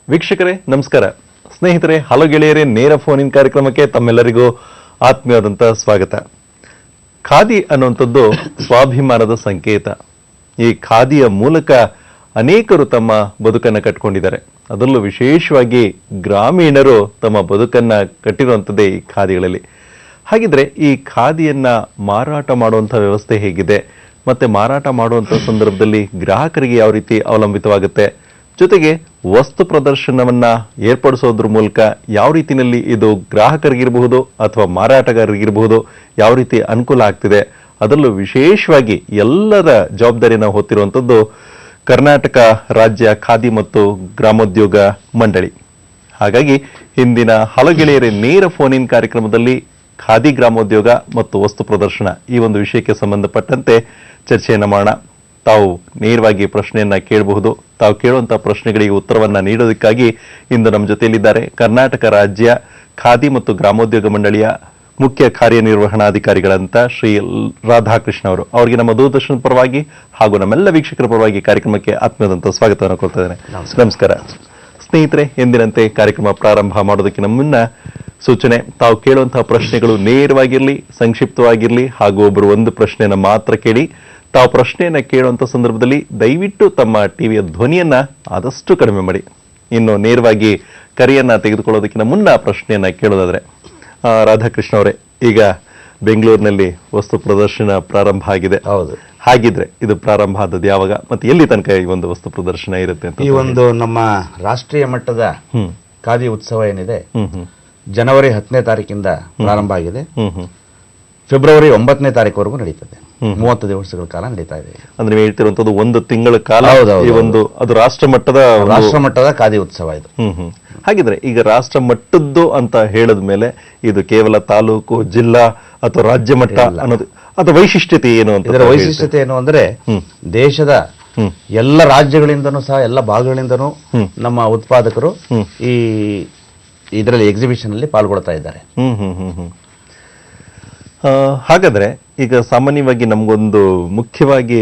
ವೀಕ್ಷಕರೇ ನಮಸ್ಕಾರ. ಸ್ನೇಹಿತರೆ, ಹಲೋ ಗೆಳೆಯರೇ, ನೇರ ಫೋನ್ ಇನ್ ಕಾರ್ಯಕ್ರಮಕ್ಕೆ ತಮ್ಮೆಲ್ಲರಿಗೂ ಆತ್ಮೀಯವಾದಂಥ ಸ್ವಾಗತ. ಖಾದಿ ಅನ್ನುವಂಥದ್ದು ಸ್ವಾಭಿಮಾನದ ಸಂಕೇತ. ಈ ಖಾದಿಯ ಮೂಲಕ ಅನೇಕರು ತಮ್ಮ ಬದುಕನ್ನು ಕಟ್ಕೊಂಡಿದ್ದಾರೆ. ಅದರಲ್ಲೂ ವಿಶೇಷವಾಗಿ ಗ್ರಾಮೀಣರು ತಮ್ಮ ಬದುಕನ್ನ ಕಟ್ಟಿರುವಂಥದ್ದೇ ಈ ಖಾದಿಗಳಲ್ಲಿ. ಹಾಗಿದ್ರೆ ಈ ಖಾದಿಯನ್ನ ಮಾರಾಟ ಮಾಡುವಂಥ ವ್ಯವಸ್ಥೆ ಹೇಗಿದೆ, ಮತ್ತೆ ಮಾರಾಟ ಮಾಡುವಂಥ ಸಂದರ್ಭದಲ್ಲಿ ಗ್ರಾಹಕರಿಗೆ ಯಾವ ರೀತಿ ಅವಲಂಬಿತವಾಗುತ್ತೆ, ಜೊತೆಗೆ ವಸ್ತು ಪ್ರದರ್ಶನವನ್ನ ಏರ್ಪಡಿಸೋದ್ರ ಮೂಲಕ ಯಾವ ರೀತಿಯಲ್ಲಿ ಇದು ಗ್ರಾಹಕರಿಗಿರಬಹುದು ಅಥವಾ ಮಾರಾಟಗಾರರಿಗಿರಬಹುದು ಯಾವ ರೀತಿ ಅನುಕೂಲ ಆಗ್ತಿದೆ, ಅದರಲ್ಲೂ ವಿಶೇಷವಾಗಿ ಎಲ್ಲರ ಜವಾಬ್ದಾರಿನ ಹೊತ್ತಿರುವಂಥದ್ದು ಕರ್ನಾಟಕ ರಾಜ್ಯ ಖಾದಿ ಮತ್ತು ಗ್ರಾಮೋದ್ಯೋಗ ಮಂಡಳಿ. ಹಾಗಾಗಿ ಹಿಂದಿನ ಹಲವು ಗೆಳೆಯರೇ ನೇರ ಫೋನ್ ಇನ್ ಕಾರ್ಯಕ್ರಮದಲ್ಲಿ ಖಾದಿ ಗ್ರಾಮೋದ್ಯೋಗ ಮತ್ತು ವಸ್ತು ಪ್ರದರ್ಶನ ಈ ಒಂದು ವಿಷಯಕ್ಕೆ ಸಂಬಂಧಪಟ್ಟಂತೆ ಚರ್ಚೆಯನ್ನು ಮಾಡೋಣ. ತಾವು ನೇರವಾಗಿ ಪ್ರಶ್ನೆಯನ್ನ ಕೇಳಬಹುದು. ತಾವು ಕೇಳುವಂತಹ ಪ್ರಶ್ನೆಗಳಿಗೆ ಉತ್ತರವನ್ನ ನೀಡೋದಕ್ಕಾಗಿ ಇಂದು ನಮ್ಮ ಜೊತೆಯಲ್ಲಿದ್ದಾರೆ ಕರ್ನಾಟಕ ರಾಜ್ಯ ಖಾದಿ ಮತ್ತು ಗ್ರಾಮೋದ್ಯೋಗ ಮಂಡಳಿಯ ಮುಖ್ಯ ಕಾರ್ಯನಿರ್ವಹಣಾಧಿಕಾರಿಗಳಂತ ಶ್ರೀ ರಾಧಾಕೃಷ್ಣ ಅವರು. ಅವರಿಗೆ ನಮ್ಮ ದೂರದರ್ಶನ ಪರವಾಗಿ ಹಾಗೂ ನಮ್ಮೆಲ್ಲ ವೀಕ್ಷಕರ ಪರವಾಗಿ ಕಾರ್ಯಕ್ರಮಕ್ಕೆ ಆತ್ಮೀಯದಂತ ಸ್ವಾಗತವನ್ನು ಕೊಡ್ತಾ ಇದ್ದೇನೆ. ನಮಸ್ಕಾರ ಸ್ನೇಹಿತರೆ. ಎಂದಿನಂತೆ ಕಾರ್ಯಕ್ರಮ ಪ್ರಾರಂಭ ಮಾಡೋದಕ್ಕಿಂತ ಮುನ್ನ ಸೂಚನೆ: ತಾವು ಕೇಳುವಂತಹ ಪ್ರಶ್ನೆಗಳು ನೇರವಾಗಿರ್ಲಿ, ಸಂಕ್ಷಿಪ್ತವಾಗಿರ್ಲಿ, ಹಾಗೂ ಒಬ್ಬರು ಒಂದು ಪ್ರಶ್ನೆಯನ್ನ ಮಾತ್ರ ಕೇಳಿ. ತಾವು ಪ್ರಶ್ನೆಯನ್ನ ಕೇಳುವಂತ ಸಂದರ್ಭದಲ್ಲಿ ದಯವಿಟ್ಟು ತಮ್ಮ ಟಿವಿಯ ಧ್ವನಿಯನ್ನ ಆದಷ್ಟು ಕಡಿಮೆ ಮಾಡಿ. ಇನ್ನು ನೇರವಾಗಿ ಕರೆಯನ್ನ ತೆಗೆದುಕೊಳ್ಳೋದಕ್ಕಿಂತ ಮುನ್ನ ಪ್ರಶ್ನೆಯನ್ನ ಕೇಳೋದಾದ್ರೆ, ರಾಧಾಕೃಷ್ಣ ಅವರೇ, ಈಗ ಬೆಂಗಳೂರಿನಲ್ಲಿ ವಸ್ತು ಪ್ರದರ್ಶನ ಪ್ರಾರಂಭ ಆಗಿದೆ. ಹೌದು. ಹಾಗಿದ್ರೆ ಇದು ಪ್ರಾರಂಭ ಆದದ್ದು ಯಾವಾಗ ಮತ್ತೆ ಎಲ್ಲಿ ತನಕ ಈ ಒಂದು ವಸ್ತು ಪ್ರದರ್ಶನ ಇರುತ್ತೆ ಅಂತ? ಈ ಒಂದು ನಮ್ಮ ರಾಷ್ಟ್ರೀಯ ಮಟ್ಟದ ಖಾದಿ ಉತ್ಸವ ಏನಿದೆ, ಜನವರಿ 10ನೇ ತಾರೀಕಿಂದ ಪ್ರಾರಂಭ ಆಗಿದೆ. ಫೆಬ್ರವರಿ 9ನೇ ತಾರೀಕುವರೆಗೂ ನಡೀತದೆ. 30 ದಿವಸಗಳ ಕಾಲ ನಡೀತಾ ಇದೆ. ಅಂದ್ರೆ ನೀವು ಹೇಳ್ತಿರುವಂತದ್ದು ಒಂದು ತಿಂಗಳ ಕಾಲ ಈ ಒಂದು ಅದು ರಾಷ್ಟ್ರ ಮಟ್ಟದ ಖಾದಿ ಉತ್ಸವ ಇದು. ಹಾಗಿದ್ರೆ ಈಗ ರಾಷ್ಟ್ರ ಮಟ್ಟದ್ದು ಅಂತ ಹೇಳಿದ ಮೇಲೆ ಇದು ಕೇವಲ ತಾಲೂಕು, ಜಿಲ್ಲಾ ಅಥವಾ ರಾಜ್ಯ ಮಟ್ಟ ಅನ್ನೋದು ಅದರ ವೈಶಿಷ್ಟ್ಯತೆ ಏನು ಅಂತ? ಇದರ ವೈಶಿಷ್ಟ್ಯತೆ ಏನು ಅಂದ್ರೆ, ದೇಶದ ಎಲ್ಲ ರಾಜ್ಯಗಳಿಂದನೂ ಸಹ ಎಲ್ಲ ಭಾಗಗಳಿಂದನೂ ನಮ್ಮ ಉತ್ಪಾದಕರು ಈ ಇದರಲ್ಲಿ ಎಕ್ಸಿಬಿಷನ್ ಅಲ್ಲಿ ಪಾಲ್ಗೊಳ್ತಾ ಇದ್ದಾರೆ. ಹಾಗಾದ್ರೆ ಈಗ ಸಾಮಾನ್ಯವಾಗಿ ನಮ್ಗೊಂದು ಮುಖ್ಯವಾಗಿ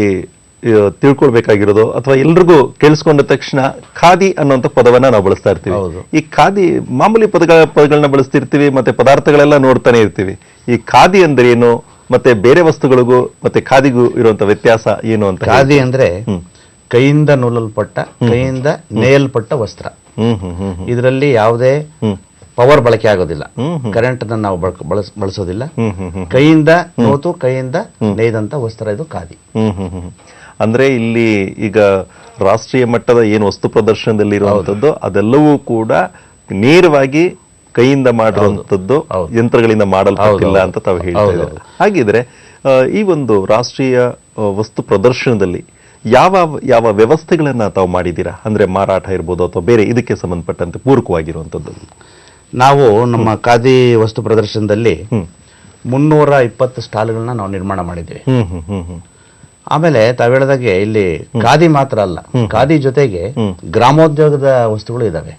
ತಿಳ್ಕೊಳ್ಬೇಕಾಗಿರೋದು ಅಥವಾ ಎಲ್ರಿಗೂ ಕೇಳಿಸ್ಕೊಂಡ ತಕ್ಷಣ ಖಾದಿ ಅನ್ನುವಂಥ ಪದವನ್ನ ನಾವು ಬಳಸ್ತಾ ಇರ್ತೀವಿ. ಈ ಖಾದಿ ಮಾಮೂಲಿ ಪದಗಳನ್ನ ಬಳಸ್ತಿರ್ತೀವಿ, ಮತ್ತೆ ಪದಾರ್ಥಗಳೆಲ್ಲ ನೋಡ್ತಾನೆ ಇರ್ತೀವಿ. ಈ ಖಾದಿ ಅಂದ್ರೆ ಏನು, ಮತ್ತೆ ಬೇರೆ ವಸ್ತುಗಳಿಗೂ ಮತ್ತೆ ಖಾದಿಗೂ ಇರುವಂತ ವ್ಯತ್ಯಾಸ ಏನು ಅಂತ? ಖಾದಿ ಅಂದ್ರೆ ಕೈಯಿಂದ ನೂಲಲ್ಪಟ್ಟ, ಕೈಯಿಂದ ನೇಯಲ್ಪಟ್ಟ ವಸ್ತ್ರ. ಇದರಲ್ಲಿ ಯಾವುದೇ ಪವರ್ ಬಳಕೆ ಆಗೋದಿಲ್ಲ, ಕರೆಂಟ್ ಅನ್ನ ನಾವು ಬಳಸೋದಿಲ್ಲ. ಕೈಯಿಂದ ನೋತು, ಕೈಯಿಂದ ನೇಯ್ದಂತ ವಸ್ತ್ರ ಇದು ಖಾದಿ. ಅಂದ್ರೆ ಇಲ್ಲಿ ಈಗ ರಾಷ್ಟ್ರೀಯ ಮಟ್ಟದ ಏನು ವಸ್ತು ಪ್ರದರ್ಶನದಲ್ಲಿ ಇರುವಂತದ್ದು ಅದೆಲ್ಲವೂ ಕೂಡ ನೇರವಾಗಿ ಕೈಯಿಂದ ಮಾಡುವಂತದ್ದು, ಯಂತ್ರಗಳಿಂದ ಮಾಡಲ್ಪಟ್ಟಿಲ್ಲ ಅಂತ ತಾವು ಹೇಳ್ತಾ ಇದ್ದಾರೆ. ಹಾಗಿದ್ರೆ ಈ ಒಂದು ರಾಷ್ಟ್ರೀಯ ವಸ್ತು ಪ್ರದರ್ಶನದಲ್ಲಿ ಯಾವ ಯಾವ ವ್ಯವಸ್ಥೆಗಳನ್ನ ತಾವು ಮಾಡಿದ್ದೀರಾ? ಅಂದ್ರೆ ಮಾರಾಟ ಇರ್ಬೋದು ಅಥವಾ ಬೇರೆ ಇದಕ್ಕೆ ಸಂಬಂಧಪಟ್ಟಂತೆ ಪೂರಕವಾಗಿರುವಂತದ್ದು. ನಾವು ನಮ್ಮ ಖಾದಿ ವಸ್ತು ಪ್ರದರ್ಶನದಲ್ಲಿ 320 ಸ್ಟಾಲ್ಗಳನ್ನ ನಾವು ನಿರ್ಮಾಣ ಮಾಡಿದ್ದೀವಿ. ಆಮೇಲೆ ತಾವು ಹೇಳಿದಾಗೆ ಇಲ್ಲಿ ಖಾದಿ ಮಾತ್ರ ಅಲ್ಲ, ಖಾದಿ ಜೊತೆಗೆ ಗ್ರಾಮೋದ್ಯೋಗದ ವಸ್ತುಗಳು ಇದಾವೆ.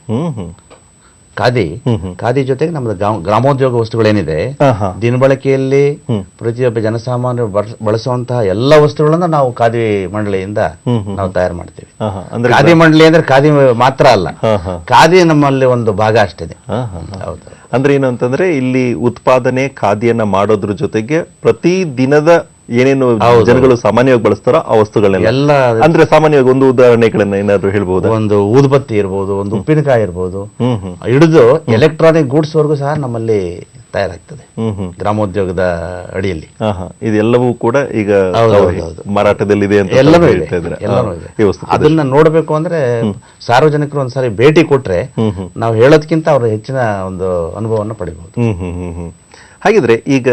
ಖಾದಿ ಜೊತೆಗೆ ನಮ್ದು ಗ್ರಾಮೋದ್ಯೋಗ ವಸ್ತುಗಳೇನಿದೆ, ದಿನಬಳಕೆಯಲ್ಲಿ ಪ್ರತಿಯೊಬ್ಬ ಜನಸಾಮಾನ್ಯರು ಬಳಸುವಂತಹ ಎಲ್ಲ ವಸ್ತುಗಳನ್ನ ನಾವು ಖಾದಿ ಮಂಡಳಿಯಿಂದ ನಾವು ತಯಾರು ಮಾಡ್ತೀವಿ. ಖಾದಿ ಮಂಡಳಿ ಅಂದ್ರೆ ಖಾದಿ ಮಾತ್ರ ಅಲ್ಲ, ಖಾದಿ ನಮ್ಮಲ್ಲಿ ಒಂದು ಭಾಗ ಅಷ್ಟೇ. ಹೌದು. ಅಂದ್ರೆ ಏನು ಅಂತಂದ್ರೆ ಇಲ್ಲಿ ಉತ್ಪಾದನೆ ಖಾದಿಯನ್ನ ಮಾಡೋದ್ರ ಜೊತೆಗೆ ಪ್ರತಿ ದಿನದ ಏನೇನು ಜನಗಳು ಸಾಮಾನ್ಯವಾಗಿ ಬಳಸ್ತಾರೋ ಆ ವಸ್ತುಗಳನ್ನ ಎಲ್ಲ, ಅಂದ್ರೆ ಸಾಮಾನ್ಯವಾಗಿ ಒಂದು ಉದಾಹರಣೆಗಳನ್ನ ಏನಾದ್ರು ಹೇಳ್ಬಹುದು? ಒಂದು ಊದುಬತ್ತಿ ಇರ್ಬೋದು, ಒಂದು ಉಪ್ಪಿನಕಾಯಿ ಇರ್ಬೋದು, ಹಿಡಿದು ಎಲೆಕ್ಟ್ರಾನಿಕ್ ಗೂಡ್ಸ್ ವರೆಗೂ ಸಹ ನಮ್ಮಲ್ಲಿ ತಯಾರಾಗ್ತದೆ ಗ್ರಾಮೋದ್ಯೋಗದ ಅಡಿಯಲ್ಲಿ. ಇದೆಲ್ಲವೂ ಕೂಡ ಈಗ ಮಾರಾಟದಲ್ಲಿದೆ ಅಂತ ಎಲ್ಲನೂ ಇದೆ. ಅದನ್ನ ನೋಡ್ಬೇಕು ಅಂದ್ರೆ ಸಾರ್ವಜನಿಕರು ಒಂದ್ಸಾರಿ ಭೇಟಿ ಕೊಟ್ರೆ ನಾವು ಹೇಳೋದಕ್ಕಿಂತ ಅವ್ರ ಹೆಚ್ಚಿನ ಒಂದು ಅನುಭವವನ್ನು ಪಡಿಬಹುದು. ಹಾಗಿದ್ರೆ ಈಗ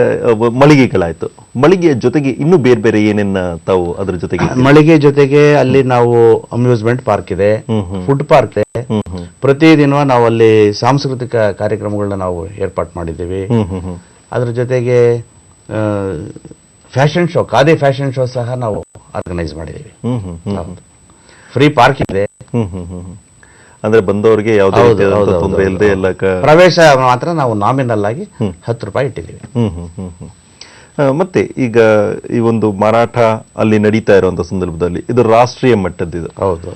ಮಳಿಗೆಗಳಾಯ್ತು, ಮಳಿಗೆಯ ಜೊತೆಗೆ ಇನ್ನು ಬೇರೆ ಬೇರೆ ಏನೇನ ತಾವು ಅದ್ರ ಜೊತೆಗೆ? ಮಳಿಗೆ ಜೊತೆಗೆ ಅಲ್ಲಿ ನಾವು ಅಮ್ಯೂಸ್ಮೆಂಟ್ ಪಾರ್ಕ್ ಇದೆ, ಫುಡ್ ಪಾರ್ಕ್ ಇದೆ. ಪ್ರತಿದಿನ ನಾವು ಅಲ್ಲಿ ಸಾಂಸ್ಕೃತಿಕ ಕಾರ್ಯಕ್ರಮಗಳನ್ನ ನಾವು ಏರ್ಪಾಟ್ ಮಾಡಿದ್ದೀವಿ. ಅದ್ರ ಜೊತೆಗೆ fashion show, khadi fashion show ಸಹ ನಾವು ಆರ್ಗನೈಸ್ ಮಾಡಿದ್ದೀವಿ. ಫ್ರೀ ಪಾರ್ಕ್ ಇದೆ. ಅಂದ್ರೆ ಬಂದವರಿಗೆ ಯಾವುದೇ ತೊಂದರೆ ಇಲ್ಲದೆ ಎಲ್ಲ ಪ್ರವೇಶ ಮಾತ್ರ ನಾವು ನಾಮಿನಲ್ ಆಗಿ 10 ರೂಪಾಯಿ ಇಟ್ಟಿದ್ದೀವಿ. ಮತ್ತೆ ಈಗ ಈ ಒಂದು ಮಾರಾಟ ಅಲ್ಲಿ ನಡೀತಾ ಇರುವಂತ ಸಂದರ್ಭದಲ್ಲಿ ಇದು ರಾಷ್ಟ್ರೀಯ ಮಟ್ಟದ್ದು. ಹೌದು.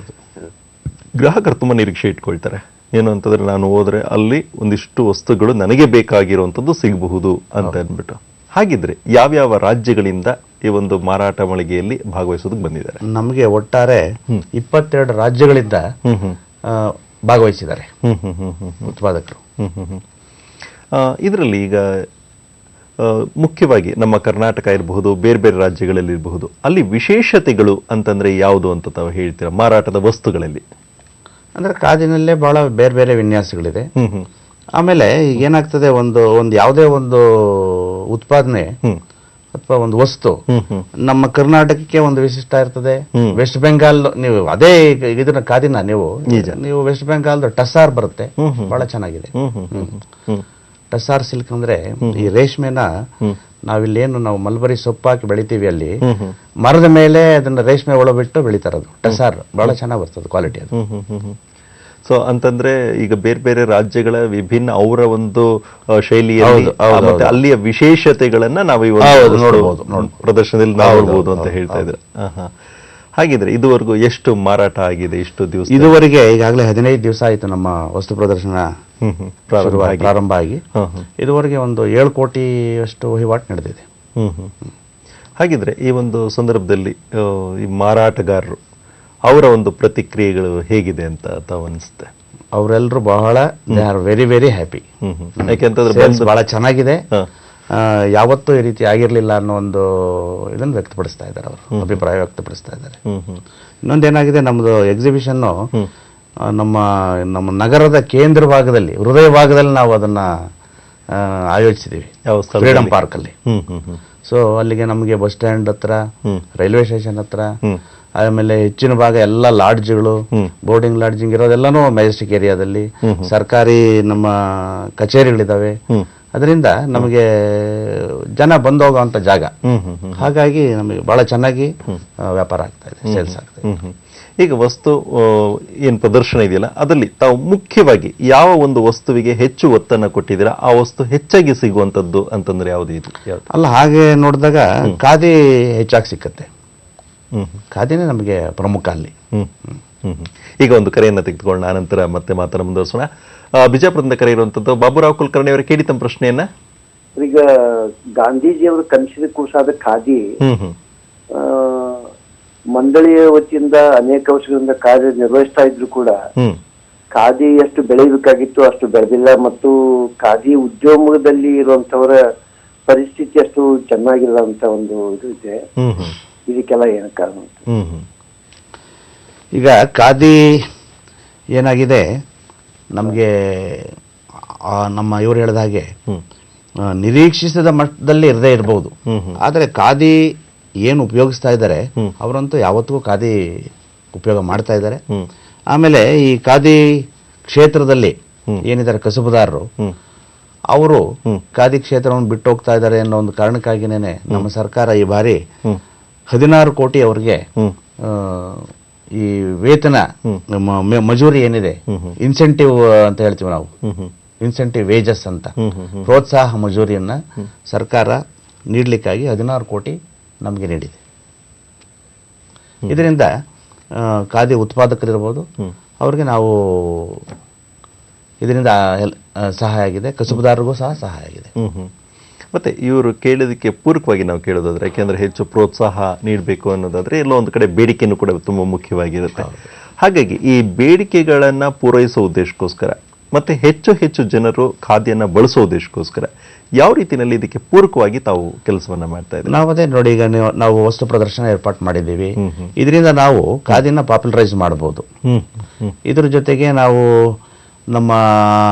ಗ್ರಾಹಕರು ತುಂಬಾ ನಿರೀಕ್ಷೆ ಇಟ್ಕೊಳ್ತಾರೆ. ಏನು ಅಂತಂದ್ರೆ ನಾನು ಹೋದ್ರೆ ಅಲ್ಲಿ ಒಂದಿಷ್ಟು ವಸ್ತುಗಳು ನನಗೆ ಬೇಕಾಗಿರುವಂಥದ್ದು ಸಿಗಬಹುದು ಅಂತ ಅಂದ್ಬಿಟ್ಟು. ಹಾಗಿದ್ರೆ ಯಾವ್ಯಾವ ರಾಜ್ಯಗಳಿಂದ ಈ ಒಂದು ಮಾರಾಟ ಮಳಿಗೆಯಲ್ಲಿ ಭಾಗವಹಿಸೋದಕ್ಕೆ ಬಂದಿದ್ದಾರೆ? ನಮಗೆ ಒಟ್ಟಾರೆ 22 ರಾಜ್ಯಗಳಿಂದ ಭಾಗವಹಿಸಿದ್ದಾರೆ ಉತ್ಪಾದಕರು. ಇದರಲ್ಲಿ ಈಗ ಮುಖ್ಯವಾಗಿ ನಮ್ಮ ಕರ್ನಾಟಕ ಇರಬಹುದು, ಬೇರೆ ಬೇರೆ ರಾಜ್ಯಗಳಲ್ಲಿ ಇರಬಹುದು, ಅಲ್ಲಿ ವಿಶೇಷತೆಗಳು ಅಂತಂದ್ರೆ ಯಾವುದು ಅಂತ ತಾವು ಹೇಳ್ತೀರಾ ಮಾರಾಟದ ವಸ್ತುಗಳಲ್ಲಿ? ಅಂದ್ರೆ ಕಾದಿನಲ್ಲೇ ಬಹಳ ಬೇರೆ ಬೇರೆ ವಿನ್ಯಾಸಗಳಿದೆ. ಆಮೇಲೆ ಏನಾಗ್ತದೆ, ಒಂದು ಯಾವುದೇ ಒಂದು ಉತ್ಪಾದನೆ ಅಥವಾ ಒಂದು ವಸ್ತು ನಮ್ಮ ಕರ್ನಾಟಕಕ್ಕೆ ಒಂದು ವಿಶಿಷ್ಟ ಇರ್ತದೆ. ವೆಸ್ಟ್ ಬೆಂಗಾಲ್ ನೀವು ಅದೇ ಇದನ್ನ ಕಾದಿನ ನೀವು ವೆಸ್ಟ್ ಬೆಂಗಾಲ್ದ ಟಸಾರ್ ಬರುತ್ತೆ, ಬಹಳ ಚೆನ್ನಾಗಿದೆ. ಟಸಾರ್ ಸಿಲ್ಕ್ ಅಂದ್ರೆ ಈ ರೇಷ್ಮೆನ ನಾವು ಮಲ್ಬರಿ ಸೊಪ್ಪು ಹಾಕಿ ಬೆಳಿತೀವಿ, ಅಲ್ಲಿ ಮರದ ಮೇಲೆ ಅದನ್ನ ರೇಷ್ಮೆ ಒಳಬಿಟ್ಟು ಬೆಳಿತಾರದು. ಟಸಾರ್ ಬಹಳ ಚೆನ್ನಾಗಿ ಬರ್ತದೆ ಕ್ವಾಲಿಟಿ ಅದು. ಸೊ ಅಂತಂದ್ರೆ ಈಗ ಬೇರೆ ಬೇರೆ ರಾಜ್ಯಗಳ ವಿಭಿನ್ನ ಅವರ ಒಂದು ಶೈಲಿಯಲ್ಲಿ ಮತ್ತೆ ಅಲ್ಲಿಯ ವಿಶೇಷತೆಗಳನ್ನ ನಾವು ನೋಡಬಹುದು, ಪ್ರದರ್ಶನದಲ್ಲಿ ನೋಡಬಹುದು ಅಂತ ಹೇಳ್ತಾ ಇದ್ರೆ. ಹಾಗಿದ್ರೆ ಇದುವರೆಗೂ ಎಷ್ಟು ಮಾರಾಟ ಆಗಿದೆ? ಎಷ್ಟು ದಿವಸ? ಇದುವರೆಗೆ ಈಗಾಗಲೇ 15 ದಿವಸ ಆಯಿತು ನಮ್ಮ ವಸ್ತು ಪ್ರದರ್ಶನ ಪ್ರಾರಂಭ ಆಗಿ. ಇದುವರೆಗೆ ಒಂದು 7 ಕೋಟಿಯಷ್ಟು ವಹಿವಾಟು ನಡೆದಿದೆ. ಹಾಗಿದ್ರೆ ಈ ಒಂದು ಸಂದರ್ಭದಲ್ಲಿ ಈ ಮಾರಾಟಗಾರರು ಅವರ ಒಂದು ಪ್ರತಿಕ್ರಿಯೆಗಳು ಹೇಗಿದೆ ಅಂತ ತಾವು ಅನಿಸುತ್ತೆ? ಅವರೆಲ್ಲರೂ ಬಹಳ they are very very happy. ಯಾಕೆಂತಂದ್ರೆ ಬಹಳ ಚೆನ್ನಾಗಿದೆ, ಯಾವತ್ತೂ ಈ ರೀತಿ ಆಗಿರ್ಲಿಲ್ಲ ಅನ್ನೋ ಒಂದು ಇದನ್ನು ವ್ಯಕ್ತಪಡಿಸ್ತಾ ಇದ್ದಾರೆ, ಅವರು ಅಭಿಪ್ರಾಯ ವ್ಯಕ್ತಪಡಿಸ್ತಾ ಇದ್ದಾರೆ. ಇನ್ನೊಂದೇನಾಗಿದೆ, ನಮ್ದು ಎಕ್ಸಿಬಿಷನ್ ನಮ್ಮ ನಗರದ ಕೇಂದ್ರ ಭಾಗದಲ್ಲಿ, ಹೃದಯ ಭಾಗದಲ್ಲಿ ನಾವು ಅದನ್ನ ಆಯೋಜಿಸಿದೀವಿ, ಫ್ರೀಡಂ ಪಾರ್ಕ್ ಅಲ್ಲಿ. ಸೊ ಅಲ್ಲಿಗೆ ನಮಗೆ ಬಸ್ ಸ್ಟ್ಯಾಂಡ್ ಹತ್ರ, ರೈಲ್ವೆ ಸ್ಟೇಷನ್ ಹತ್ರ, ಆಮೇಲೆ ಹೆಚ್ಚಿನ ಭಾಗ ಎಲ್ಲ ಲಾಡ್ಜ್ಗಳು, ಬೋರ್ಡಿಂಗ್ ಲಾಡ್ಜಿಂಗ್ ಇರೋದೆಲ್ಲನೂ ಮೆಜೆಸ್ಟಿಕ್ ಏರಿಯಾದಲ್ಲಿ, ಸರ್ಕಾರಿ ನಮ್ಮ ಕಚೇರಿಗಳಿದಾವೆ. ಅದರಿಂದ ನಮಗೆ ಜನ ಬಂದೋಗುವಂತ ಜಾಗ. ಹಾಗಾಗಿ ನಮಗೆ ಬಹಳ ಚೆನ್ನಾಗಿ ವ್ಯಾಪಾರ ಆಗ್ತಾ ಇದೆ, ಸೇಲ್ಸ್ ಆಗ್ತಾ ಇದೆ. ಈಗ ವಸ್ತು ಏನ್ ಪ್ರದರ್ಶನ ಇದೆಯಲ್ಲ, ಅದರಲ್ಲಿ ತಾವು ಮುಖ್ಯವಾಗಿ ಯಾವ ಒಂದು ವಸ್ತುವಿಗೆ ಹೆಚ್ಚು ಒತ್ತನ್ನು ಕೊಟ್ಟಿದ್ದೀರಾ? ಆ ವಸ್ತು ಹೆಚ್ಚಾಗಿ ಸಿಗುವಂತದ್ದು ಅಂತಂದ್ರೆ ಯಾವ್ದು ಇದು? ಅಲ್ಲ, ಹಾಗೆ ನೋಡಿದಾಗ ಖಾದಿ ಹೆಚ್ಚಾಗಿ ಸಿಕ್ಕತ್ತೆ. ಖಾದಿನೇ ನಮಗೆ ಪ್ರಮುಖ ಅಲ್ಲಿ. ಈಗ ಒಂದು ಕರೆಯನ್ನ ತೆಗೆದುಕೊಳ್ಳೋಣ, ಆನಂತರ ಮತ್ತೆ ಮಾತನ್ನ ಮುಂದುವರಿಸೋಣ. ಬಿಜಾಪುರದಿಂದ ಕರೆ ಇರುವಂತದ್ದು ಬಾಬುರಾವ್ ಕುಲಕರ್ಣಿ ಅವರೇ, ಕೇಳಿ ತಮ್ಮ ಪ್ರಶ್ನೆಯನ್ನ. ಈಗ ಗಾಂಧೀಜಿಯವರು ಕನಸಿದ ಕೂಸಾದ ಖಾದಿ ಮಂಡಳಿಯ ವತಿಯಿಂದ ಅನೇಕ ವರ್ಷಗಳಿಂದ ಕಾರ್ಯ ನಿರ್ವಹಿಸ್ತಾ ಇದ್ರು ಕೂಡ ಖಾದಿ ಎಷ್ಟು ಬೆಳೆಯಬೇಕಾಗಿತ್ತು ಅಷ್ಟು ಬೆಳೆದಿಲ್ಲ, ಮತ್ತು ಖಾದಿ ಉದ್ಯೋಗದಲ್ಲಿ ಇರುವಂತವರ ಪರಿಸ್ಥಿತಿ ಅಷ್ಟು ಚೆನ್ನಾಗಿಲ್ಲ ಅಂತ ಒಂದು ಇದು ಇದೆ. ಇದಕ್ಕೆಲ್ಲ ಏನು ಕಾರಣ? ಈಗ ಖಾದಿ ಏನಾಗಿದೆ, ನಮಗೆ ನಮ್ಮ ಇವರು ಹೇಳಿದ ಹಾಗೆ ನಿರೀಕ್ಷಿಸಿದ ಮಟ್ಟದಲ್ಲಿ ಇರದೇ ಇರಬಹುದು, ಆದರೆ ಖಾದಿ ಏನು ಉಪಯೋಗಿಸ್ತಾ ಇದ್ದಾರೆ ಅವರಂತೂ ಯಾವತ್ತಿಗೂ ಖಾದಿ ಉಪಯೋಗ ಮಾಡ್ತಾ ಇದ್ದಾರೆ. ಆಮೇಲೆ ಈ ಖಾದಿ ಕ್ಷೇತ್ರದಲ್ಲಿ ಏನಿದ್ದಾರೆ ಕಸುಬುದಾರರು, ಅವರು ಖಾದಿ ಕ್ಷೇತ್ರವನ್ನು ಬಿಟ್ಟು ಹೋಗ್ತಾ ಇದ್ದಾರೆ ಅನ್ನೋ ಒಂದು ಕಾರಣಕ್ಕಾಗಿನೇ ನಮ್ಮ ಸರ್ಕಾರ ಈ ಬಾರಿ 16 ಕೋಟಿ ಅವರಿಗೆ ಈ ವೇತನ ಮಜೂರಿ ಏನಿದೆ, ಇನ್ಸೆಂಟಿವ್ ಅಂತ ಹೇಳ್ತೀವಿ ನಾವು, ಇನ್ಸೆಂಟಿವ್ ವೇಜಸ್ ಅಂತ, ಪ್ರೋತ್ಸಾಹ ಮಜೂರಿಯನ್ನ ಸರ್ಕಾರ ನೀಡಲಿಕ್ಕಾಗಿ 16 ಕೋಟಿ ನಮಗೆ ನೀಡಿದೆ. ಇದರಿಂದ ಖಾದಿ ಉತ್ಪಾದಕರಿರ್ಬೋದು, ಅವ್ರಿಗೆ ನಾವು ಇದರಿಂದ ಸಹಾಯ ಆಗಿದೆ, ಕಸುಬುದಾರರಿಗೂ ಸಹ ಸಹಾಯ ಆಗಿದೆ. ಮತ್ತೆ ಇವರು ಕೇಳೋದಕ್ಕೆ ಪೂರಕವಾಗಿ ನಾವು ಕೇಳೋದಾದ್ರೆ, ಯಾಕೆಂದ್ರೆ ಹೆಚ್ಚು ಪ್ರೋತ್ಸಾಹ ನೀಡಬೇಕು ಅನ್ನೋದಾದ್ರೆ ಎಲ್ಲೋ ಒಂದು ಕಡೆ ಬೇಡಿಕೆಯನ್ನು ಕೂಡ ತುಂಬಾ ಮುಖ್ಯವಾಗಿರುತ್ತೆ. ಹಾಗಾಗಿ ಈ ಬೇಡಿಕೆಗಳನ್ನ ಪೂರೈಸೋ ಉದ್ದೇಶಕ್ಕೋಸ್ಕರ ಮತ್ತೆ ಹೆಚ್ಚು ಹೆಚ್ಚು ಜನರು ಖಾದಿಯನ್ನ ಬಳಸೋ ಉದ್ದೇಶಕ್ಕೋಸ್ಕರ ಯಾವ ರೀತಿಯಲ್ಲಿ ಇದಕ್ಕೆ ಪೂರಕವಾಗಿ ತಾವು ಕೆಲಸವನ್ನ ಮಾಡ್ತಾ ಇದ್ದೀವಿ? ನಾವು ಅದೇ ನೋಡಿ, ಈಗ ನಾವು ವಸ್ತು ಪ್ರದರ್ಶನ ಏರ್ಪಾಟ್ ಮಾಡಿದ್ದೀವಿ. ಇದರಿಂದ ನಾವು ಖಾದಿನ ಪಾಪ್ಯುಲರೈಸ್ ಮಾಡಬಹುದು. ಇದ್ರ ಜೊತೆಗೆ ನಾವು ನಮ್ಮ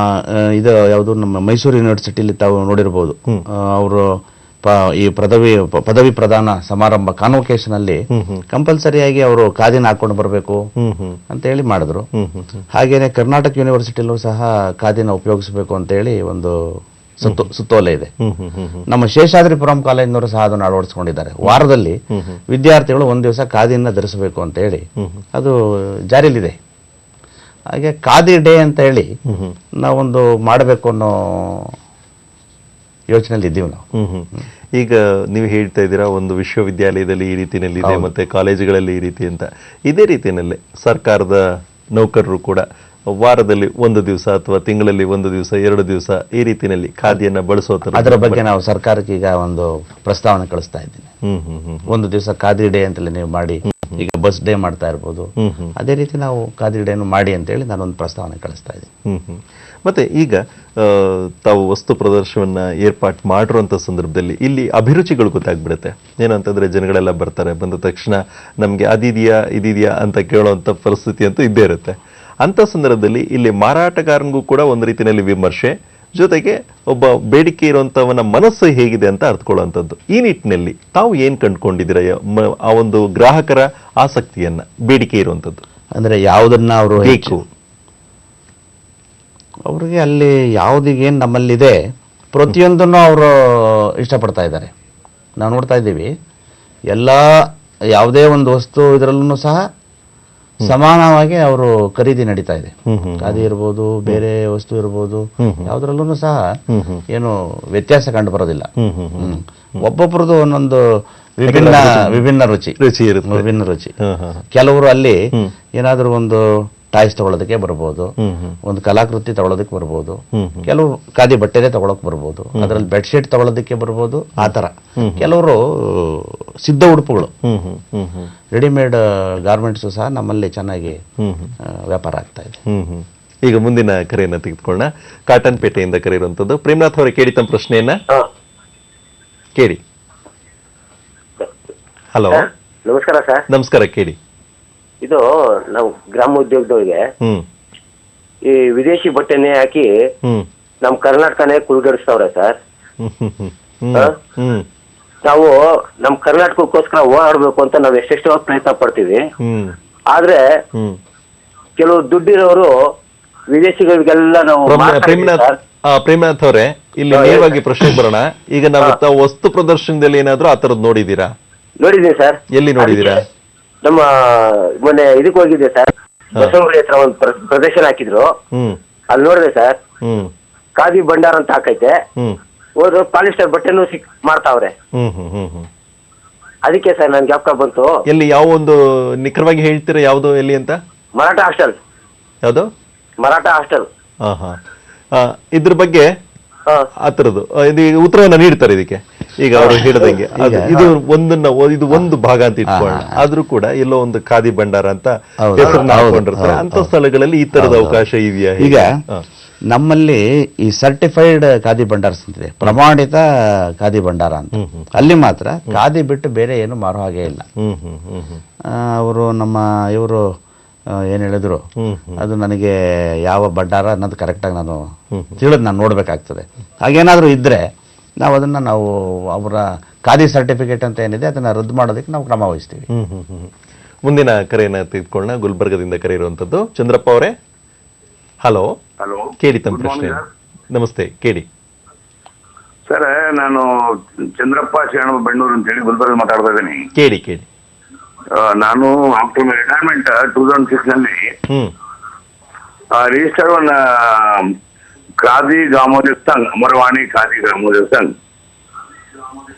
ಇದು ಯಾವುದು, ನಮ್ಮ ಮೈಸೂರು ಯೂನಿವರ್ಸಿಟಿಲಿ ತಾವು ನೋಡಿರ್ಬೋದು, ಅವರು ಈ ಪದವಿ ಪ್ರದಾನ ಸಮಾರಂಭ ಕಾನ್ವೊಕೇಶನ್ ಅಲ್ಲಿ ಕಂಪಲ್ಸರಿಯಾಗಿ ಅವರು ಖಾದಿನ ಹಾಕೊಂಡು ಬರಬೇಕು ಅಂತ ಹೇಳಿ ಮಾಡಿದ್ರು. ಹಾಗೇನೆ ಕರ್ನಾಟಕ ಯೂನಿವರ್ಸಿಟಿಲೂ ಸಹ ಖಾದಿನ ಉಪಯೋಗಿಸಬೇಕು ಅಂತ ಹೇಳಿ ಒಂದು ಸುತ್ತೋಲೆ ಇದೆ. ನಮ್ಮ ಶೇಷಾದ್ರಿಪುರಂ ಕಾಲೇಜಿನವರು ಸಹ ಅದನ್ನು ಅಳವಡಿಸಿಕೊಂಡಿದ್ದಾರೆ. ವಾರದಲ್ಲಿ ವಿದ್ಯಾರ್ಥಿಗಳು ಒಂದು ದಿವಸ ಖಾದಿಯನ್ನ ಧರಿಸಬೇಕು ಅಂತ ಹೇಳಿ ಅದು ಜಾರಿಯಲ್ಲಿದೆ. ಹಾಗೆ ಖಾದಿ ಡೇ ಅಂತ ಹೇಳಿ ನಾವೊಂದು ಮಾಡಬೇಕು ಅನ್ನೋ ಯೋಚನೆಯಲ್ಲಿ ಇದ್ದೀವಿ ನಾವು. ಈಗ ನೀವು ಹೇಳ್ತಾ ಇದ್ದೀರಾ ಒಂದು ವಿಶ್ವವಿದ್ಯಾಲಯದಲ್ಲಿ ಈ ರೀತಿಯಲ್ಲಿ ಇದೆ, ಮತ್ತೆ ಕಾಲೇಜುಗಳಲ್ಲಿ ಈ ರೀತಿ ಅಂತ. ಇದೇ ರೀತಿಯಲ್ಲಿ ಸರ್ಕಾರದ ನೌಕರರು ಕೂಡ ವಾರದಲ್ಲಿ ಒಂದು ದಿವಸ ಅಥವಾ ತಿಂಗಳಲ್ಲಿ ಒಂದು ದಿವಸ 2 ದಿವಸ ಈ ರೀತಿಯಲ್ಲಿ ಖಾದಿಯನ್ನ ಬಳಸೋ ತರ ಅದರ ಬಗ್ಗೆ ನಾವು ಸರ್ಕಾರಕ್ಕೆ ಈಗ ಒಂದು ಪ್ರಸ್ತಾವನೆ ಕಳಿಸ್ತಾ ಇದ್ದೀನಿ. ಒಂದು ದಿವಸ ಖಾದಿ ಡೇ ಅಂತೇಳಿ ನೀವು ಮಾಡಿ, ಈಗ ಬಸ್ ಡೇ ಮಾಡ್ತಾ ಇರ್ಬೋದು, ಅದೇ ರೀತಿ ನಾವು ಖಾದಿ ಡೇನು ಮಾಡಿ ಅಂತೇಳಿ ನಾನೊಂದು ಪ್ರಸ್ತಾವನೆ ಕಳಿಸ್ತಾ ಇದ್ದೀನಿ. ಮತ್ತೆ ಈಗ ತಾವು ವಸ್ತು ಪ್ರದರ್ಶನವನ್ನ ಏರ್ಪಾಟ್ ಮಾಡಿರುವಂತ ಸಂದರ್ಭದಲ್ಲಿ ಇಲ್ಲಿ ಅಭಿರುಚಿಗಳು ಗೊತ್ತಾಗ್ಬಿಡುತ್ತೆ. ಏನಂತಂದ್ರೆ ಜನಗಳೆಲ್ಲ ಬರ್ತಾರೆ, ಬಂದ ತಕ್ಷಣ ನಮ್ಗೆ ಅದಿದೆಯಾ ಇದಿದೆಯಾ ಅಂತ ಕೇಳೋಂಥ ಪರಿಸ್ಥಿತಿ ಅಂತೂ ಇದ್ದೇ ಇರುತ್ತೆ. ಅಂತ ಸಂದರ್ಭದಲ್ಲಿ ಇಲ್ಲಿ ಮಾರಾಟಗಾರನಿಗೂ ಕೂಡ ಒಂದು ರೀತಿಯಲ್ಲಿ ವಿಮರ್ಶೆ, ಜೊತೆಗೆ ಒಬ್ಬ ಬೇಡಿಕೆ ಇರುವಂತವನ ಮನಸ್ಸು ಹೇಗಿದೆ ಅಂತ ಅರ್ಥಕೊಳ್ಳುವಂಥದ್ದು. ಈ ನಿಟ್ಟಿನಲ್ಲಿ ತಾವು ಏನ್ ಕಂಡುಕೊಂಡಿದ್ದೀರಾ ಆ ಒಂದು ಗ್ರಾಹಕರ ಆಸಕ್ತಿಯನ್ನ, ಬೇಡಿಕೆ ಇರುವಂಥದ್ದು ಅಂದ್ರೆ ಯಾವುದನ್ನ ಅವರು ಬೇಕು, ಅವ್ರಿಗೆ ಅಲ್ಲಿ ಯಾವುದಿಗೇನು ನಮ್ಮಲ್ಲಿದೆ ಪ್ರತಿಯೊಂದನ್ನು ಅವರು ಇಷ್ಟಪಡ್ತಾ ಇದ್ದಾರೆ. ನಾವು ನೋಡ್ತಾ ಇದ್ದೀವಿ, ಎಲ್ಲ ಯಾವುದೇ ಒಂದು ವಸ್ತು ಇದರಲ್ಲೂ ಸಹ ಸಮಾನವಾಗಿ ಅವರು ಖರೀದಿ ನಡೀತಾ ಇದೆ. ಖಾದಿ ಇರ್ಬೋದು, ಬೇರೆ ವಸ್ತು ಇರ್ಬೋದು, ಯಾವುದ್ರಲ್ಲೂ ಸಹ ಏನು ವ್ಯತ್ಯಾಸ ಕಂಡು ಬರೋದಿಲ್ಲ. ಒಬ್ಬೊಬ್ಬರದು ಒಂದೊಂದು ವಿಭಿನ್ನ ರುಚಿ ಇರುತ್ತೆ. ವಿಭಿನ್ನ ರುಚಿ. ಕೆಲವರು ಅಲ್ಲಿ ಏನಾದರೂ ಒಂದು ಟಾಯ್ಸ್ ತಗೊಳ್ಳೋದಕ್ಕೆ ಬರ್ಬೋದು, ಒಂದು ಕಲಾಕೃತಿ ತಗೊಳ್ಳೋದಕ್ಕೆ ಬರ್ಬೋದು, ಕೆಲವರು ಖಾದಿ ಬಟ್ಟೆನೇ ತಗೊಳಕ್ ಬರ್ಬೋದು, ಅದರಲ್ಲಿ ಬೆಡ್ಶೀಟ್ ತಗೊಳ್ಳೋದಕ್ಕೆ ಬರ್ಬೋದು. ಆ ತರ ಕೆಲವರು ಸಿದ್ಧ ಉಡುಪುಗಳು, ರೆಡಿಮೇಡ್ ಗಾರ್ಮೆಂಟ್ಸ್ ಸಹ ನಮ್ಮಲ್ಲಿ ಚೆನ್ನಾಗಿ ವ್ಯಾಪಾರ ಆಗ್ತಾ ಇದೆ. ಈಗ ಮುಂದಿನ ಕರೆಯನ್ನ ತೆಗೆದುಕೊಳ್ಳೋಣ. ಕಾಟನ್ ಪೇಟೆಯಿಂದ ಕರೆಯಿರುವಂತದ್ದು ಪ್ರೇಮನಾಥ್ ಅವರೇ, ಕೇಳಿ ತಮ್ಮ ಪ್ರಶ್ನೆಯನ್ನ. ಕೇಳಿ. ಹಲೋ, ನಮಸ್ಕಾರ ಸರ್. ನಮಸ್ಕಾರ, ಕೇಳಿ. ಇದು ನಾವು ಗ್ರಾಮೋದ್ಯೋಗದವ್ರಿಗೆ ಈ ವಿದೇಶಿ ಬಟ್ಟೆನೆ ಹಾಕಿ ನಮ್ ಕರ್ನಾಟಕನೇ ಕುಲ್ಗಡಿಸ್ತಾವ್ರೆ ಸರ್. ನಾವು ನಮ್ ಕರ್ನಾಟಕಕ್ಕೋಸ್ಕರ ಓಡಾಡ್ಬೇಕು ಅಂತ ನಾವ್ ಎಷ್ಟೆಷ್ಟೋ ಪ್ರಯತ್ನ ಪಡ್ತೀವಿ. ಆದ್ರೆ ಕೆಲವು ದುಡ್ಡಿರೋರು ವಿದೇಶಿಗಳಿಗೆಲ್ಲ ನಾವು ಪ್ರೇಮನಾಥ್ ಅವರೇ, ಇಲ್ಲಿ ನೇರವಾಗಿ ಪ್ರಶ್ನೆಗೆ ಬರೋಣ. ಈಗ ನಾವು ವಸ್ತು ಪ್ರದರ್ಶನದಲ್ಲಿ ಏನಾದ್ರೂ ಆ ತರದ್ ನೋಡಿದೀರಾ? ನೋಡಿದೀನಿ ಸರ್. ಎಲ್ಲಿ ನೋಡಿದೀರಾ? ನಮ್ಮ ಮೊನ್ನೆ ಇದಕ್ಕೆ ಹೋಗಿದ್ದೆ ಸರ್, ಬಸವನಗುಡಿ ಹತ್ರ ಒಂದು ಪ್ರದರ್ಶನ ಹಾಕಿದ್ರು, ಅಲ್ಲಿ ನೋಡಿದೆ ಸರ್. ಖಾದಿ ಭಂಡಾರ ಅಂತ ಹಾಕೈತೆ, ಹೋದ್ರು ಪಾಲಿಸ್ಟರ್ ಬಟ್ಟೆನೂ ಮಾಡ್ತಾವ್ರೆ. ಅದಕ್ಕೆ ಸರ್ ನನ್ ಜ್ಞಾಪಕ ಬಂತು. ಎಲ್ಲಿ, ಯಾವ ಒಂದು ನಿಖರವಾಗಿ ಹೇಳ್ತೀರಾ? ಯಾವ್ದು, ಎಲ್ಲಿ ಅಂತ? ಮರಾಠ ಹಾಸ್ಟೆಲ್. ಯಾವ್ದು? ಮರಾಠ ಹಾಸ್ಟೆಲ್. ಇದ್ರ ಬಗ್ಗೆ ಆ ತರದ್ದು ಇದು ಉತ್ತರವನ್ನ ನೀಡ್ತಾರೆ ಇದಕ್ಕೆ. ಈಗ ಅವರು ಹೇಳಿದಂಗೆ ಇದು ಒಂದು ಭಾಗ ಅಂತ ಇಟ್ಕೊಳ್ಳೋಣ, ಆದ್ರೂ ಕೂಡ ಎಲ್ಲೋ ಒಂದು ಖಾದಿ ಭಂಡಾರ ಅಂತ ಹೆಸರನ್ನ ಹಾಕೊಂಡಿರ್ತಾರೆ. ಅಂತ ಸ್ಥಳಗಳಲ್ಲಿ ಈ ತರದ ಅವಕಾಶ ಇದೆಯಾ? ಈಗ ನಮ್ಮಲ್ಲಿ ಈ ಸರ್ಟಿಫೈಡ್ ಖಾದಿ ಭಂಡಾರ್ಸ್ ಅಂತಿದೆ, ಪ್ರಮಾಣಿತ ಖಾದಿ ಭಂಡಾರ ಅಂತ. ಅಲ್ಲಿ ಮಾತ್ರ ಖಾದಿ ಬಿಟ್ಟು ಬೇರೆ ಏನು ಮಾರೋ ಹಾಗೆ ಇಲ್ಲ. ಅವರು ಇವರು ಏನ್ ಹೇಳಿದ್ರು, ಅದು ನನಗೆ ಯಾವ ಭಂಡಾರ ಅನ್ನೋದು ಕರೆಕ್ಟಾಗಿ ನಾನು ನಾನು ನೋಡ್ಬೇಕಾಗ್ತದೆ. ಹಾಗೇನಾದ್ರೂ ಇದ್ರೆ ನಾವು ಅವರ ಖಾದಿ ಸರ್ಟಿಫಿಕೇಟ್ ಅಂತ ಏನಿದೆ ಅದನ್ನ ರದ್ದು ಮಾಡೋದಕ್ಕೆ ನಾವು ಕ್ರಮ ವಹಿಸ್ತೀವಿ. ಮುಂದಿನ ಕರೆಯನ್ನ ತೆಗೆದುಕೊಳ್ಳೋಣ. ಗುಲ್ಬರ್ಗದಿಂದ ಕರೆ ಇರುವಂತದ್ದು ಚಂದ್ರಪ್ಪ ಅವರೇ. ಹಲೋ, ಕೇಳಿ ತಮ್ಮ ಪ್ರಶ್ನೆ. ನಮಸ್ತೆ, ಕೇಳಿ ಸರ್. ನಾನು ಚಂದ್ರಪ್ಪ ಶರಣ ಬೆಣ್ಣೂರು ಅಂತ ಹೇಳಿ ಗುಲ್ಬರ್ಗ ಮಾತಾಡ್ತಾ ಇದ್ದೀನಿ. ಕೇಳಿ ಕೇಳಿ. ನಾನು ಆಫ್ಟರ್ ಮೈ ರಿಟೈರ್ಮೆಂಟ್ 2006 ನಲ್ಲಿ ರಿಜಿಸ್ಟರ್ ಒನ್ ಖಾದಿ ಗ್ರಾಮೋದ್ಯೋಗ ಸಂಘ, ಅಮರವಾಣಿ ಖಾದಿ ಗ್ರಾಮೋದ್ಯೋಗ ಸಂಘ.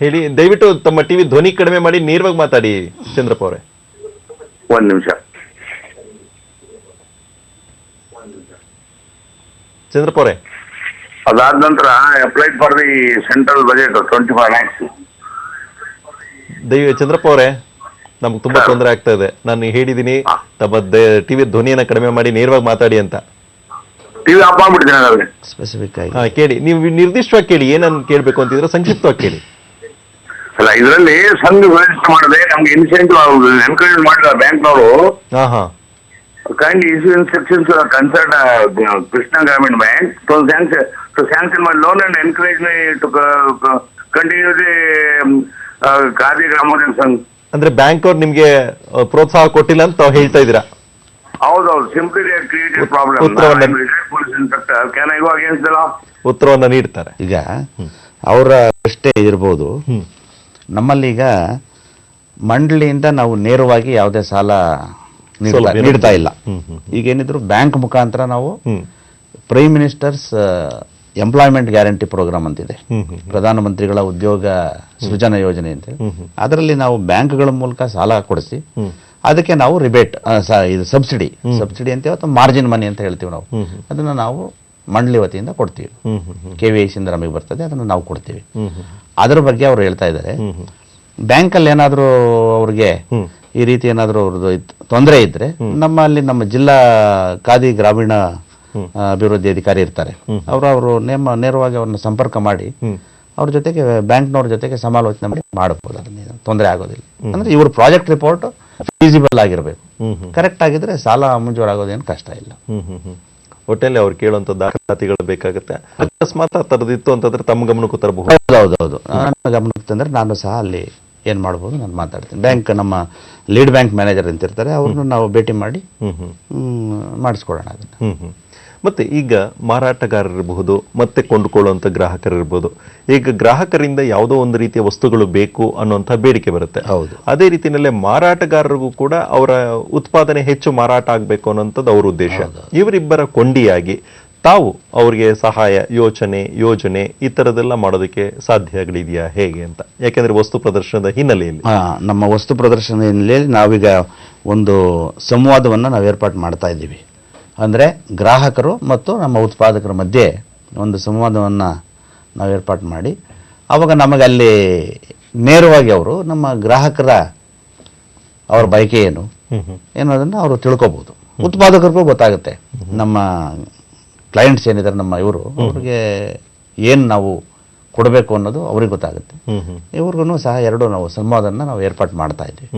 ಹೇಳಿ, ದಯವಿಟ್ಟು ತಮ್ಮ ಟಿವಿ ಧ್ವನಿ ಕಡಿಮೆ ಮಾಡಿ ನೇರವಾಗಿ ಮಾತಾಡಿ ಚಂದ್ರಪ್ಪ ಅವರೇ. ಒಂದ್ ನಿಮಿಷ. ಚಂದ್ರಪ್ಪ ಅವರೇ, ಅದಾದ ನಂತರ applied for the central budget 25 lakhs. Chandrappa ಅವರೇ, ನಮ್ಗೆ ತುಂಬಾ ತೊಂದರೆ ಆಗ್ತಾ ಇದೆ. ನಾನು ಹೇಳಿದೀನಿ ತಮ್ಮ ಟಿವಿ ಧ್ವನಿಯನ್ನ ಕಡಿಮೆ ಮಾಡಿ ನೇರವಾಗಿ ಮಾತಾಡಿ ಅಂತ. ಟಿವಿ ಆಫ್ ಮಾಡ್ಬಿಡ್ತೀನಿ. ಸ್ಪೆಸಿಫಿಕ್ ಆಗಿ ಕೇಳಿ, ನೀವು ನಿರ್ದಿಷ್ಟವಾಗಿ ಕೇಳಿ, ಏನನ್ನು ಕೇಳಬೇಕು ಅಂತಿದ್ರೆ ಸಂಕ್ಷಿಪ್ತವಾಗಿ ಕೇಳಿ. ಅಲ್ಲ, ಇದರಲ್ಲಿ ಸಂಘ ರಿಜಿಸ್ಟರ್ ಮಾಡಿದೆ, ನಮ್ಗೆ ಇನ್ಸೆಂಟಿವ್ ಎನ್ಕರೇಜ್ ಮಾಡಿದ್ದಾರೆ ಬ್ಯಾಂಕ್ನವರು. kindly issue instructions to concerned Krishna Gramin Bank to sanction my loan and encourage me to continue the khadi ಗ್ರಾಮೋದ್ಯೋಗ ಸಂಘ. ಅಂದ್ರೆ ಬ್ಯಾಂಕ್ ಅವ್ರು ನಿಮ್ಗೆ ಪ್ರೋತ್ಸಾಹ ಕೊಟ್ಟಿಲ್ಲ ಅಂತ ತಾವು ಹೇಳ್ತಾ ಇದ್ದೀರಾ? ಹೌದೌದು. Simply they created problem. Police inspector, can I go against the law? ಉತ್ತರವನ್ನ ನೀಡ್ತಾರೆ. ಈಗ ಅವರ ಅಷ್ಟೇ ಇರ್ಬೋದು. ನಮ್ಮಲ್ಲಿ ಈಗ ಮಂಡಳಿಯಿಂದ ನಾವು ನೇರವಾಗಿ ಯಾವುದೇ ಸಾಲ ನೀಡ್ತಾ ಇಲ್ಲ. ಈಗೇನಿದ್ರು ಬ್ಯಾಂಕ್ ಮುಖಾಂತರ ನಾವು prime ministers employment guarantee program ಅಂತಿದೆ, ಪ್ರಧಾನಮಂತ್ರಿಗಳ ಉದ್ಯೋಗ ಸೃಜನ ಯೋಜನೆ ಅಂತ. ಅದರಲ್ಲಿ ನಾವು ಬ್ಯಾಂಕ್ಗಳ ಮೂಲಕ ಸಾಲ ಕೊಡಿಸಿ ಅದಕ್ಕೆ ನಾವು ರಿಬೇಟ್ ಇದು ಸಬ್ಸಿಡಿ ಅಂತೀವಿ ಅಥವಾ ಮಾರ್ಜಿನ್ ಮನಿ ಅಂತ ಹೇಳ್ತೀವಿ ನಾವು. ಅದನ್ನು ನಾವು ಮಂಡಳಿ ವತಿಯಿಂದ ಕೊಡ್ತೀವಿ. KVIC ಇಂದ ನಮಗೆ ಬರ್ತದೆ, ಅದನ್ನು ನಾವು ಕೊಡ್ತೀವಿ. ಅದ್ರ ಬಗ್ಗೆ ಅವರು ಹೇಳ್ತಾ ಇದ್ದಾರೆ. ಬ್ಯಾಂಕಲ್ಲಿ ಏನಾದರೂ ಅವ್ರಿಗೆ ಈ ರೀತಿ ಏನಾದರೂ ಅವ್ರದ್ದು ತೊಂದರೆ ಇದ್ರೆ ನಮ್ಮ ಜಿಲ್ಲಾ ಖಾದಿ ಗ್ರಾಮೀಣ ಅಭಿವೃದ್ಧಿ ಅಧಿಕಾರಿ ಇರ್ತಾರೆ, ಅವರು ನೇರವಾಗಿ ಅವ್ರನ್ನ ಸಂಪರ್ಕ ಮಾಡಿ ಅವ್ರ ಜೊತೆಗೆ ಬ್ಯಾಂಕ್ನವ್ರ ಜೊತೆಗೆ ಸಮಾಲೋಚನೆ ಮಾಡಿ ಮಾಡಬಹುದು. ಅದನ್ನ ತೊಂದರೆ ಆಗೋದಿಲ್ಲ. ಅಂದ್ರೆ ಇವ್ರ ಪ್ರಾಜೆಕ್ಟ್ ರಿಪೋರ್ಟ್ ಫೀಸಿಬಲ್ ಆಗಿರ್ಬೇಕು. ಕರೆಕ್ಟ್ ಆಗಿದ್ರೆ ಸಾಲ ಮಂಜೂರಾಗೋದೇನು ಕಷ್ಟ ಇಲ್ಲ. ಒಟ್ಟಲ್ಲಿ ಅವ್ರು ಕೇಳುವಂತ ದಾಖಲಾತಿಗಳು ಬೇಕಾಗುತ್ತೆ. ಅಕಸ್ಮಾತ್ ಆ ಥರದಿತ್ತು ಅಂತಂದ್ರೆ ತಮ್ಮ ಗಮನಕ್ಕೂ ತರಬಹುದು. ಹೌದೌದು, ನನ್ನ ಗಮನಕ್ಕೆ ತಂದ್ರೆ ನಾನು ಸಹ ಅಲ್ಲಿ ಏನ್ ಮಾಡ್ಬೋದು ನಾನು ಮಾತಾಡ್ತೀನಿ. ಬ್ಯಾಂಕ್ ನಮ್ಮ ಲೀಡ್ ಬ್ಯಾಂಕ್ ಮ್ಯಾನೇಜರ್ ಅಂತ ಇರ್ತಾರೆ, ಅವ್ರನ್ನ ನಾವು ಭೇಟಿ ಮಾಡಿ ಮಾಡಿಸ್ಕೊಡೋಣ ಅದನ್ನ. ಮತ್ತೆ ಈಗ ಮಾರಾಟಗಾರರಿರಬಹುದು, ಮತ್ತೆ ಕೊಂಡುಕೊಳ್ಳುವಂತ ಗ್ರಾಹಕರಿರ್ಬೋದು. ಈಗ ಗ್ರಾಹಕರಿಂದ ಯಾವುದೋ ಒಂದು ರೀತಿಯ ವಸ್ತುಗಳು ಬೇಕು ಅನ್ನುವಂಥ ಬೇಡಿಕೆ ಬರುತ್ತೆ. ಹೌದು. ಅದೇ ರೀತಿಯಲ್ಲೇ ಮಾರಾಟಗಾರರಿಗೂ ಕೂಡ ಅವರ ಉತ್ಪಾದನೆ ಹೆಚ್ಚು ಮಾರಾಟ ಆಗಬೇಕು ಅನ್ನೋಂಥದ್ದು ಅವ್ರ ಉದ್ದೇಶ. ಇವರಿಬ್ಬರ ಕೊಂಡಿಯಾಗಿ ತಾವು ಅವರಿಗೆ ಸಹಾಯ, ಯೋಜನೆ ಈ ತರದೆಲ್ಲ ಮಾಡೋದಕ್ಕೆ ಸಾಧ್ಯಗಳಿದೆಯಾ ಹೇಗೆ ಅಂತ? ಯಾಕೆಂದ್ರೆ ವಸ್ತು ಪ್ರದರ್ಶನದ ಹಿನ್ನೆಲೆಯಲ್ಲಿ ನಮ್ಮ ವಸ್ತು ಪ್ರದರ್ಶನದ ಹಿನ್ನೆಲೆಯಲ್ಲಿ ನಾವೀಗ ಒಂದು ಸಂವಾದವನ್ನು ನಾವು ಏರ್ಪಾಡು ಮಾಡ್ತಾ ಇದ್ದೀವಿ. ಅಂದರೆ ಗ್ರಾಹಕರು ಮತ್ತು ನಮ್ಮ ಉತ್ಪಾದಕರ ಮಧ್ಯೆ ಒಂದು ಸಂವಾದವನ್ನು ನಾವು ಏರ್ಪಾಡು ಮಾಡಿ ಆವಾಗ ನಮಗೆ ಅಲ್ಲಿ ನೇರವಾಗಿ ಅವರು ನಮ್ಮ ಗ್ರಾಹಕರ ಅವ್ರ ಬಯಕೆ ಏನು ಅನ್ನೋದನ್ನು ಅವರು ತಿಳ್ಕೊಬೋದು. ಉತ್ಪಾದಕರಿಗೂ ಗೊತ್ತಾಗುತ್ತೆ, ನಮ್ಮ ಕ್ಲೈಂಟ್ಸ್ ಏನಿದ್ದಾರೆ ನಮ್ಮ ಅವ್ರಿಗೆ ಏನು ನಾವು ಕೊಡಬೇಕು ಅನ್ನೋದು ಅವ್ರಿಗೆ ಗೊತ್ತಾಗುತ್ತೆ. ಇವ್ರಿಗೂ ಸಹ ಎರಡು ನಾವು ಸಂವಾದನ ನಾವು ಏರ್ಪಾಡು ಮಾಡ್ತಾ ಇದ್ವಿ.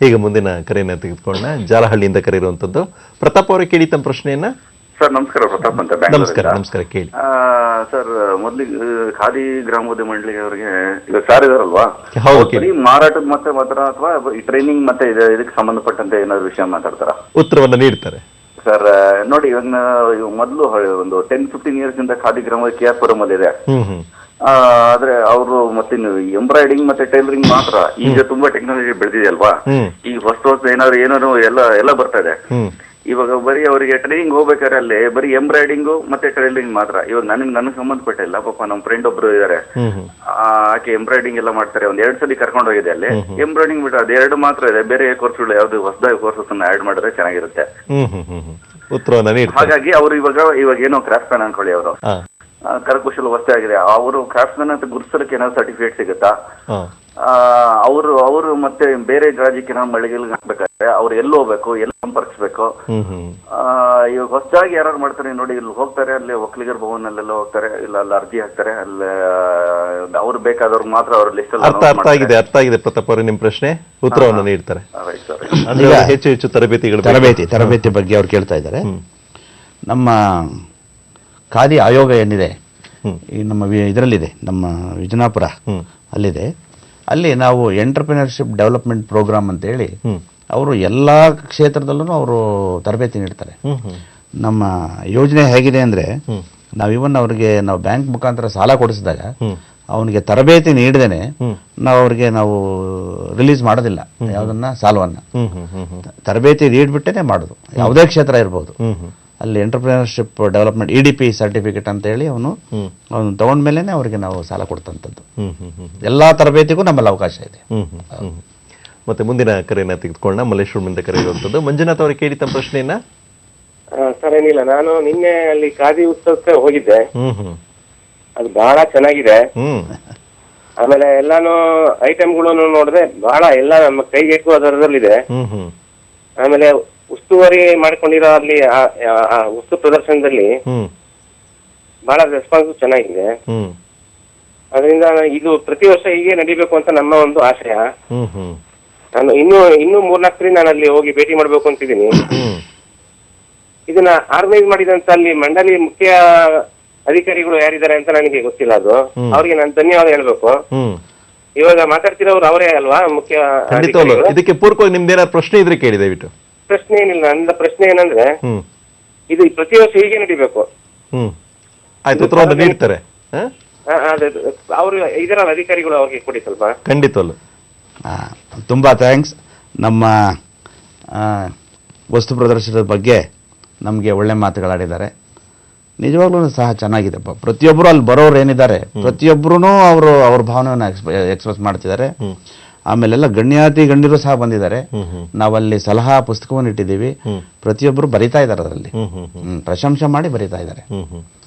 ಈಗ ಮುಂದಿನ ಕರೆಯನ್ನ ತೆಗೆದುಕೊಳ್ಳೋಣ. ಜಾಲಹಳ್ಳಿಯಿಂದ ಕರೆಯಿರುವಂತದ್ದು ಪ್ರತಾಪ್ ಅವರೇ, ಕೇಳಿ ತಮ್ಮ ಪ್ರಶ್ನೆಯನ್ನ. ಸರ್ ನಮಸ್ಕಾರ, ಪ್ರತಾಪ್ ಅಂತ. ನಮಸ್ಕಾರ ಕೇಳಿ ಸರ್. ಮೊದಲಿಗೆ ಖಾದಿ ಗ್ರಾಮೋದ್ಯಮ ಮಂಡಳಿಗೆ ಅವರಿಗೆ ಈಗ ಸಾರ್ ಇದಾರಲ್ವಾ, ಹೌದು, ಮಾರಾಟದ ಮಾತ್ರ ಅಥವಾ ಈ ಟ್ರೈನಿಂಗ್ ಮತ್ತೆ ಇದಕ್ಕೆ ಸಂಬಂಧಪಟ್ಟಂತೆ ಏನಾದ್ರು ವಿಷಯ ಮಾತಾಡ್ತಾರ? ಉತ್ತರವನ್ನ ನೀಡ್ತಾರೆ ಸರ್. ನೋಡಿ, ಇವಾಗ ಮೊದಲು ಒಂದು 10-15 ಇಯರ್ಸ್ ಇಂದ ಖಾದಿ ಗ್ರಾಮ KR ಅಲ್ಲಿ ಇದೆ. ಆದ್ರೆ ಅವರು ಮತ್ತೆ ಎಂಬ್ರಾಯ್ಡಿಂಗ್ ಮತ್ತೆ ಟೈಲರಿಂಗ್ ಮಾತ್ರ. ಈಗ ತುಂಬಾ ಟೆಕ್ನಾಲಜಿ ಬೆಳೆದಿದೆ ಅಲ್ವಾ, ಈಗ ಹೊಸ ಏನಾದ್ರು ಎಲ್ಲ ಬರ್ತಾ ಇದೆ. ಇವಾಗ ಬರೀ ಅವರಿಗೆ ಟ್ರೈನಿಂಗ್ ಹೋಗ್ಬೇಕಾದ್ರೆ ಅಲ್ಲಿ ಬರೀ ಎಂಬ್ರಾಯ್ಡಿಂಗು ಮತ್ತೆ ಟೈಲರಿಂಗ್ ಮಾತ್ರ. ಇವಾಗ ನನಗೆ ಸಂಬಂಧಪಟ್ಟಿಲ್ಲ, ಪಾಪ ನಮ್ಮ ಫ್ರೆಂಡ್ ಒಬ್ರು ಇದಾರೆ, ಆಕೆ ಎಂಬ್ರಾಯ್ಡಿಂಗ್ ಎಲ್ಲ ಮಾಡ್ತಾರೆ. ಒಂದ್ 2 ಸಲ ಕರ್ಕೊಂಡು ಹೋಗಿದೆ ಅಲ್ಲಿ. ಎಂಬ್ರಾಯ್ಡಿಂಗ್ ಬಿಟ್ಟು ಅದೆರಡು ಮಾತ್ರ ಇದೆ, ಬೇರೆ ಕೋರ್ಸ್ಗಳು ಯಾವ್ದು ಹೊಸದಾಗಿ ಕೋರ್ಸಸ್ ಅನ್ನ ಆಡ್ ಮಾಡಿದ್ರೆ ಚೆನ್ನಾಗಿರುತ್ತೆ. ಹಾಗಾಗಿ ಅವರು ಇವಾಗ ಏನೋ ಕ್ರಾಫ್ಟ್ ಮ್ಯಾನ್ ಅನ್ಕೊಳ್ಳಿ, ಅವರು ಕರಕುಶಲ ವಸ್ತು ಆಗಿದೆ, ಅವರು ಕ್ರಾಫ್ಟ್ ಮ್ಯಾನ್ ಅಂತ ಗುರುತಿಸಲಿಕ್ಕೆ ಏನಾದ್ರು ಸರ್ಟಿಫಿಕೇಟ್ ಸಿಗುತ್ತಾ? ಅವರು ಮತ್ತೆ ಬೇರೆ ರಾಜ್ಯಕ್ಕೆ ನಾವು ಮಳಿಗೆಲ್ ಹಾಕ್ಬೇಕಾದ್ರೆ ಅವ್ರು ಎಲ್ಲಿ ಹೋಗ್ಬೇಕು, ಎಲ್ಲಿ ಸಂಪರ್ಕಿಸ್ಬೇಕು? ಇವಾಗ ಹೊಸದಾಗಿ ಯಾರು ಮಾಡ್ತಾರೆ ನೋಡಿ, ಇಲ್ಲಿ ಹೋಗ್ತಾರೆ, ಅಲ್ಲಿ ಒಕ್ಕಲಿಗರ ಭವನಲ್ಲೆಲ್ಲ ಹೋಗ್ತಾರೆ, ಇಲ್ಲ ಅಲ್ಲಿ ಅರ್ಜಿ ಹಾಕ್ತಾರೆ, ಅಲ್ಲಿ ಅವ್ರು ಬೇಕಾದವ್ರು ಮಾತ್ರ ಅವ್ರ ಲಿಸ್ಟ್ ಅರ್ಥ ಆಗಿದೆ ಪ್ರತಾಪ್ ಅವರು, ನಿಮ್ ಪ್ರಶ್ನೆ ಉತ್ತರವನ್ನು ನೀಡ್ತಾರೆ. ಹೆಚ್ಚು ತರಬೇತಿ ಬಗ್ಗೆ ಅವ್ರು ಕೇಳ್ತಾ ಇದ್ದಾರೆ. ನಮ್ಮ ಖಾದಿ ಆಯೋಗ ಏನಿದೆ ಈ ನಮ್ಮ ಇದರಲ್ಲಿದೆ, ನಮ್ಮ ವಿಜಯಪುರ ಅಲ್ಲಿದೆ. ಅಲ್ಲಿ ನಾವು ಎಂಟರ್ಪ್ರಿನರ್ಶಿಪ್ ಡೆವಲಪ್ಮೆಂಟ್ ಪ್ರೋಗ್ರಾಮ್ ಅಂತ ಹೇಳಿ ಅವರು ಎಲ್ಲಾ ಕ್ಷೇತ್ರದಲ್ಲೂ ಅವರು ತರಬೇತಿ ನೀಡ್ತಾರೆ. ನಮ್ಮ ಯೋಜನೆ ಹೇಗಿದೆ ಅಂದ್ರೆ, ಅವ್ರಿಗೆ ನಾವು ಬ್ಯಾಂಕ್ ಮುಖಾಂತರ ಸಾಲ ಕೊಡಿಸಿದಾಗ ಅವನಿಗೆ ತರಬೇತಿ ನೀಡದೇನೆ ನಾವು ರಿಲೀಸ್ ಮಾಡೋದಿಲ್ಲ ಯಾವ್ದನ್ನ ಸಾಲವನ್ನ. ತರಬೇತಿ ನೀಡ್ಬಿಟ್ಟೇನೆ ಮಾಡೋದು, ಯಾವುದೇ ಕ್ಷೇತ್ರ ಇರ್ಬೋದು. ಅಲ್ಲಿ ಎಂಟರ್ಪ್ರಿನರ್ಶಿಪ್ ಡೆವಲಪ್ಮೆಂಟ್ EDP ಸರ್ಟಿಫಿಕೇಟ್ ಅಂತ ಹೇಳಿ ಅವನು ತಗೊಂಡ್ಮೇಲೆ ಅವರಿಗೆ ನಾವು ಸಾಲ ಕೊಡ್ತಂಥದ್ದು. ಎಲ್ಲಾ ತರಬೇತಿಗೂ ನಮ್ಮಲ್ಲಿ ಅವಕಾಶ ಇದೆ. ಮತ್ತೆ ಮುಂದಿನ ಕರೆಯನ್ನ ತೆಗೆದುಕೊಳ್ಳೋಣ. ಮಲ್ಲೇಶ್ವರಮಿಂದ ಕರೆಯುವಂಥದ್ದು ಮಂಜುನಾಥ್ ಅವರಿಗೆ, ಕೇಳಿ ತಮ್ಮ ಪ್ರಶ್ನೆಯನ್ನ. ಸರ್ ಏನಿಲ್ಲ, ನಾನು ನಿನ್ನೆ ಅಲ್ಲಿ ಖಾದಿ ಉತ್ಸವಕ್ಕೆ ಹೋಗಿದ್ದೆ. ಅದು ಬಹಳ ಚೆನ್ನಾಗಿದೆ. ಆಮೇಲೆ ಎಲ್ಲಾನು ಐಟಮ್ಗಳನ್ನು ನೋಡಿದ್ರೆ ಬಹಳ ಎಲ್ಲ ನಮ್ಮ ಕೈಗೆ ಎಕ್ಕುವ ದರದಲ್ಲಿದೆ. ಆಮೇಲೆ ಉಸ್ತುವಾರಿ ಮಾಡ್ಕೊಂಡಿರೋ ಅಲ್ಲಿ ವಸ್ತು ಪ್ರದರ್ಶನದಲ್ಲಿ ಬಹಳ ರೆಸ್ಪಾನ್ಸ್ ಚೆನ್ನಾಗಿದೆ. ಅದರಿಂದ ಇದು ಪ್ರತಿ ವರ್ಷ ಹೀಗೆ ನಡಿಬೇಕು ಅಂತ ನಮ್ಮ ಒಂದು ಆಶಯ. ನಾನು ಇನ್ನೂ 3-4 ಸರಿ ನಾನು ಅಲ್ಲಿ ಹೋಗಿ ಭೇಟಿ ಮಾಡ್ಬೇಕು ಅಂತಿದ್ದೀನಿ. ಇದನ್ನ ಆರ್ಗನೈಸ್ ಮಾಡಿದಂತ ಅಲ್ಲಿ ಮಂಡಳಿ ಮುಖ್ಯ ಅಧಿಕಾರಿಗಳು ಯಾರಿದ್ದಾರೆ ಅಂತ ನನಗೆ ಗೊತ್ತಿಲ್ಲ. ಅದು ಅವ್ರಿಗೆ ನಾನು ಧನ್ಯವಾದ ಹೇಳ್ಬೇಕು. ಇವಾಗ ಮಾತಾಡ್ತಿರೋರು ಅವರೇ ಅಲ್ವಾ ಮುಖ್ಯ? ಇದಕ್ಕೆ ಪೂರ್ವಕವಾಗಿ ನಿಮ್ದೇನಾದ್ರು ಪ್ರಶ್ನೆ ಇದ್ರೆ ಕೇಳಿ ದಯವಿಟ್ಟು. ಪ್ರಶ್ನೆ ಏನಿಲ್ಲ, ನನ್ನ ಪ್ರಶ್ನೆ ಏನಂದ್ರೆ ಇದು ಪ್ರತಿ ವರ್ಷ ಹೀಗೆ ನಡಿಬೇಕು. ನೀಡ್ತಾರೆ ಅವರು ಇದರ ಅಧಿಕಾರಿಗಳು ಅವ್ರಿಗೆ ಕೊಡಿ ಸ್ವಲ್ಪ. ಖಂಡಿತವಲ್ಲ. ತುಂಬಾ ಥ್ಯಾಂಕ್ಸ್. ನಮ್ಮ ವಸ್ತು ಪ್ರದರ್ಶನದ ಬಗ್ಗೆ ನಮಗೆ ಒಳ್ಳೆ ಮಾತುಗಳಾಡಿದ್ದಾರೆ. ನಿಜವಾಗ್ಲೂ ಸಹ ಚೆನ್ನಾಗಿದೆಪ್ಪ. ಪ್ರತಿಯೊಬ್ಬರು ಅಲ್ಲಿ ಬರೋರು ಏನಿದ್ದಾರೆ ಪ್ರತಿಯೊಬ್ಬರೂ ಅವ್ರ ಭಾವನೆಯನ್ನು ಎಕ್ಸ್ಪ್ರೆಸ್ ಮಾಡ್ತಿದ್ದಾರೆ. ಆಮೇಲೆಲ್ಲ ಗಣ್ಯಾತಿ ಗಣ್ಯರು ಸಹ ಬಂದಿದ್ದಾರೆ. ನಾವಲ್ಲಿ ಸಲಹಾ ಪುಸ್ತಕವನ್ನು ಇಟ್ಟಿದ್ದೀವಿ. ಪ್ರತಿಯೊಬ್ಬರು ಬರಿತಾ ಇದ್ದಾರೆ ಅದರಲ್ಲಿ, ಪ್ರಶಂಸೆ ಮಾಡಿ ಬರಿತಾ ಇದ್ದಾರೆ.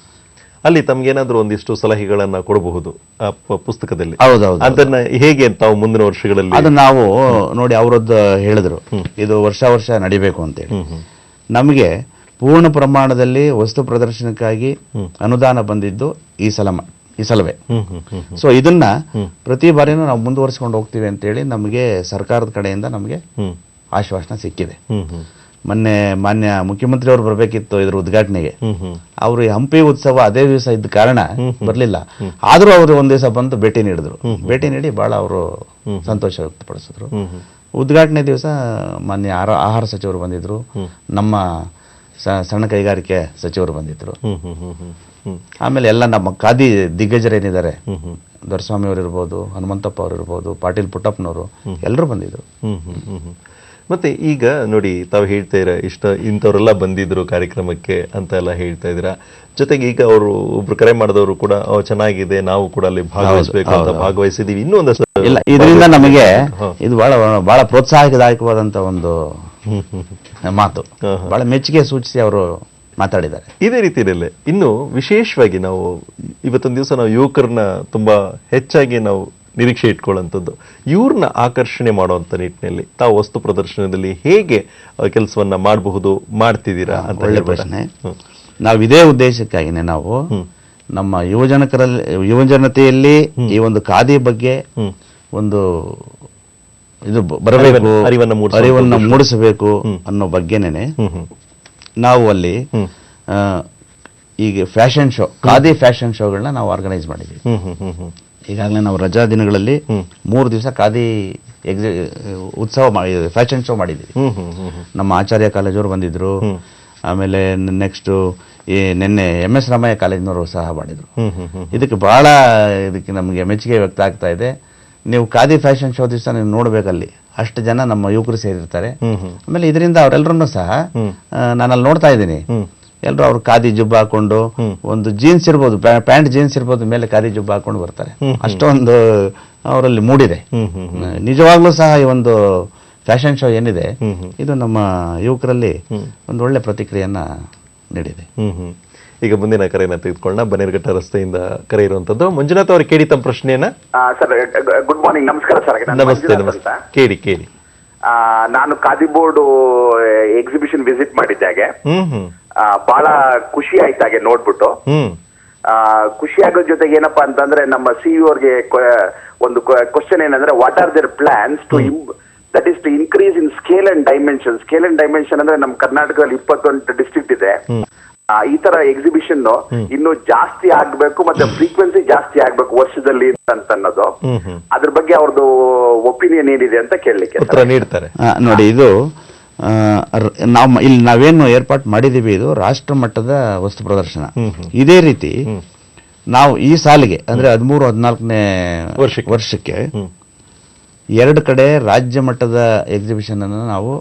ಅಲ್ಲಿ ತಮ್ಗೇನಾದ್ರೂ ಒಂದಿಷ್ಟು ಸಲಹೆಗಳನ್ನ ಕೊಡಬಹುದು ಆ ಪುಸ್ತಕದಲ್ಲಿ. ಹೌದೌದು. ಅದನ್ನ ಹೇಗೆ ತಾವು ಮುಂದಿನ ವರ್ಷಗಳಲ್ಲಿ ಅದು ನಾವು ನೋಡಿ ಅವರದ್ದು ಹೇಳಿದ್ರು, ಇದು ವರ್ಷ ನಡಿಬೇಕು ಅಂತೇಳಿ. ನಮಗೆ ಪೂರ್ಣ ಪ್ರಮಾಣದಲ್ಲಿ ವಸ್ತು ಪ್ರದರ್ಶನಕ್ಕಾಗಿ ಅನುದಾನ ಬಂದಿದ್ದು ಈ ಸಲವೇ. ಸೊ ಇದನ್ನ ಪ್ರತಿ ಬಾರಿನೂ ನಾವು ಮುಂದುವರಿಸಿಕೊಂಡು ಹೋಗ್ತೀವಿ ಅಂತೇಳಿ ನಮಗೆ ಸರ್ಕಾರದ ಕಡೆಯಿಂದ ನಮಗೆ ಆಶ್ವಾಸನೆ ಸಿಕ್ಕಿದೆ. ಮೊನ್ನೆ ಮಾನ್ಯ ಮುಖ್ಯಮಂತ್ರಿ ಅವರು ಬರಬೇಕಿತ್ತು ಇದ್ರ ಉದ್ಘಾಟನೆಗೆ. ಅವರು ಹಂಪಿ ಉತ್ಸವ ಅದೇ ದಿವಸ ಇದ್ದ ಕಾರಣ ಬರಲಿಲ್ಲ. ಆದ್ರೂ ಅವರು ಒಂದ್ ದಿವಸ ಬಂದು ಭೇಟಿ ನೀಡಿದ್ರು. ಭೇಟಿ ನೀಡಿ ಬಹಳ ಅವರು ಸಂತೋಷ ವ್ಯಕ್ತಪಡಿಸಿದ್ರು. ಉದ್ಘಾಟನೆ ದಿವಸ ಮಾನ್ಯ ಆಹಾರ ಸಚಿವರು ಬಂದಿದ್ರು, ನಮ್ಮ ಸಣ್ಣ ಕೈಗಾರಿಕೆ ಸಚಿವರು ಬಂದಿದ್ರು. ಆಮೇಲೆ ಎಲ್ಲ ನಮ್ಮ ಖಾದಿ ದಿಗ್ಗಜರೇನಿದ್ದಾರೆ, ದೊರೆಸ್ವಾಮಿ ಅವರು ಇರ್ಬೋದು, ಹನುಮಂತಪ್ಪ ಅವರು ಇರ್ಬೋದು, ಪಾಟೀಲ್ ಪುಟ್ಟಪ್ಪನವರು ಎಲ್ಲರೂ ಬಂದಿದ್ರು. ಮತ್ತೆ ಈಗ ನೋಡಿ, ತಾವು ಹೇಳ್ತಾ ಇರ ಇಂಥವರೆಲ್ಲ ಬಂದಿದ್ರು ಕಾರ್ಯಕ್ರಮಕ್ಕೆ ಅಂತ ಎಲ್ಲ ಹೇಳ್ತಾ ಇದ್ದೀರಾ. ಜೊತೆಗೆ ಈಗ ಅವರು ಒಬ್ರು ಕರೆ ಮಾಡಿದವರು ಕೂಡ ಚೆನ್ನಾಗಿದೆ, ನಾವು ಕೂಡ ಅಲ್ಲಿ ಭಾಗವಹಿಸಬೇಕು ಅಂತ ಭಾಗವಹಿಸಿದೀವಿ. ಇನ್ನೂ ಒಂದಷ್ಟು ಇಲ್ಲ, ಇದರಿಂದ ನಮಗೆ ಇದು ಬಹಳ ಪ್ರೋತ್ಸಾಹದಾಯಕವಾದಂತ ಒಂದು ಮಾತು, ಬಹಳ ಮೆಚ್ಚುಗೆ ಸೂಚಿಸಿ ಅವರು ಮಾತಾಡಿದ್ದಾರೆ. ಇದೇ ರೀತಿಯಲ್ಲೇ ಇನ್ನು ವಿಶೇಷವಾಗಿ ನಾವು ಇವತ್ತೊಂದು ದಿವಸ ನಾವು ಯುವಕರನ್ನ ತುಂಬಾ ಹೆಚ್ಚಾಗಿ ನಾವು ನಿರೀಕ್ಷೆ ಇಟ್ಕೊಳ್ಳುವಂಥದ್ದು, ಇವ್ರನ್ನ ಆಕರ್ಷಣೆ ಮಾಡುವಂತ ನಿಟ್ಟಿನಲ್ಲಿ ತಾವು ವಸ್ತು ಪ್ರದರ್ಶನದಲ್ಲಿ ಹೇಗೆ ಕೆಲಸವನ್ನ ಮಾಡಬಹುದು, ಮಾಡ್ತಿದ್ದೀರಾ ಅಂತ. ಒಳ್ಳೆ ಪ್ರಶ್ನೆ. ನಾವು ಇದೇ ಉದ್ದೇಶಕ್ಕಾಗಿನೇ ನಾವು ನಮ್ಮ ಯುವಜನತೆಯಲ್ಲಿ ಈ ಒಂದು ಖಾದಿ ಬಗ್ಗೆ ಒಂದು ಇದು ಬರಬೇಕು, ಅರಿವನ್ನ ಮೂಡಿಸಬೇಕು ಅನ್ನೋ ಬಗ್ಗೆನೇನೆ ನಾವು ಅಲ್ಲಿ ಈಗ ಫ್ಯಾಷನ್ ಶೋ, ಖಾದಿ ಫ್ಯಾಷನ್ ಶೋಗಳನ್ನ ನಾವು ಆರ್ಗನೈಸ್ ಮಾಡಿದ್ದೀವಿ. ಈಗಾಗಲೇ ನಾವು ರಜಾ ದಿನಗಳಲ್ಲಿ 3 ದಿವಸ ಖಾದಿ ಉತ್ಸವ ಫ್ಯಾಷನ್ ಶೋ ಮಾಡಿದ್ದೀವಿ. ನಮ್ಮ ಆಚಾರ್ಯ ಕಾಲೇಜವರು ಬಂದಿದ್ರು, ಆಮೇಲೆ ನೆಕ್ಸ್ಟ್ ನಿನ್ನೆ MS ರಾಮಯ್ಯ ಕಾಲೇಜಿನವರು ಸಹ ಮಾಡಿದ್ರು. ಇದಕ್ಕೆ ನಮಗೆ ಮೆಚ್ಚುಗೆ ವ್ಯಕ್ತ ಆಗ್ತಾ ಇದೆ. ನೀವು ಖಾದಿ ಫ್ಯಾಷನ್ ಶೋ ದಿವಸ ನೀವು ನೋಡ್ಬೇಕಲ್ಲಿ, ಅಷ್ಟು ಜನ ನಮ್ಮ ಯುವಕರು ಸೇರಿರ್ತಾರೆ. ಆಮೇಲೆ ಇದರಿಂದ ಅವರೆಲ್ಲರನ್ನು ಸಹ ನಾನಲ್ಲಿ ನೋಡ್ತಾ ಇದ್ದೀನಿ, ಎಲ್ಲರೂ ಅವ್ರು ಖಾದಿ ಜುಬ್ಬ ಹಾಕೊಂಡು, ಒಂದು ಜೀನ್ಸ್ ಇರ್ಬೋದು, ಪ್ಯಾಂಟ್ ಜೀನ್ಸ್ ಇರ್ಬೋದು, ಮೇಲೆ ಖಾದಿ ಜುಬ್ಬ ಹಾಕೊಂಡು ಬರ್ತಾರೆ. ಅಷ್ಟೊಂದು ಅವರಲ್ಲಿ ಮೂಡಿದೆ. ನಿಜವಾಗ್ಲೂ ಸಹ ಈ ಒಂದು ಫ್ಯಾಷನ್ ಶೋ ಏನಿದೆ ಇದು ನಮ್ಮ ಯುವಕರಲ್ಲಿ ಒಂದು ಒಳ್ಳೆ ಪ್ರತಿಕ್ರಿಯೆಯನ್ನ ನೀಡಿದೆ. ಈಗ ಮುಂದಿನ ಕರೆಯನ್ನ ತೆಗೆದುಕೊಳ್ಳೋಣ. ಬನ್ನೇರುಘಟ್ಟ ರಸ್ತೆಯಿಂದ ಕರೆ ಇರುವಂತದ್ದು ಮಂಜುನಾಥ್ ಅವರು. ಕೇಳಿ ತಮ್ಮ ಪ್ರಶ್ನೆಯನ್ನ. Sir good morning. ನಮಸ್ಕಾರ ಸರ್. ನಮಸ್ತೆ. ಕೇಳಿ. ನಾನು ಖಾದಿ ಬೋರ್ಡ್ ಎಕ್ಸಿಬಿಷನ್ ವಿಸಿಟ್ ಮಾಡಿದ್ದಾಗೆ ಬಹಳ ಖುಷಿ ಆಯ್ತಾಗೆ ನೋಡ್ಬಿಟ್ಟು. ಖುಷಿ ಆಗೋ ಜೊತೆಗೆ ಏನಪ್ಪಾ ಅಂತಂದ್ರೆ ನಮ್ಮ CEO ಅವ್ರಿಗೆ ಒಂದು ಕ್ವಶನ್ ಏನಂದ್ರೆ, what are their plans to that is to increase in scale and dimension. Scale and dimension ಅಂದ್ರೆ ನಮ್ಮ ಕರ್ನಾಟಕದಲ್ಲಿ 21 ಡಿಸ್ಟ್ರಿಕ್ಟ್ ಇದೆ. ಈ ತರ ಎಕ್ಸಿಬಿಷನ್ ಇನ್ನು ಜಾಸ್ತಿ ಆಗ್ಬೇಕು, ಮತ್ತೆ ಫ್ರೀಕ್ವೆನ್ಸಿ ಜಾಸ್ತಿ ಆಗ್ಬೇಕು ವರ್ಷದಲ್ಲಿ ಅಂತ ಅನ್ನೋದು, ಅದ್ರ ಬಗ್ಗೆ ಅವ್ರದ್ದು ಒಪಿನಿಯನ್ ಏನಿದೆ ಅಂತ ಕೇಳಲಿಕ್ಕೆ ಉತ್ತರ ನೀಡ್ತಾರೆ. ನೋಡಿ, ಇದು ಇಲ್ಲಿ ನಾವೇನು ಏರ್ಪಾಟ್ ಮಾಡಿದೀವಿ, ಇದು ರಾಷ್ಟ್ರ ಮಟ್ಟದ ವಸ್ತು ಪ್ರದರ್ಶನ. ಇದೇ ರೀತಿ ನಾವು ಈ ಸಾಲಿಗೆ ಅಂದ್ರೆ 13-14ನೇ ವರ್ಷಕ್ಕೆ 2 ಕಡೆ ರಾಜ್ಯ ಮಟ್ಟದ ಎಕ್ಸಿಬಿಷನ್ ಅನ್ನು ನಾವು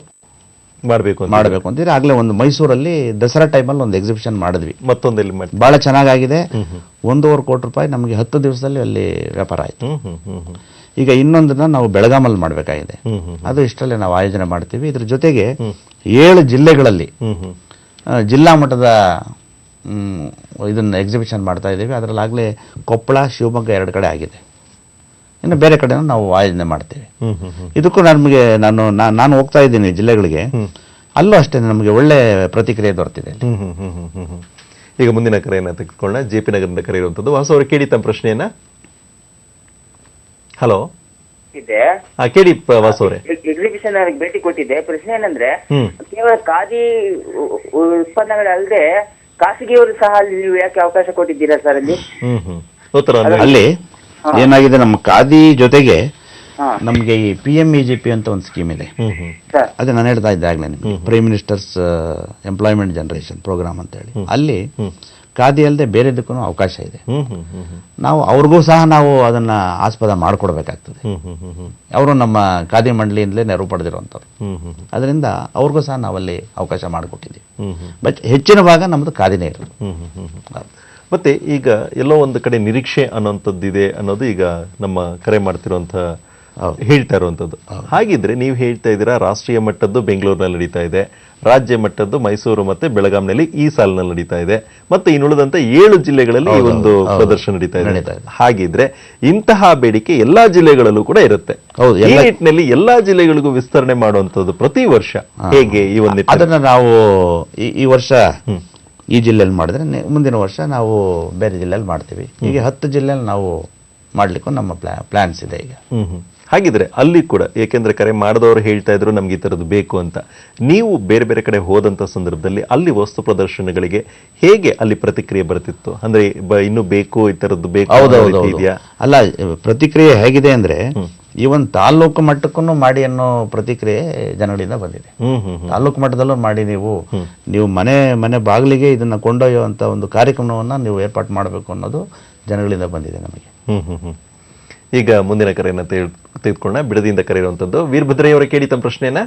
ಮಾಡಬೇಕು ಅಂತೀರಿ. ಆಗ್ಲೇ ಒಂದು ಮೈಸೂರಲ್ಲಿ ದಸರಾ ಟೈಮಲ್ಲಿ ಒಂದು ಎಕ್ಸಿಬಿಷನ್ ಮಾಡಿದ್ವಿ, ಮತ್ತೊಂದಲ್ಲಿ ಬಹಳ ಚೆನ್ನಾಗಾಗಿದೆ. 1.25 ಕೋಟಿ ರೂಪಾಯಿ ನಮಗೆ 10 ದಿವಸದಲ್ಲಿ ಅಲ್ಲಿ ವ್ಯಾಪಾರ ಆಯ್ತು. ಈಗ ಇನ್ನೊಂದನ್ನ ನಾವು ಬೆಳಗಾಮಲ್ಲಿ ಮಾಡಬೇಕಾಗಿದೆ, ಅದು ಇಷ್ಟರಲ್ಲೇ ನಾವು ಆಯೋಜನೆ ಮಾಡ್ತೀವಿ. ಇದ್ರ ಜೊತೆಗೆ 7 ಜಿಲ್ಲೆಗಳಲ್ಲಿ ಜಿಲ್ಲಾ ಮಟ್ಟದ ಇದನ್ನ ಎಕ್ಸಿಬಿಷನ್ ಮಾಡ್ತಾ ಇದ್ದೀವಿ. ಅದರಲ್ಲಾಗಲೇ ಕೊಪ್ಪಳ, ಶಿವಮೊಗ್ಗ 2 ಕಡೆ ಆಗಿದೆ. ಇನ್ನು ಬೇರೆ ಕಡೆ ನಾವು ಆಯೋಜನೆ ಮಾಡ್ತೀವಿ. ಇದಕ್ಕೂ ನಮಗೆ ನಾನು ಹೋಗ್ತಾ ಇದ್ದೀನಿ ಜಿಲ್ಲೆಗಳಿಗೆ, ಅಲ್ಲೂ ಅಷ್ಟೇ ನಮಗೆ ಒಳ್ಳೆ ಪ್ರತಿಕ್ರಿಯೆ ದೊರೆತಿದೆ. ಈಗ ಮುಂದಿನ ಕರೆಯನ್ನ ತೆಗೆದುಕೊಳ್ಳೋಣ. JP ನಗರದಿಂದ ಕರೆ ಇರುವಂತದ್ದು. ವಾಸು ಅವರು, ಕೇಳಿ ತಮ್ಮ ಪ್ರಶ್ನೆಯನ್ನ. ಹಲೋ ಇದೆ. ಕೇಳಿ ವಾಸು ಅವರೇ. ಎಕ್ಸಿಬಿಷನ್ ಭೇಟಿ ಕೊಟ್ಟಿದ್ದೆ. ಪ್ರಶ್ನೆ ಏನಂದ್ರೆ, ಕೇವಲ ಖಾದಿ ಉತ್ಪನ್ನಗಳಲ್ಲದೆ ಖಾಸಗಿಯವರು ಸಹ ನೀವು ಯಾಕೆ ಅವಕಾಶ ಕೊಟ್ಟಿದ್ದೀರಾ ಸರ್ ಅಲ್ಲಿ? ಅಲ್ಲಿ ಏನಾಗಿದೆ, ನಮ್ಮ ಖಾದಿ ಜೊತೆಗೆ ನಮ್ಗೆ ಈ PMEGP ಅಂತ ಒಂದು ಸ್ಕೀಮ್ ಇದೆ. ಅದೇ ನಾನು ಹೇಳ್ತಾ ಇದ್ದೆ ಆಗ್ಲೇ ನಿಮ್ಗೆ, prime ministers employment generation program ಅಂತ ಹೇಳಿ. ಅಲ್ಲಿ ಖಾದಿ ಅಲ್ಲದೆ ಬೇರೆದಕ್ಕೂ ಅವಕಾಶ ಇದೆ. ನಾವು ಅವ್ರಿಗೂ ಸಹ ನಾವು ಅದನ್ನ ಆಸ್ಪದ ಮಾಡಿಕೊಡ್ಬೇಕಾಗ್ತದೆ. ಅವರು ನಮ್ಮ ಖಾದಿ ಮಂಡಳಿಯಿಂದಲೇ ನೆರವು ಪಡೆದಿರುವಂಥವ್ರು. ಅದರಿಂದ ಅವ್ರಿಗೂ ಸಹ ನಾವಲ್ಲಿ ಅವಕಾಶ ಮಾಡಿಕೊಟ್ಟಿದ್ದೀವಿ. ಬಟ್ ಹೆಚ್ಚಿನ ಭಾಗ ನಮ್ದು ಖಾದಿನೇ ಇರೋದು. ಮತ್ತೆ ಈಗ ಎಲ್ಲೋ ಒಂದು ಕಡೆ ನಿರೀಕ್ಷೆ ಅನ್ನೋಂಥದ್ದಿದೆ ಅನ್ನೋದು ಈಗ ನಮ್ಮ ಕರೆ ಮಾಡ್ತಿರುವಂತಹ ಹೇಳ್ತಾ ಇರುವಂತದ್ದು. ಹಾಗಿದ್ರೆ ನೀವು ಹೇಳ್ತಾ ಇದ್ದೀರಾ ರಾಷ್ಟ್ರೀಯ ಮಟ್ಟದ್ದು ಬೆಂಗಳೂರಿನಲ್ಲಿ ನಡೀತಾ ಇದೆ, ರಾಜ್ಯ ಮಟ್ಟದ್ದು ಮೈಸೂರು ಮತ್ತೆ ಬೆಳಗಾಂನಲ್ಲಿ ಈ ಸಾಲಿನಲ್ಲಿ ನಡೀತಾ ಇದೆ, ಮತ್ತೆ ಇನ್ನುಳಿದಂತೆ 7 ಜಿಲ್ಲೆಗಳಲ್ಲಿ ಈ ಒಂದು ಪ್ರದರ್ಶನ ನಡೀತಾ ಇದೆ. ಹಾಗಿದ್ರೆ ಇಂತಹ ಬೇಡಿಕೆ ಎಲ್ಲಾ ಜಿಲ್ಲೆಗಳಲ್ಲೂ ಕೂಡ ಇರುತ್ತೆ. ಈ ನಿಟ್ಟಿನಲ್ಲಿ ಎಲ್ಲಾ ಜಿಲ್ಲೆಗಳಿಗೂ ವಿಸ್ತರಣೆ ಮಾಡುವಂತದ್ದು ಪ್ರತಿ ವರ್ಷ ಹೇಗೆ ಈ ಒಂದು ಅದನ್ನ ನಾವು ಈ ವರ್ಷ ಈ ಜಿಲ್ಲೆಯಲ್ಲಿ ಮಾಡಿದ್ರೆ ಮುಂದಿನ ವರ್ಷ ನಾವು ಬೇರೆ ಜಿಲ್ಲೆಯಲ್ಲಿ ಮಾಡ್ತೀವಿ. ಈಗ 10 ಜಿಲ್ಲೆಯಲ್ಲಿ ನಾವು ಮಾಡ್ಲಿಕ್ಕೂ ನಮ್ಮ ಪ್ಲಾನ್ಸ್ ಇದೆ ಈಗ. ಹಾಗಿದ್ರೆ ಅಲ್ಲಿ ಕೂಡ, ಏಕೆಂದ್ರೆ ಕರೆ ಮಾಡಿದವರು ಹೇಳ್ತಾ ಇದ್ರು ನಮ್ಗೆ ಈ ತರದ್ದು ಬೇಕು ಅಂತ, ನೀವು ಬೇರೆ ಬೇರೆ ಕಡೆ ಹೋದಂತ ಸಂದರ್ಭದಲ್ಲಿ ಅಲ್ಲಿ ವಸ್ತು ಪ್ರದರ್ಶನಗಳಿಗೆ ಹೇಗೆ ಅಲ್ಲಿ ಪ್ರತಿಕ್ರಿಯೆ ಬರ್ತಿತ್ತು? ಅಂದ್ರೆ ಇನ್ನು ಬೇಕು ಈ ತರದ್ದು ಬೇಕು ಇದೆಯಾ? ಅಲ್ಲ, ಪ್ರತಿಕ್ರಿಯೆ ಹೇಗಿದೆ ಅಂದ್ರೆ ಇವನ್ ತಾಲೂಕು ಮಟ್ಟಕ್ಕೂ ಮಾಡಿ ಅನ್ನೋ ಪ್ರತಿಕ್ರಿಯೆ ಜನಗಳಿಂದ ಬಂದಿದೆ. ತಾಲೂಕು ಮಟ್ಟದಲ್ಲೂ ಮಾಡಿ ನೀವು ಮನೆ ಬಾಗಿಲಿಗೆ ಇದನ್ನ ಕೊಂಡೊಯ್ಯುವಂತ ಒಂದು ಕಾರ್ಯಕ್ರಮವನ್ನ ನೀವು ಏರ್ಪಾಟ್ ಮಾಡಬೇಕು ಅನ್ನೋದು ಜನಗಳಿಂದ ಬಂದಿದೆ ನಮಗೆ. ಈಗ ಮುಂದಿನ ಕರೆಯನ್ನ ತೆಗೆದುಕೊಳ್ಳೋಣ. ಬಿಡದಿಯಿಂದ ಕರೆ ಇರುವಂತದ್ದು ವೀರಭದ್ರಯ್ಯ ಅವರ, ಕೇಳಿ ತಮ್ಮ ಪ್ರಶ್ನೆಯನ್ನ.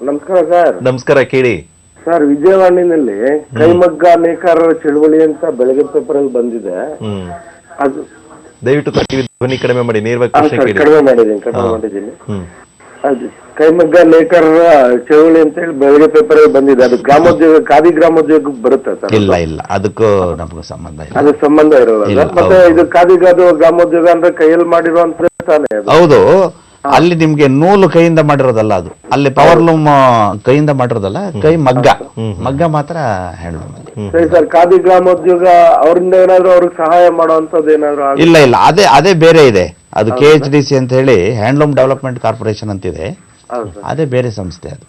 ನಮಸ್ಕಾರ ಸರ್. ನಮಸ್ಕಾರ, ಕೇಳಿ ಸರ್. ವಿಜಯವಾಣಿನಲ್ಲಿ ಕೈಮಗ್ಗ ನೇಕಾರರ ಚಳವಳಿ ಅಂತ ಬೆಳಗ್ಗೆ ಪೇಪರ್ ಅಲ್ಲಿ ಬಂದಿದೆ. ಅದು ದಯವಿಟ್ಟು ಧ್ವನಿ ಕಡಿಮೆ ಮಾಡಿ, ನೇರವಾಗಿ ಪ್ರಶ್ನೆ ಕೇಳಿ. ಕಡಿಮೆ ಮಾಡಿದ್ದೀನಿ. ಅದು ಕೈಮಗ್ಗ ನೇಕಾರರ ಚಳವಳಿ ಅಂತ ಹೇಳಿ ಬೆಳಗ್ಗೆ ಪೇಪರ್ ಅಲ್ಲಿ ಬಂದಿದೆ. ಅದು ಗ್ರಾಮೋದ್ಯೋಗ, ಖಾದಿ ಗ್ರಾಮೋದ್ಯೋಗಕ್ಕೆ ಬರುತ್ತೆ ಸರ್? ಇಲ್ಲ, ಅದಕ್ಕೂ ನಮಗೂ ಸಂಬಂಧ ಇಲ್ಲ. ಅದು ಸಂಬಂಧ ಇರೋಲ್ಲ. ಮತ್ತೆ ಇದು ಖಾದಿ ಗ್ರಾಮೋದ್ಯೋಗ ಅಂದ್ರೆ ಕೈಯಲ್ಲಿ ಮಾಡಿರುವಂತ ತಾನೇ? ಹೌದು. ಅಲ್ಲಿ ನಿಮ್ಗೆ ನೂಲು ಕೈಯಿಂದ ಮಾಡಿರೋದಲ್ಲ, ಅದು ಅಲ್ಲಿ ಪವರ್ಲೂಮ್ ಕೈಯಿಂದ ಮಾಡಿರೋದಲ್ಲ, ಕೈ ಮಗ್ಗ ಮಾತ್ರ ಹ್ಯಾಂಡ್ಲೂಮ್ ಅಲ್ಲಿ. ಸರಿ ಸರ್. ಖಾದಿ ಗ್ರಾಮೋದ್ಯೋಗ ಅವರಿಂದ ಏನಾದ್ರು ಅವ್ರಿಗೆ ಸಹಾಯ ಮಾಡುವಂತದ್ದು ಏನಾದ್ರು? ಇಲ್ಲ, ಅದೇ ಬೇರೆ ಇದೆ. ಅದು KHDC ಅಂತ ಹೇಳಿ ಹ್ಯಾಂಡ್ಲೂಮ್ ಡೆವಲಪ್ಮೆಂಟ್ ಕಾರ್ಪೊರೇಷನ್ ಅಂತಿದೆ, ಅದೇ ಬೇರೆ ಸಂಸ್ಥೆ ಅದು.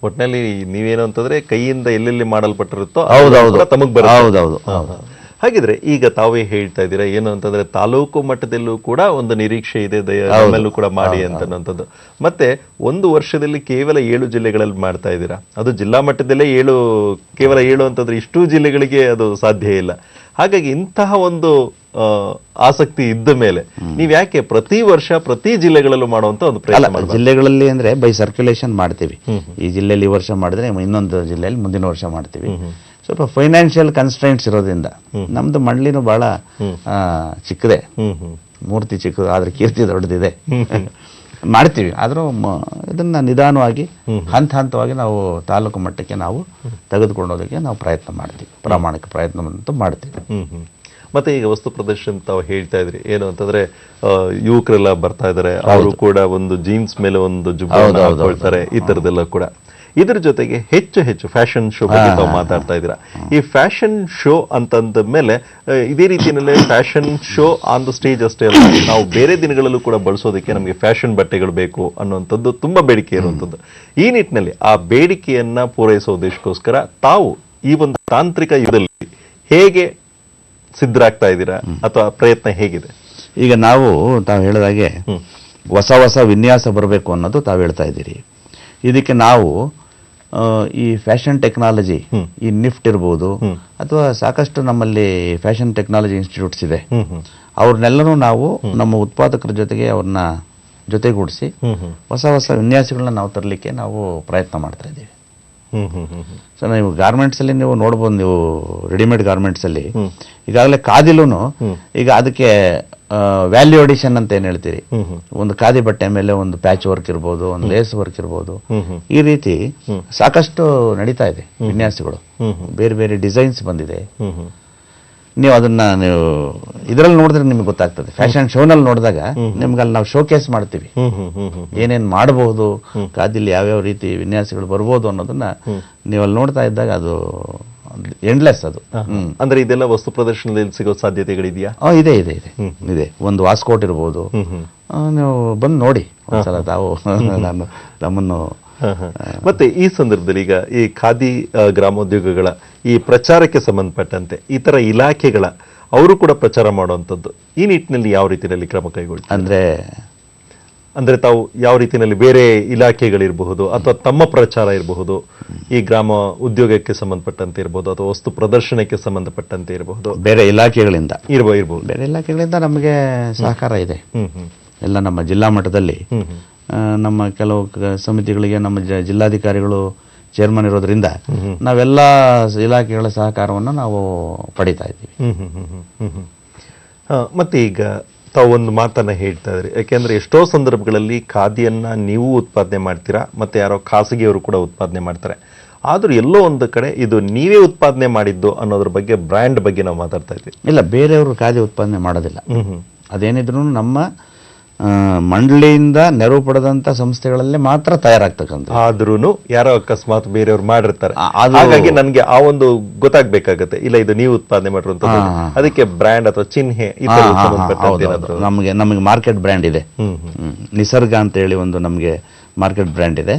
ಒಟ್ಟಿನಲ್ಲಿ ನೀವೇನು ಅಂತಂದ್ರೆ ಕೈಯಿಂದ ಎಲ್ಲೆಲ್ಲಿ ಮಾಡಲ್ಪಟ್ಟಿರುತ್ತೋ ತಮಗ್ ಬರುತ್ತೆ. ಹಾಗಿದ್ರೆ ಈಗ ತಾವೇ ಹೇಳ್ತಾ ಇದ್ದೀರಾ ಏನು ಅಂತಂದ್ರೆ ತಾಲೂಕು ಮಟ್ಟದಲ್ಲೂ ಕೂಡ ಒಂದು ನಿರೀಕ್ಷೆ ಇದೆ, ನಮ್ಮಲ್ಲೂ ಕೂಡ ಮಾಡಿ ಅಂತನ್ನುವಂಥದ್ದು. ಮತ್ತೆ ಒಂದು ವರ್ಷದಲ್ಲಿ ಕೇವಲ 7 ಜಿಲ್ಲೆಗಳಲ್ಲಿ ಮಾಡ್ತಾ ಇದ್ದೀರಾ. ಅದು ಜಿಲ್ಲಾ ಮಟ್ಟದಲ್ಲೇ ಕೇವಲ 7 ಅಂತಂದ್ರೆ ಇಷ್ಟೂ ಜಿಲ್ಲೆಗಳಿಗೆ ಅದು ಸಾಧ್ಯ ಇಲ್ಲ. ಹಾಗಾಗಿ ಇಂತಹ ಒಂದು ಆಸಕ್ತಿ ಇದ್ದ ಮೇಲೆ ನೀವ್ ಯಾಕೆ ಪ್ರತಿ ವರ್ಷ ಪ್ರತಿ ಜಿಲ್ಲೆಗಳಲ್ಲೂ ಮಾಡುವಂತ ಒಂದು ಪ್ರಯತ್ನ? ಜಿಲ್ಲೆಗಳಲ್ಲಿ ಅಂದ್ರೆ ಬೈ ಸರ್ಕ್ಯುಲೇಷನ್ ಮಾಡ್ತೀವಿ. ಈ ಜಿಲ್ಲೆಯಲ್ಲಿ ಈ ವರ್ಷ ಮಾಡಿದ್ರೆ ಇನ್ನೊಂದು ಜಿಲ್ಲೆಯಲ್ಲಿ ಮುಂದಿನ ವರ್ಷ ಮಾಡ್ತೀವಿ. ಸ್ವಲ್ಪ ಫೈನಾನ್ಷಿಯಲ್ ಕನ್ಸ್ಟ್ರೈಂಟ್ಸ್ ಇರೋದ್ರಿಂದ ನಮ್ದು ಮಂಡಳಿನೂ ಬಹಳ ಚಿಕ್ಕದೆ, ಮೂರ್ತಿ ಚಿಕ್ಕದು ಆದ್ರೆ ಕೀರ್ತಿ ದೊಡ್ಡದಿದೆ. ಮಾಡ್ತೀವಿ, ಆದ್ರೂ ಇದನ್ನ ನಿಧಾನವಾಗಿ ಹಂತವಾಗಿ ನಾವು ತಾಲೂಕು ಮಟ್ಟಕ್ಕೆ ನಾವು ತೆಗೆದುಕೊಳ್ಳೋದಕ್ಕೆ ನಾವು ಪ್ರಯತ್ನ ಮಾಡ್ತೀವಿ, ಪ್ರಾಮಾಣಿಕ ಪ್ರಯತ್ನ ಮಾಡ್ತೀವಿ. ಮತ್ತೆ ಈಗ ವಸ್ತು ಪ್ರದರ್ಶನ ತಾವು ಹೇಳ್ತಾ ಇದ್ರಿ ಏನು ಅಂತಂದ್ರೆ ಯುವಕರೆಲ್ಲ ಬರ್ತಾ ಇದಾರೆ, ಅವರು ಕೂಡ ಒಂದು ಜೀನ್ಸ್ ಮೇಲೆ ಒಂದು ಜುಬ್ಬ ಹಾಕೊಳ್ತಾರೆ, ಈ ತರದೆಲ್ಲ ಕೂಡ. ಇದ್ರ ಜೊತೆಗೆ ಹೆಚ್ಚು ಫ್ಯಾಷನ್ ಶೋ ಬಗ್ಗೆ ತಾವು ಮಾತಾಡ್ತಾ ಇದ್ದೀರಾ. ಈ ಫ್ಯಾಷನ್ ಶೋ ಅಂತಂದ ಮೇಲೆ ಇದೇ ರೀತಿಯಲ್ಲೇ fashion show on the stage ಅಷ್ಟೇ ಅಲ್ಲ, ನಾವು ಬೇರೆ ದಿನಗಳಲ್ಲೂ ಕೂಡ ಬಳಸೋದಕ್ಕೆ ನಮಗೆ ಫ್ಯಾಷನ್ ಬಟ್ಟೆಗಳು ಬೇಕು ಅನ್ನುವಂಥದ್ದು ತುಂಬಾ ಬೇಡಿಕೆ ಇರುವಂಥದ್ದು. ಈ ನಿಟ್ಟಿನಲ್ಲಿ ಆ ಬೇಡಿಕೆಯನ್ನ ಪೂರೈಸೋ ಉದ್ದೇಶಕ್ಕೋಸ್ಕರ ತಾವು ಈ ಒಂದು ತಾಂತ್ರಿಕ ಯುಗದಲ್ಲಿ ಹೇಗೆ ಸಿದ್ಧರಾಗ್ತಾ ಇದ್ದೀರಾ ಅಥವಾ ಪ್ರಯತ್ನ ಹೇಗಿದೆ? ಈಗ ತಾವು ಹೇಳಿದಾಗೆ ಹೊಸ ವಿನ್ಯಾಸ ಬರಬೇಕು ಅನ್ನೋದು ತಾವು ಹೇಳ್ತಾ ಇದ್ದೀರಿ. ಇದಕ್ಕೆ ನಾವು ಈ ಫ್ಯಾಷನ್ ಟೆಕ್ನಾಲಜಿ, ಈ ನಿಫ್ಟ್ ಇರ್ಬೋದು ಅಥವಾ ಸಾಕಷ್ಟು ನಮ್ಮಲ್ಲಿ ಫ್ಯಾಷನ್ ಟೆಕ್ನಾಲಜಿ ಇನ್ಸ್ಟಿಟ್ಯೂಟ್ಸ್ ಇದೆ, ಅವ್ರನ್ನೆಲ್ಲರೂ ನಾವು ನಮ್ಮ ಉತ್ಪಾದಕರ ಜೊತೆಗೆ ಅವ್ರನ್ನ ಜೊತೆಗೂಡಿಸಿ ಹೊಸ ವಿನ್ಯಾಸಗಳನ್ನ ನಾವು ತರಲಿಕ್ಕೆ ನಾವು ಪ್ರಯತ್ನ ಮಾಡ್ತಾ ಇದ್ದೀವಿ. ಸೊ ನೀವು ಗಾರ್ಮೆಂಟ್ಸ್ ಅಲ್ಲಿ ನೀವು ನೋಡ್ಬೋದು, ನೀವು ರೆಡಿಮೇಡ್ ಗಾರ್ಮೆಂಟ್ಸ್ ಅಲ್ಲಿ ಈಗಾಗಲೇ ಖಾದಿಲೂನು ಈಗ ಅದಕ್ಕೆ ವ್ಯಾಲ್ಯೂ ಅಡಿಷನ್ ಅಂತ ಏನ್ ಹೇಳ್ತೀರಿ, ಒಂದು ಖಾದಿ ಬಟ್ಟೆ ಮೇಲೆ ಒಂದು ಪ್ಯಾಚ್ ವರ್ಕ್ ಇರ್ಬೋದು, ಒಂದು ಲೇಸ್ ವರ್ಕ್ ಇರ್ಬೋದು, ಈ ರೀತಿ ಸಾಕಷ್ಟು ನಡೀತಾ ಇದೆ ವಿನ್ಯಾಸಗಳು, ಬೇರೆ ಬೇರೆ ಡಿಸೈನ್ಸ್ ಬಂದಿದೆ. ನೀವು ಅದನ್ನ ಇದರಲ್ಲಿ ನೋಡಿದ್ರೆ ನಿಮ್ಗೆ ಗೊತ್ತಾಗ್ತದೆ. ಫ್ಯಾಷನ್ ಶೋನಲ್ಲಿ ನೋಡಿದಾಗ ನಿಮ್ಗೆ ಅಲ್ಲಿ ನಾವು ಶೋಕೇಸ್ ಮಾಡ್ತೀವಿ, ಏನೇನ್ ಮಾಡಬಹುದು, ಖಾದಿಲಿ ಯಾವ್ಯಾವ ರೀತಿ ವಿನ್ಯಾಸಗಳು ಬರ್ಬೋದು ಅನ್ನೋದನ್ನ ನೀವು ಅಲ್ಲಿ ನೋಡ್ತಾ ಇದ್ದಾಗ ಅದು ಎಂಡ್ಲೆಸ್. ಅದು ಅಂದ್ರೆ ಇದೆಲ್ಲ ವಸ್ತು ಪ್ರದರ್ಶನದಲ್ಲಿ ಸಿಗೋ ಸಾಧ್ಯತೆಗಳಿದೆಯಾ? ಇದೆ. ಒಂದು ವಾಸ್ಕೋಟ್ ಇರ್ಬೋದು, ನೀವು ಬಂದು ನೋಡಿ ಒಂದ್ಸಲ ತಾವು ನಮ್ಮನ್ನು. ಮತ್ತೆ ಈ ಸಂದರ್ಭದಲ್ಲಿ ಈಗ ಈ ಖಾದಿ ಗ್ರಾಮೋದ್ಯೋಗಗಳ ಈ ಪ್ರಚಾರಕ್ಕೆ ಸಂಬಂಧಪಟ್ಟಂತೆ ಇತರ ಇಲಾಖೆಗಳ ಅವರು ಕೂಡ ಪ್ರಚಾರ ಮಾಡುವಂಥದ್ದು, ಈ ನಿಟ್ಟಿನಲ್ಲಿ ಯಾವ ರೀತಿಯಲ್ಲಿ ಕ್ರಮ ಕೈಗೊಳ್ಳಿ? ಅಂದ್ರೆ ತಾವು ಯಾವ ರೀತಿಯಲ್ಲಿ ಬೇರೆ ಇಲಾಖೆಗಳಿರಬಹುದು ಅಥವಾ ತಮ್ಮ ಪ್ರಚಾರ ಇರಬಹುದು, ಈ ಗ್ರಾಮ ಉದ್ಯೋಗಕ್ಕೆ ಸಂಬಂಧಪಟ್ಟಂತೆ ಇರಬಹುದು ಅಥವಾ ವಸ್ತು ಪ್ರದರ್ಶನಕ್ಕೆ ಸಂಬಂಧಪಟ್ಟಂತೆ ಇರಬಹುದು, ಬೇರೆ ಇಲಾಖೆಗಳಿಂದ ಇರಬಹುದು. ಬೇರೆ ಇಲಾಖೆಗಳಿಂದ ನಮಗೆ ಸಹಕಾರ ಇದೆ. ಎಲ್ಲ ನಮ್ಮ ಜಿಲ್ಲಾ ಮಟ್ಟದಲ್ಲಿ ನಮ್ಮ ಕೆಲವು ಸಮಿತಿಗಳಿಗೆ ನಮ್ಮ ಜಿಲ್ಲಾಧಿಕಾರಿಗಳು ಚೇರ್ಮನ್ ಇರೋದ್ರಿಂದ ನಾವೆಲ್ಲ ಇಲಾಖೆಗಳ ಸಹಕಾರವನ್ನು ನಾವು ಪಡಿತಾ ಇದ್ದೀವಿ. ಮತ್ತೆ ಈಗ ತಾವು ಒಂದು ಮಾತನ್ನ ಹೇಳ್ತಾ ಇದ್ರಿ, ಯಾಕೆಂದ್ರೆ ಎಷ್ಟೋ ಸಂದರ್ಭಗಳಲ್ಲಿ ಖಾದಿಯನ್ನ ನೀವು ಉತ್ಪಾದನೆ ಮಾಡ್ತೀರಾ ಮತ್ತೆ ಯಾರೋ ಖಾಸಗಿಯವರು ಕೂಡ ಉತ್ಪಾದನೆ ಮಾಡ್ತಾರೆ. ಆದ್ರೂ ಎಲ್ಲೋ ಒಂದು ಕಡೆ ಇದು ನೀವೇ ಉತ್ಪಾದನೆ ಮಾಡಿದ್ದು ಅನ್ನೋದ್ರ ಬಗ್ಗೆ, ಬ್ರ್ಯಾಂಡ್ ಬಗ್ಗೆ ನಾವು ಮಾತಾಡ್ತಾ ಇದ್ವಿ. ಇಲ್ಲ, ಬೇರೆಯವರು ಖಾದಿ ಉತ್ಪಾದನೆ ಮಾಡೋದಿಲ್ಲ. ಅದೇನಿದ್ರು ನಮ್ಮ ಮಂಡಳಿಯಿಂದ ನೆರವು ಪಡೆದಂತ ಸಂಸ್ಥೆಗಳಲ್ಲೇ ಮಾತ್ರ ತಯಾರಾಗ್ತಕ್ಕಂಥ. ಆದ್ರೂ ಯಾರೋ ಅಕಸ್ಮಾತ್ ಬೇರೆಯವ್ರು ಮಾಡಿರ್ತಾರೆ, ಹಾಗಾಗಿ ನನ್ಗೆ ಆ ಒಂದು ಗೊತ್ತಾಗ್ಬೇಕಾಗತ್ತೆ, ಇಲ್ಲ ಇದು ನೀವು ಉತ್ಪಾದನೆ ಮಾಡಿರುವಂತ, ಅದಕ್ಕೆ ಬ್ರ್ಯಾಂಡ್ ಅಥವಾ ಚಿಹ್ನೆ ನಮಗೆ ಮಾರ್ಕೆಟ್ ಬ್ರ್ಯಾಂಡ್ ಇದೆ. ನಿಸರ್ಗ ಅಂತ ಹೇಳಿ ಒಂದು ನಮಗೆ ಮಾರ್ಕೆಟ್ ಬ್ರ್ಯಾಂಡ್ ಇದೆ.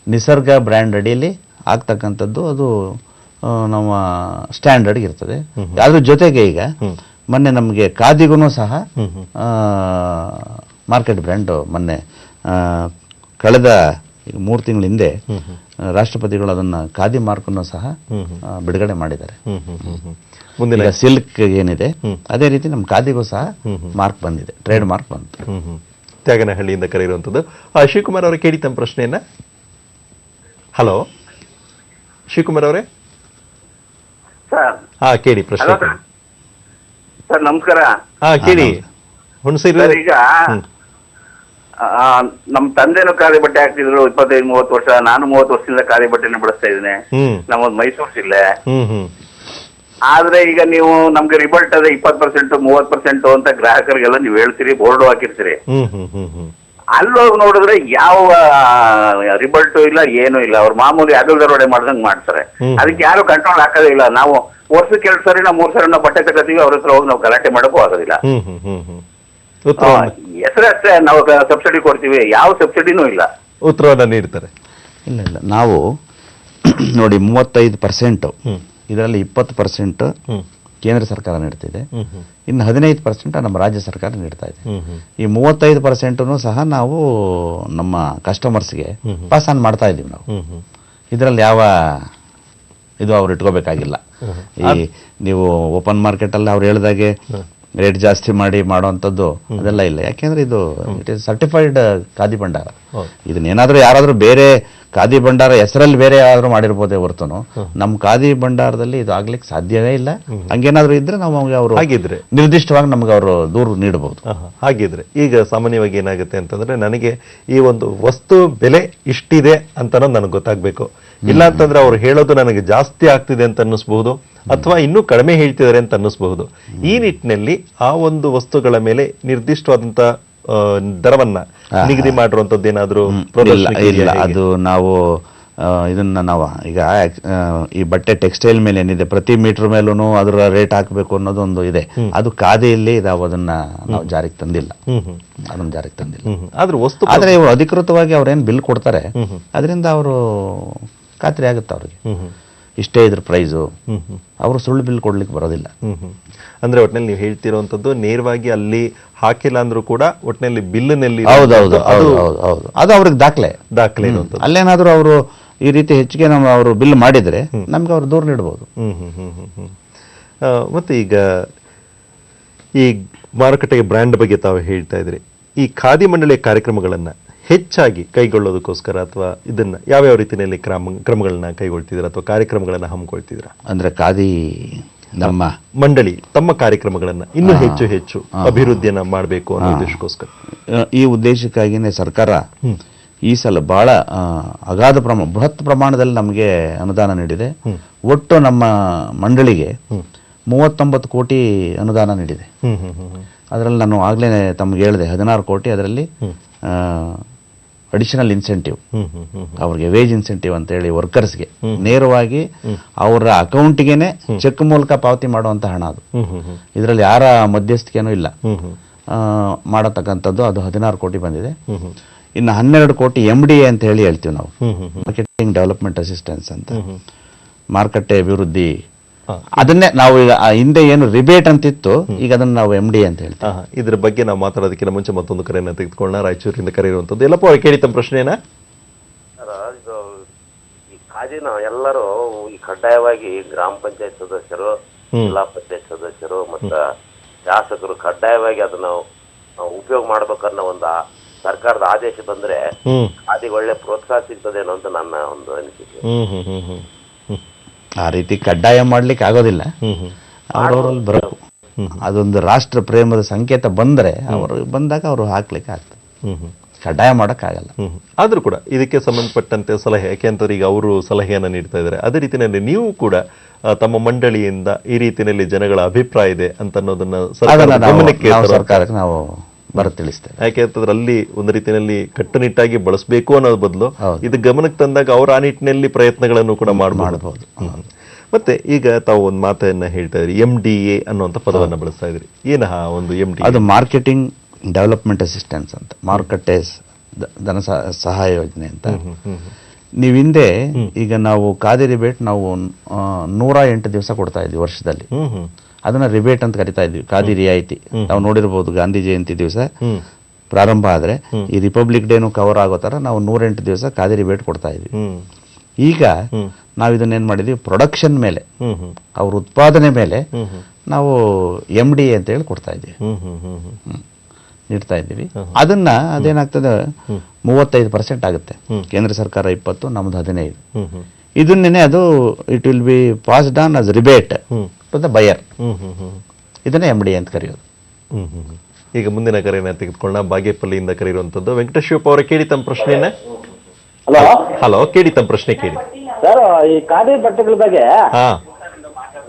ನಿಸರ್ಗ ಬ್ರ್ಯಾಂಡ್ ಅಡಿಯಲ್ಲಿ ಆಗ್ತಕ್ಕಂಥದ್ದು ಅದು ನಮ್ಮ ಸ್ಟ್ಯಾಂಡರ್ಡ್ ಇರ್ತದೆ. ಅದ್ರ ಜೊತೆಗೆ ಈಗ ಮೊನ್ನೆ ನಮಗೆ ಖಾದಿಗೂ ಸಹ ಮಾರ್ಕೆಟ್ ಬ್ರ್ಯಾಂಡ್ ಮೊನ್ನೆ ಕಳೆದ 3 ತಿಂಗಳ ಹಿಂದೆ ರಾಷ್ಟ್ರಪತಿಗಳು ಅದನ್ನ ಖಾದಿ ಮಾರ್ಕನ್ನು ಸಹ ಬಿಡುಗಡೆ ಮಾಡಿದ್ದಾರೆ. ಮುಂದಿನ ಸಿಲ್ಕ್ ಏನಿದೆ ಅದೇ ರೀತಿ ನಮ್ಮ ಖಾದಿಗೂ ಸಹ ಮಾರ್ಕ್ ಬಂದಿದೆ, ಟ್ರೇಡ್ ಮಾರ್ಕ್ ಬಂತು. ತ್ಯಾಗನಹಳ್ಳಿಯಿಂದ ಕರೆಯಿರುವಂಥದ್ದು. ಶಿವಕುಮಾರ್ ಅವರೇ, ಕೇಳಿ ತಮ್ಮ ಪ್ರಶ್ನೆಯನ್ನ. ಹಲೋ ಶಿವಕುಮಾರ್ ಅವರೇ. ಸರ್ ಕೇಳಿ ಪ್ರಶ್ನೆ. ಸರ್ ನಮಸ್ಕಾರ. ಕೇಳಿ. ಹುಣಸೂರು ಈಗ ನಮ್ ತಂದೆನೂ ಖಾದಿ ಬಟ್ಟೆ ಹಾಕ್ತಿದ್ರು 25-30 ವರ್ಷ. ನಾನು 30 ವರ್ಷದಿಂದ ಖಾದಿ ಬಟ್ಟೆನ ಬಳಸ್ತಾ ಇದ್ದೀನಿ. ನಮ್ಮದು ಮೈಸೂರು ಜಿಲ್ಲೆ. ಆದ್ರೆ ಈಗ ನೀವು ನಮ್ಗೆ ರಿಬಲ್ಟ್ ಅದೇ 20%, 30% ಅಂತ ಗ್ರಾಹಕರಿಗೆಲ್ಲ ನೀವು ಹೇಳ್ತೀರಿ, ಬೋರ್ಡ್ ಹಾಕಿರ್ತೀರಿ. ಅಲ್ಲೋಗಿ ನೋಡಿದ್ರೆ ಯಾವ ರಿಬಲ್ಟು ಇಲ್ಲ, ಏನೂ ಇಲ್ಲ. ಅವ್ರು ಮಾಮೂಲಿ ಅಗಲ್ ದರೋಡೆ ಮಾಡ್ದಂಗ್ ಮಾಡ್ತಾರೆ. ಅದಕ್ಕೆ ಯಾರು ಕಂಟ್ರೋಲ್ ಹಾಕೋದೇ ಇಲ್ಲ. ನಾವು ವರ್ಷಕ್ಕೆ 2 ಸರಿ 3 ಸರಿ ನಾವು ಬಟ್ಟೆ ತಗೋತೀವಿ, ಅವ್ರ ಹತ್ರ ಹೋಗಿ ನಾವು ಗಲಾಟೆ ಮಾಡೋಕ್ಕೂ ಆಗೋದಿಲ್ಲ. ಹೆಸರಷ್ಟೇ ನಾವು ಸಬ್ಸಿಡಿ ಕೊಡ್ತೀವಿ, ಯಾವ ಸಬ್ಸಿಡಿನೂ ಇಲ್ಲ. ಉತ್ತರವನ್ನ ನೀಡ್ತಾರೆ. ಇಲ್ಲ, ನಾವು ನೋಡಿ 35%, ಇದರಲ್ಲಿ 20% ಕೇಂದ್ರ ಸರ್ಕಾರ ನೀಡ್ತಿದೆ, ಇನ್ನು 15% ನಮ್ಮ ರಾಜ್ಯ ಸರ್ಕಾರ ನೀಡ್ತಾ ಇದೆ. ಈ 35% ಸಹ ನಾವು ನಮ್ಮ ಕಸ್ಟಮರ್ಸ್ಗೆ ಪಾಸ್ ಆನ್ ಮಾಡ್ತಾ ಇದ್ದೀವಿ ನಾವು. ಇದರಲ್ಲಿ ಯಾವ ಇದು ಅವ್ರು ಇಟ್ಕೋಬೇಕಾಗಿಲ್ಲ. ಈ ನೀವು ಓಪನ್ ಮಾರ್ಕೆಟ್ ಅಲ್ಲಿ ಅವ್ರು ಹೇಳಿದಾಗೆ ರೇಟ್ ಜಾಸ್ತಿ ಮಾಡಿ ಮಾಡುವಂಥದ್ದು ಅದೆಲ್ಲ ಇಲ್ಲ. ಯಾಕೆಂದ್ರೆ ಇದು ಇಟ್ ಇಸ್ ಸರ್ಟಿಫೈಡ್ ಖಾದಿ ಭಂಡಾರ. ಇದನ್ನೇನಾದ್ರೂ ಯಾರಾದ್ರೂ ಬೇರೆ ಖಾದಿ ಭಂಡಾರ ಹೆಸರಲ್ಲಿ ಬೇರೆ ಯಾರಾದ್ರೂ ಮಾಡಿರ್ಬೋದೇ ಹೊರತುನು ನಮ್ಮ ಖಾದಿ ಭಂಡಾರದಲ್ಲಿ ಇದು ಆಗ್ಲಿಕ್ಕೆ ಸಾಧ್ಯವೇ ಇಲ್ಲ. ಹಂಗೇನಾದ್ರೂ ಇದ್ರೆ ನಾವು ಅವರು ಹಾಗಿದ್ರೆ ನಿರ್ದಿಷ್ಟವಾಗಿ ನಮ್ಗೆ ಅವರು ದೂರು ನೀಡಬಹುದು. ಹಾಗಿದ್ರೆ ಈಗ ಸಾಮಾನ್ಯವಾಗಿ ಏನಾಗುತ್ತೆ ಅಂತಂದ್ರೆ, ನನಗೆ ಈ ಒಂದು ವಸ್ತು ಬೆಲೆ ಇಷ್ಟಿದೆ ಅಂತ ನನಗೆ ಗೊತ್ತಾಗ್ಬೇಕು. ಇಲ್ಲ ಅಂತಂದ್ರೆ ಅವ್ರು ಹೇಳೋದು ನನಗೆ ಜಾಸ್ತಿ ಆಗ್ತಿದೆ ಅಂತ ಅನ್ನಿಸ್ಬಹುದು, ಅಥವಾ ಇನ್ನೂ ಕಡಿಮೆ ಹೇಳ್ತಿದ್ದಾರೆ ಅಂತ ಅನ್ನಿಸ್ಬಹುದು. ಈ ನಿಟ್ಟಿನಲ್ಲಿ ಆ ಒಂದು ವಸ್ತುಗಳ ಮೇಲೆ ನಿರ್ದಿಷ್ಟವಾದಂತ ದರವನ್ನ ನಿಗದಿ ಮಾಡಿರುವಂತದ್ದು ಏನಾದ್ರು ಇಲ್ಲ. ಅದು ನಾವು ಇದನ್ನ ನಾವು ಈಗ ಈ ಬಟ್ಟೆ ಟೆಕ್ಸ್ಟೈಲ್ ಮೇಲೆ ಏನಿದೆ, ಪ್ರತಿ ಮೀಟರ್ ಮೇಲೂ ಅದರ ರೇಟ್ ಹಾಕಬೇಕು ಅನ್ನೋದೊಂದು ಇದೆ. ಅದು ಖಾದಿಯಲ್ಲಿ ಇದಾವ, ಅದನ್ನ ನಾವು ಜಾರಿಗೆ ತಂದಿಲ್ಲ. ಅದನ್ನ ಜಾರಿಗೆ ತಂದಿಲ್ಲ. ಆದ್ರೆ ಇವರು ಅಧಿಕೃತವಾಗಿ ಅವ್ರೇನ್ ಬಿಲ್ ಕೊಡ್ತಾರೆ, ಅದರಿಂದ ಅವರು ಖಾತ್ರಿ ಆಗುತ್ತೆ ಅವ್ರಿಗೆ ಇಷ್ಟೇ ಇದ್ರ ಪ್ರೈಸು. ಅವರು ಸುಳ್ಳು ಬಿಲ್ ಕೊಡ್ಲಿಕ್ಕೆ ಬರೋದಿಲ್ಲ. ಅಂದ್ರೆ ಒಟ್ಟಿನಲ್ಲಿ ನೀವು ಹೇಳ್ತಿರುವಂತದ್ದು ನೇರವಾಗಿ ಅಲ್ಲಿ ಹಾಕಿಲ್ಲ ಅಂದ್ರೂ ಕೂಡ ಒಟ್ಟಿನಲ್ಲಿ ಬಿಲ್ನಲ್ಲಿ ಹೌದೌದು ಅದು ಅವ್ರಿಗೆ ದಾಖಲೆ ಇರುವಂತದ್ದು. ಅಲ್ಲೇನಾದ್ರೂ ಅವರು ಈ ರೀತಿ ಹೆಚ್ಚಿಗೆ ಅವರು ಬಿಲ್ ಮಾಡಿದ್ರೆ ನಮ್ಗೆ ಅವ್ರು ದೂರ ನೀಡಬಹುದು. ಮತ್ತೆ ಈಗ ಈ ಮಾರುಕಟ್ಟೆಗೆ ಬ್ರ್ಯಾಂಡ್ ಬಗ್ಗೆ ತಾವು ಹೇಳ್ತಾ ಇದ್ರಿ. ಈ ಖಾದಿ ಮಂಡಳಿಯ ಕಾರ್ಯಕ್ರಮಗಳನ್ನ ಹೆಚ್ಚಾಗಿ ಕೈಗೊಳ್ಳೋದಕ್ಕೋಸ್ಕರ ಅಥವಾ ಇದನ್ನ ಯಾವ್ಯಾವ ರೀತಿಯಲ್ಲಿ ಕ್ರಮಗಳನ್ನ ಕೈಗೊಳ್ತಿದ್ದೀರಾ ಅಥವಾ ಕಾರ್ಯಕ್ರಮಗಳನ್ನ ಹಮ್ಮಿಕೊಳ್ತಿದ್ದೀರಾ? ಅಂದ್ರೆ ಖಾದಿ ನಮ್ಮ ಮಂಡಳಿ ತಮ್ಮ ಕಾರ್ಯಕ್ರಮಗಳನ್ನ ಇನ್ನೂ ಹೆಚ್ಚು ಅಭಿವೃದ್ಧಿಯನ್ನ ಮಾಡಬೇಕು ಅನ್ನೋ ಉದ್ದೇಶಕ್ಕೋಸ್ಕರ, ಈ ಉದ್ದೇಶಕ್ಕಾಗಿನೇ ಸರ್ಕಾರ ಈ ಸಲ ಬಹಳ ಅಗಾಧ ಬೃಹತ್ ಪ್ರಮಾಣದಲ್ಲಿ ನಮಗೆ ಅನುದಾನ ನೀಡಿದೆ. ಒಟ್ಟು ನಮ್ಮ ಮಂಡಳಿಗೆ 39 ಕೋಟಿ ಅನುದಾನ ನೀಡಿದೆ. ಅದರಲ್ಲಿ ನಾನು ಆಗ್ಲೇ ತಮ್ಗೆ ಹೇಳಿದೆ 16 ಕೋಟಿ ಅದರಲ್ಲಿ ಅಡಿಷನಲ್ ಇನ್ಸೆಂಟಿವ್, ಅವ್ರಿಗೆ ವೇಜ್ ಇನ್ಸೆಂಟಿವ್ ಅಂತ ಹೇಳಿ ವರ್ಕರ್ಸ್ಗೆ ನೇರವಾಗಿ ಅವರ ಅಕೌಂಟ್ಗೆನೆ ಚೆಕ್ ಮೂಲಕ ಪಾವತಿ ಮಾಡುವಂತ ಹಣ ಅದು. ಇದರಲ್ಲಿ ಯಾರ ಮಧ್ಯಸ್ಥಿಕೆನೂ ಇಲ್ಲ ಮಾಡತಕ್ಕಂಥದ್ದು. ಅದು 16 ಕೋಟಿ ಬಂದಿದೆ. ಇನ್ನು 12 ಕೋಟಿ MDA ಅಂತ ಹೇಳಿ ಹೇಳ್ತೀವಿ ನಾವು, ಮಾರ್ಕೆಟಿಂಗ್ ಡೆವಲಪ್ಮೆಂಟ್ ಅಸಿಸ್ಟೆನ್ಸ್ ಅಂತ, ಮಾರುಕಟ್ಟೆ ಅಭಿವೃದ್ಧಿ. ಅದನ್ನೇ ನಾವು ಈಗ ಹಿಂದೆ ಏನು ರಿಬೇಟ್ ಅಂತಿತ್ತು, ಈಗ ಅದನ್ನ ನಾವು MDA ಅಂತ ಹೇಳ್ತೀವಿ. ಇದ್ರ ಬಗ್ಗೆ ನಾವು ಮಾತಾಡೋದಕ್ಕಿಂತ ಮುಂಚೆ ಮತ್ತೊಂದು ಕರೆಯನ್ನ ತೆಗೆದುಕೊಳ್ಳೋಣ. ರಾಯಚೂರಿಂದ ಕರೆಯಿರುವಂತದ್ದು. ಎಲ್ಲಪ್ಪ ಅವ್ರು ಕೇಳಿ ತಮ್ಮ ಪ್ರಶ್ನೆನ. ಇದು ಈ ಖಾದಿನ ಎಲ್ಲರೂ ಈ ಕಡ್ಡಾಯವಾಗಿ ಗ್ರಾಮ ಪಂಚಾಯತ್ ಸದಸ್ಯರು, ಜಿಲ್ಲಾ ಪಂಚಾಯತ್ ಸದಸ್ಯರು ಮತ್ತು ಶಾಸಕರು ಕಡ್ಡಾಯವಾಗಿ ಅದನ್ನ ಉಪಯೋಗ ಮಾಡ್ಬೇಕನ್ನೋ ಒಂದು ಸರ್ಕಾರದ ಆದೇಶ ಬಂದ್ರೆ ಖಾದಿಗೆ ಒಳ್ಳೆ ಪ್ರೋತ್ಸಾಹ ಸಿಗ್ತದೇನೋ ಅಂತ ನನ್ನ ಒಂದು ಅನಿಸಿಕೆ. ಆ ರೀತಿ ಕಡ್ಡಾಯ ಮಾಡ್ಲಿಕ್ಕೆ ಆಗೋದಿಲ್ಲ, ಅವ್ರವ್ರಲ್ಲಿ ಬರಬೇಕು. ಅದೊಂದು ರಾಷ್ಟ್ರ ಪ್ರೇಮದ ಸಂಕೇತ ಬಂದ್ರೆ ಅವರು ಬಂದಾಗ ಅವರು ಹಾಕ್ಲಿಕ್ಕೆ ಆಗ್ತದೆ, ಕಡ್ಡಾಯ ಮಾಡೋಕ್ಕಾಗಲ್ಲ. ಆದ್ರೂ ಕೂಡ ಇದಕ್ಕೆ ಸಂಬಂಧಪಟ್ಟಂತೆ ಸಲಹೆ, ಯಾಕೆಂತಂದ್ರೆ ಈಗ ಅವರು ಸಲಹೆಯನ್ನ ನೀಡ್ತಾ ಇದ್ದಾರೆ, ಅದೇ ರೀತಿಯಲ್ಲಿ ನೀವು ಕೂಡ ತಮ್ಮ ಮಂಡಳಿಯಿಂದ ಈ ರೀತಿಯಲ್ಲಿ ಜನಗಳ ಅಭಿಪ್ರಾಯ ಇದೆ ಅಂತ ಅನ್ನೋದನ್ನ ಸರ್ಕಾರಕ್ಕೆ ನಾವು ಬರ ತಿಳಿಸ್ತೇವೆ. ಯಾಕೆಂತಂದ್ರೆ ಅಲ್ಲಿ ಒಂದು ರೀತಿಯಲ್ಲಿ ಕಟ್ಟುನಿಟ್ಟಾಗಿ ಬಳಸಬೇಕು ಅನ್ನೋದ್ ಬದಲು ಇದು ಗಮನಕ್ಕೆ ತಂದಾಗ ಅವರು ಆ ನಿಟ್ಟಿನಲ್ಲಿ ಪ್ರಯತ್ನಗಳನ್ನು ಕೂಡ ಮಾಡಬಹುದು. ಮತ್ತೆ ಈಗ ತಾವು ಒಂದು ಮಾತನ್ನ ಹೇಳ್ತಾ ಇದ್ರಿ, MDA ಅನ್ನುವಂಥ ಪದವನ್ನ ಬಳಸ್ತಾ ಇದ್ರಿ. ಏನ ಒಂದು MDA? ಅದು ಮಾರ್ಕೆಟಿಂಗ್ ಡೆವಲಪ್ಮೆಂಟ್ ಅಸಿಸ್ಟೆನ್ಸ್ ಅಂತ, ಮಾರುಕಟ್ಟೆ ಧನ ಸಹಾಯ ಯೋಜನೆ ಅಂತ. ನೀವು ಹಿಂದೆ ಈಗ ನಾವು ಖಾದಿ ರಿಬೇಟ್ ನಾವು 108 ದಿವಸ ಕೊಡ್ತಾ ಇದ್ವಿ ವರ್ಷದಲ್ಲಿ. ಅದನ್ನ ರಿಬೇಟ್ ಅಂತ ಕರಿತಾ ಇದ್ವಿ, ಖಾದಿ ರಿಯಾಯಿತಿ. ನಾವು ನೋಡಿರ್ಬೋದು ಗಾಂಧಿ ಜಯಂತಿ ದಿವಸ ಪ್ರಾರಂಭ ಆದ್ರೆ ಈ ರಿಪಬ್ಲಿಕ್ ಡೇನು ಕವರ್ ಆಗೋ ತರ ನಾವು 108 ದಿವಸ ಖಾದಿ ರಿಬೇಟ್ ಕೊಡ್ತಾ ಇದ್ವಿ. ಈಗ ನಾವು ಇದನ್ನೇನ್ ಮಾಡಿದ್ವಿ, ಪ್ರೊಡಕ್ಷನ್ ಮೇಲೆ, ಅವ್ರ ಉತ್ಪಾದನೆ ಮೇಲೆ ನಾವು MDA ಅಂತ ಹೇಳಿ ಕೊಡ್ತಾ ಇದ್ವಿ, ನೀಡ್ತಾ ಇದ್ದೀವಿ. ಅದನ್ನ ಅದೇನಾಗ್ತದೆ 35% ಆಗುತ್ತೆ. ಕೇಂದ್ರ ಸರ್ಕಾರ 20, ನಮ್ದು 15. ಇದನ್ನೇ ಅದು it will be passed on as rebate to the buyer. ಇದನ್ನೇ MDA ಅಂತ ಕರೆಯೋದು. ಈಗ ಮುಂದಿನ ಕರೆಯನ್ನ ತೆಗೆದುಕೊಳ್ಳೋಣ. ಬಾಗೇಪಲ್ಲಿಯಿಂದ ಕರೆಯುವಂತದ್ದು ವೆಂಕಟೇಶ್ ಶಿವಪ್ಪ ಅವರ, ಕೇಳಿ ತಮ್ಮ ಪ್ರಶ್ನೆಯನ್ನ. ಹಲೋ, ಕೇಳಿ ತಮ್ಮ ಪ್ರಶ್ನೆ ಕೇಳಿ ಸರ್. ಈ ಖಾದಿ ಬಟ್ಟೆಗಳ ಬಗ್ಗೆ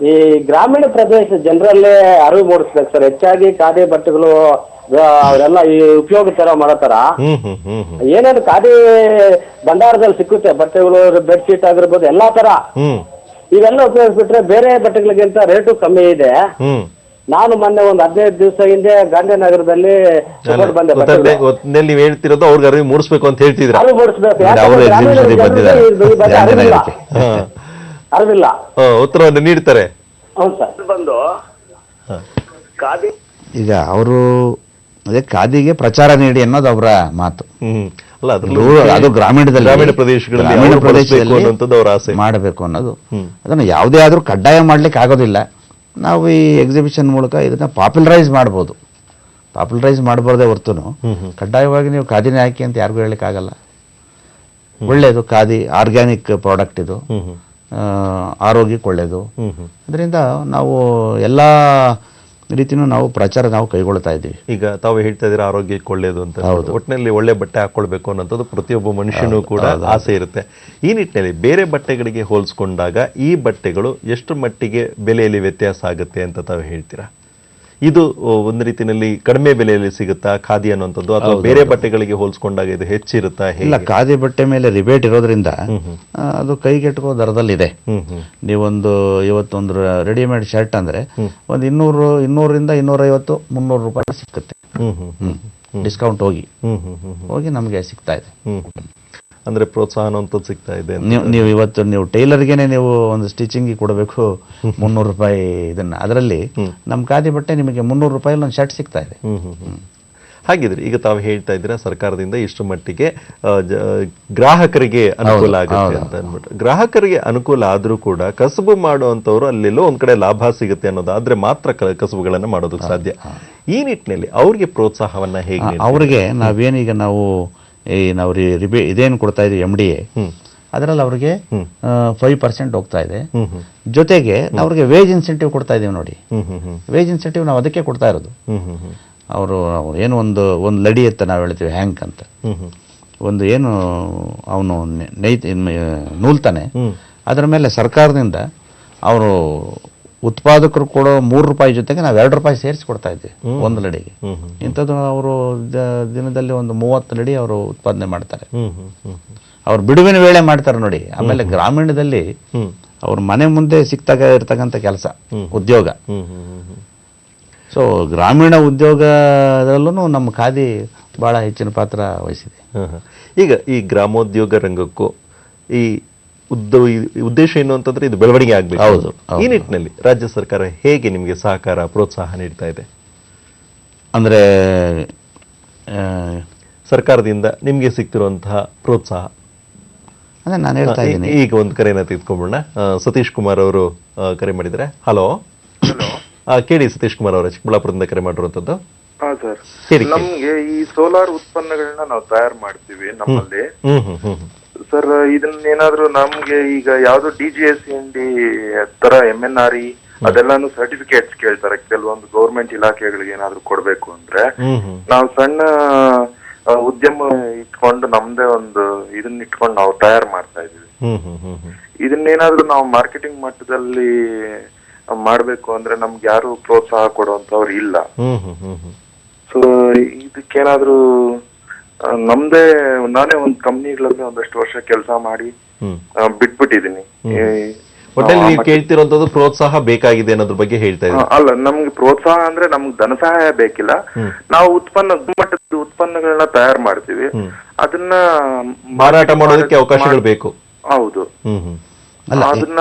ಈ ಗ್ರಾಮೀಣ ಪ್ರದೇಶ ಜನರಲ್ಲೇ ಅರಿವು ಮೂಡಿಸ್ಬೇಕು ಸರ್. ಹೆಚ್ಚಾಗಿ ಖಾದಿ ಬಟ್ಟೆಗಳು ಅವರೆಲ್ಲ ಈ ಉಪಯೋಗ ತರ ಮಾಡತಾರ. ಏನೇನು ಖಾದಿ ಭಂಡಾರದಲ್ಲಿ ಸಿಕ್ಕುತ್ತೆ ಬಟ್ಟೆಗಳು, ಬೆಡ್ಶೀಟ್ ಆಗಿರ್ಬೋದು, ಎಲ್ಲಾ ತರ ಇವೆಲ್ಲ ಉಪಯೋಗಿಸ್ಬಿಟ್ರೆ ಬೇರೆ ಬಟ್ಟೆಗಳಿಗಿಂತ ರೇಟು ಕಮ್ಮಿ ಇದೆ. ನಾನು ಮೊನ್ನೆ ಒಂದು 15 ದಿವಸ ಹಿಂದೆ ಗಾಂಧಿನಗರದಲ್ಲಿ ಬಂದೆ. ನೀವು ಹೇಳ್ತಿರೋದು ಅವ್ರಿಗೆ ಅರಿವು ಮೂಡಿಸ್ಬೇಕು ಅಂತ ಹೇಳ್ತಿದ್ರೆ, ಅರಿವು ಮೂಡಿಸ್ಬೇಕು, ಅರಿವಿಲ್ಲ, ಉತ್ತರವನ್ನು ನೀಡ್ತಾರೆ. ಹೌದು ಸರ್. ಬಂದು ಖಾದಿ ಈಗ ಅವರು ಅದೇ ಖಾದಿಗೆ ಪ್ರಚಾರ ನೀಡಿ ಅನ್ನೋದು ಅವರ ಮಾತು. ಅಲ್ಲ, ಅದು ಗ್ರಾಮೀಣ ಪ್ರದೇಶಗಳಲ್ಲಿ ಅವರ ಆಸೆ ಮಾಡಬೇಕು ಅನ್ನೋದು. ಅದನ್ನು ಯಾವುದೇ ಆದ್ರೂ ಕಡ್ಡಾಯ ಮಾಡ್ಲಿಕ್ಕೆ ಆಗೋದಿಲ್ಲ. ನಾವು ಈ ಎಕ್ಸಿಬಿಷನ್ ಮೂಲಕ ಇದನ್ನ ಪಾಪ್ಯುಲರೈಸ್ ಮಾಡ್ಬೋದು. ಪಾಪ್ಯುಲರೈಸ್ ಮಾಡಬಾರ್ದೇ ಹೊರ್ತುನು ಕಡ್ಡಾಯವಾಗಿ ನೀವು ಖಾದಿನೇ ಹಾಕಿ ಅಂತ ಯಾರಿಗೂ ಹೇಳಲಿಕ್ಕೆ ಆಗಲ್ಲ. ಒಳ್ಳೇದು, ಖಾದಿ ಆರ್ಗ್ಯಾನಿಕ್ ಪ್ರಾಡಕ್ಟ್, ಇದು ಆರೋಗ್ಯಕ್ಕೆ ಒಳ್ಳೇದು. ಅದರಿಂದ ನಾವು ಎಲ್ಲ ರೀತಿನೂ ನಾವು ಪ್ರಚಾರ ನಾವು ಕೈಗೊಳ್ತಾ ಇದ್ದೀವಿ. ಈಗ ತಾವು ಹೇಳ್ತಾ ಇದ್ದೀರಾ ಆರೋಗ್ಯಕ್ಕೆ ಒಳ್ಳೇದು ಅಂತ. ಒಟ್ಟಿನಲ್ಲಿ ಒಳ್ಳೆ ಬಟ್ಟೆ ಹಾಕೊಳ್ಬೇಕು ಅನ್ನೋದು ಪ್ರತಿಯೊಬ್ಬ ಮನುಷ್ಯನೂ ಕೂಡ ಆಸೆ ಇರುತ್ತೆ. ಈ ನಿಟ್ಟಿನಲ್ಲಿ ಬೇರೆ ಬಟ್ಟೆಗಳಿಗೆ ಹೋಲಿಸ್ಕೊಂಡಾಗ ಈ ಬಟ್ಟೆಗಳು ಎಷ್ಟು ಮಟ್ಟಿಗೆ ಬೆಲೆಯಲ್ಲಿ ವ್ಯತ್ಯಾಸ ಆಗುತ್ತೆ ಅಂತ ತಾವು ಹೇಳ್ತೀರಾ? ಇದು ಒಂದು ರೀತಿಯಲ್ಲಿ ಕಡಿಮೆ ಬೆಲೆಯಲ್ಲಿ ಸಿಗುತ್ತಾ ಖಾದಿ ಅನ್ನುವಂಥದ್ದು, ಅಥವಾ ಬೇರೆ ಬಟ್ಟೆಗಳಿಗೆ ಹೋಲಿಸ್ಕೊಂಡಾಗ ಇದು ಹೆಚ್ಚಿರುತ್ತಾ? ಇಲ್ಲ, ಖಾದಿ ಬಟ್ಟೆ ಮೇಲೆ ರಿಬೇಟ್ ಇರೋದ್ರಿಂದ ಅದು ಕೈಗೆಟುಕೋ ದರದಲ್ಲಿದೆ. ನೀವೊಂದು ಇವತ್ತೊಂದು ರೆಡಿಮೇಡ್ ಶರ್ಟ್ ಅಂದ್ರೆ ಒಂದು 200ರಿಂದ 250, 300 ರೂಪಾಯಿ ಸಿಕ್ಕುತ್ತೆ. ಡಿಸ್ಕೌಂಟ್ ಹೋಗಿ ನಮಗೆ ಸಿಗ್ತಾ ಇದೆ. ಅಂದ್ರೆ ಪ್ರೋತ್ಸಾಹ ಅನ್ನುವಂಥದ್ದು ಸಿಗ್ತಾ ಇದೆ. ನೀವು ಇವತ್ತು ನೀವು ಟೈಲರ್ಗೆನೆ ನೀವು ಒಂದು ಸ್ಟಿಚಿಂಗ್ ಕೊಡಬೇಕು 300 ರೂಪಾಯಿ ಇದನ್ನ, ಅದರಲ್ಲಿ ನಮ್ಮ ಖಾದಿ ಬಟ್ಟೆ ನಿಮಗೆ 300 ರೂಪಾಯಿ ಒಂದು ಶರ್ಟ್ ಸಿಗ್ತಾ ಇದೆ. ಹಾಗಿದ್ರೆ ಈಗ ತಾವು ಹೇಳ್ತಾ ಇದ್ದೀರಾ ಸರ್ಕಾರದಿಂದ ಇಷ್ಟು ಮಟ್ಟಿಗೆ ಗ್ರಾಹಕರಿಗೆ ಅನುಕೂಲ ಆಗುತ್ತೆ ಅಂತ ಅಂದ್ಬಿಟ್ಟು. ಗ್ರಾಹಕರಿಗೆ ಅನುಕೂಲ ಆದ್ರೂ ಕೂಡ ಕಸಬು ಮಾಡುವಂತವ್ರು ಅಲ್ಲೆಲ್ಲೋ ಒಂದ್ ಕಡೆ ಲಾಭ ಸಿಗುತ್ತೆ ಅನ್ನೋದಾದ್ರೆ ಮಾತ್ರ ಕಸಬುಗಳನ್ನ ಮಾಡೋದಕ್ಕೆ ಸಾಧ್ಯ. ಈ ನಿಟ್ಟಿನಲ್ಲಿ ಅವ್ರಿಗೆ ಪ್ರೋತ್ಸಾಹವನ್ನ ಹೇಗೆ? ಅವ್ರಿಗೆ ನಾವೇನೀಗ ನಾವು ಇದೇನು ಕೊಡ್ತಾ ಇದೀವಿ MDA, ಅದರಲ್ಲಿ ಅವ್ರಿಗೆ 5% ಹೋಗ್ತಾ ಇದೆ. ಜೊತೆಗೆ ಅವ್ರಿಗೆ ವೇಜ್ ಇನ್ಸೆಂಟಿವ್ ಕೊಡ್ತಾ ಇದೀವಿ ನೋಡಿ. ವೇಜ್ ಇನ್ಸೆಂಟಿವ್ ನಾವು ಅದಕ್ಕೆ ಕೊಡ್ತಾ ಇರೋದು. ಅವರು ಏನು ಒಂದು ಲಡಿ ಅಂತ ನಾವು ಹೇಳ್ತೀವಿ, ಹ್ಯಾಂಕ್ ಅಂತ, ಒಂದು ಏನು ಅವನು ನೂಲ್ತಾನೆ, ಅದರ ಮೇಲೆ ಸರ್ಕಾರದಿಂದ ಅವರು ಉತ್ಪಾದಕರು ಕೊಡೋ 3 ರೂಪಾಯಿ ಜೊತೆಗೆ ನಾವು 2 ರೂಪಾಯಿ ಸೇರಿಸಿ ಕೊಡ್ತಾ ಇದ್ದೀವಿ ಒಂದು ಲಡಿಗೆ. ಇಂಥದ್ದು ಅವರು ದಿನದಲ್ಲಿ ಒಂದು 30 ಲಡಿ ಅವರು ಉತ್ಪಾದನೆ ಮಾಡ್ತಾರೆ. ಅವ್ರು ಬಿಡುವಿನ ವೇಳೆ ಮಾಡ್ತಾರೆ ನೋಡಿ. ಆಮೇಲೆ ಗ್ರಾಮೀಣದಲ್ಲಿ ಅವ್ರ ಮನೆ ಮುಂದೆ ಸಿಕ್ತಾಗ ಇರ್ತಕ್ಕಂಥ ಕೆಲಸ, ಉದ್ಯೋಗ. ಸೊ ಗ್ರಾಮೀಣ ಉದ್ಯೋಗದಲ್ಲೂ ನಮ್ಮ ಖಾದಿ ಬಹಳ ಹೆಚ್ಚಿನ ಪಾತ್ರ ವಹಿಸಿದೆ. ಈಗ ಈ ಗ್ರಾಮೋದ್ಯೋಗ ರಂಗಕ್ಕೂ ಈ ಉದ್ದೇಶ ಏನು ಅಂತಂದ್ರೆ ಇದು ಬೆಳವಣಿಗೆ ಆಗ್ಬೇಕು. ಹೌದು. ಈ ನಿಟ್ಟಿನಲ್ಲಿ ರಾಜ್ಯ ಸರ್ಕಾರ ಹೇಗೆ ನಿಮಗೆ ಸಹಕಾರ ಪ್ರೋತ್ಸಾಹ ನೀಡ್ತಾ ಇದೆ? ಅಂದ್ರೆ ಸರ್ಕಾರದಿಂದ ನಿಮ್ಗೆ ಸಿಗ್ತಿರುವಂತಹ ಪ್ರೋತ್ಸಾಹ ಅಂದ್ರೆ ನಾನು ಹೇಳ್ತಾ ಇದ್ದೀನಿ. ಈಗ ಒಂದು ಕರೆಯನ್ನ ತೆಗೆದುಕೊಂಡ್ಬಿಡೋಣ. ಸತೀಶ್ ಕುಮಾರ್ ಅವರು ಕರೆ ಮಾಡಿದ್ದಾರೆ. ಹಲೋ, ಕೇಳಿ ಸತೀಶ್ ಕುಮಾರ್ ಅವರ, ಚಿಕ್ಕಬಳ್ಳಾಪುರದಿಂದ ಕರೆ ಮಾಡಿರುವಂತದ್ದು. ಹಾ ಸರ್, ನಮ್ಗೆ ಈ ಸೋಲಾರ್ ಉತ್ಪನ್ನಗಳನ್ನ ನಾವು ತಯಾರು ಮಾಡ್ತೀವಿ ನಮ್ಮಲ್ಲಿ ಸರ್. ಇದನ್ನ ಏನಾದ್ರು ನಮ್ಗೆ ಈಗ ಯಾವ್ದು DGSCND ತರ MNRE ಅದೆಲ್ಲಾನು ಸರ್ಟಿಫಿಕೇಟ್ಸ್ ಕೇಳ್ತಾರೆ. ಕೆಲವೊಂದು ಗೌರ್ಮೆಂಟ್ ಇಲಾಖೆಗಳಿಗೆ ಏನಾದ್ರು ಕೊಡ್ಬೇಕು ಅಂದ್ರೆ ನಾವು ಸಣ್ಣ ಉದ್ಯಮ ಇಟ್ಕೊಂಡು ನಮ್ದೇ ಒಂದು ಇದನ್ನ ಇಟ್ಕೊಂಡು ನಾವು ತಯಾರು ಮಾಡ್ತಾ ಇದೀವಿ. ಇದನ್ನೇನಾದ್ರೂ ನಾವು ಮಾರ್ಕೆಟಿಂಗ್ ಮಟ್ಟದಲ್ಲಿ ಮಾಡ್ಬೇಕು ಅಂದ್ರೆ ನಮ್ಗೆ ಯಾರು ಪ್ರೋತ್ಸಾಹ ಕೊಡುವಂತವ್ರು ಇಲ್ಲ. ಸೊ ಇದಕ್ಕೇನಾದ್ರೂ ನಮ್ದೇ ನಾನೇ ಒಂದು ಕಂಪ್ನಿಗಳಲ್ಲಿ ಒಂದಷ್ಟು ವರ್ಷ ಕೆಲಸ ಮಾಡಿ ಬಿಟ್ಬಿಟ್ಟಿದೀನಿ. ಒಟ್ಟಲ್ಲಿ ನೀವು ಕೇಳ್ತಿರೋಂಥದ್ದು ಪ್ರೋತ್ಸಾಹ ಬೇಕಾಗಿದೆ ಅನ್ನೋದ್ರ ಬಗ್ಗೆ ಹೇಳ್ತಾ ಇದ್ದೀನಿ. ಅಲ್ಲ, ನಮ್ಗೆ ಪ್ರೋತ್ಸಾಹ ಅಂದ್ರೆ ನಮ್ಗೆ ಧನ ಸಹಾಯ ಬೇಕಿಲ್ಲ. ನಾವು ಗುಣಮಟ್ಟದ ಉತ್ಪನ್ನಗಳನ್ನ ತಯಾರು ಮಾಡ್ತೀವಿ, ಅದನ್ನ ಮಾರಾಟ ಮಾಡೋದಕ್ಕೆ ಅವಕಾಶಗಳು ಬೇಕು. ಹೌದು. ಅದನ್ನ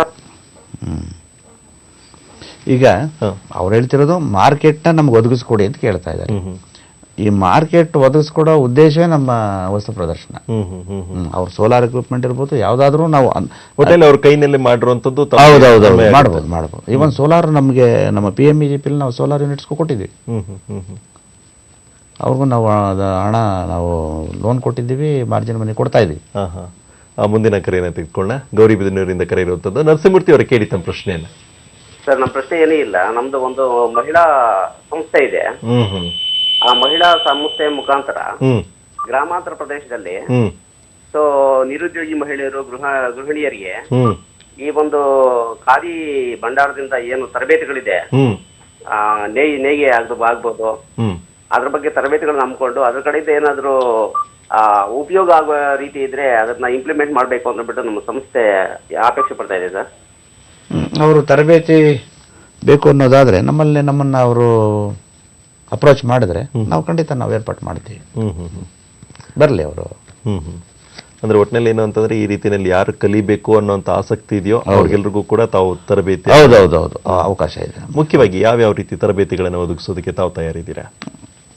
ಈಗ ಅವ್ರು ಹೇಳ್ತಿರೋದು ಮಾರ್ಕೆಟ್ನ ನಮ್ಗೆ ಒದಗಿಸ್ಕೊಡಿ ಅಂತ ಕೇಳ್ತಾ ಇದ್ದಾರೆ. ಈ ಮಾರ್ಕೆಟ್ ಒದಗಿಸ್ಕೊಡೋ ಉದ್ದೇಶವೇ ನಮ್ಮ ವಸ್ತು ಪ್ರದರ್ಶನ. ಅವ್ರ ಸೋಲಾರ್ ಎಕ್ವಿಪ್ಮೆಂಟ್ ಇರ್ಬೋದು, ಯಾವ್ದಾದ್ರು ನಾವು ಹೋಟೆಲ್ ಅವ್ರ ಕೈನಲ್ಲಿ ಮಾಡಿರುವಂತದ್ದು ಮಾಡ್ಬೋದು. ಇವನ್ ಸೋಲಾರ್ ನಮಗೆ ನಮ್ಮ PMEGP ನಾವು ಸೋಲಾರ್ ಯೂನಿಟ್ಸ್ ಕೊಟ್ಟಿದ್ದೀವಿ. ಅವ್ರಿಗೂ ನಾವು ಹಣ ನಾವು ಲೋನ್ ಕೊಟ್ಟಿದ್ದೀವಿ, ಮಾರ್ಜಿನ್ ಮನಿ ಕೊಡ್ತಾ ಇದ್ದೀವಿ. ಮುಂದಿನ ಕರೆಯನ್ನು ತೆಗೆದುಕೊಳ್ಳೋಣ. ಗೌರಿಬಿದನೂರಿಂದ ಕರೆ ಇರುವಂತದ್ದು. ನರಸಿಂಹಮೂರ್ತಿ ಅವರ ಕೇಳಿ ತಮ್ಮ ಪ್ರಶ್ನೆಯನ್ನ. ಸರ್, ನಮ್ಮ ಪ್ರಶ್ನೆ ಏನೂ ಇಲ್ಲ. ನಮ್ದು ಒಂದು ಮಹಿಳಾ ಸಂಸ್ಥೆ ಇದೆ. ಆ ಮಹಿಳಾ ಸಂಸ್ಥೆಯ ಮುಖಾಂತರ ಗ್ರಾಮಾಂತರ ಪ್ರದೇಶದಲ್ಲಿ ಸೊ ನಿರುದ್ಯೋಗಿ ಮಹಿಳೆಯರು ಗೃಹಿಣಿಯರಿಗೆ ಈ ಒಂದು ಖಾದಿ ಭಂಡಾರದಿಂದ ಏನು ತರಬೇತಿಗಳಿದೆ, ನೇಯ್ಗೆ ಆಗ್ಬೋದು, ಅದ್ರ ಬಗ್ಗೆ ತರಬೇತಿಗಳನ್ನ ನಂಬಿಕೊಂಡು ಅದ್ರ ಕಡೆಯಿಂದ ಏನಾದ್ರು ಉಪಯೋಗ ಆಗುವ ರೀತಿ ಇದ್ರೆ ಅದನ್ನ ಇಂಪ್ಲಿಮೆಂಟ್ ಮಾಡಬೇಕು ಅಂದ್ಬಿಟ್ಟು ನಮ್ಮ ಸಂಸ್ಥೆ ಅಪೇಕ್ಷೆ ಪಡ್ತಾ ಇದೆ ಸರ್. ಅವರು ತರಬೇತಿ ಬೇಕು ಅನ್ನೋದಾದ್ರೆ ನಮ್ಮನ್ನ ಅವರು ಅಪ್ರೋಚ್ ಮಾಡಿದ್ರೆ ನಾವು ಖಂಡಿತ ನಾವು ಏರ್ಪಾಟ್ ಮಾಡ್ತೀವಿ. ಬರಲಿ ಅವರು. ಅಂದ್ರೆ ಒಟ್ಟಿನಲ್ಲಿ ಏನು ಅಂತಂದ್ರೆ ಈ ರೀತಿಯಲ್ಲಿ ಯಾರು ಕಲಿಬೇಕು ಅನ್ನೋಂಥ ಆಸಕ್ತಿ ಇದೆಯೋ ಅವ್ರಿಗೆಲ್ರಿಗೂ ಕೂಡ ತಾವು ತರಬೇತಿ ಅವಕಾಶ ಇದೆ. ಮುಖ್ಯವಾಗಿ ಯಾವ್ಯಾವ ರೀತಿ ತರಬೇತಿಗಳನ್ನು ಒದಗಿಸೋದಕ್ಕೆ ತಾವು ತಯಾರಿದ್ದೀರಾ?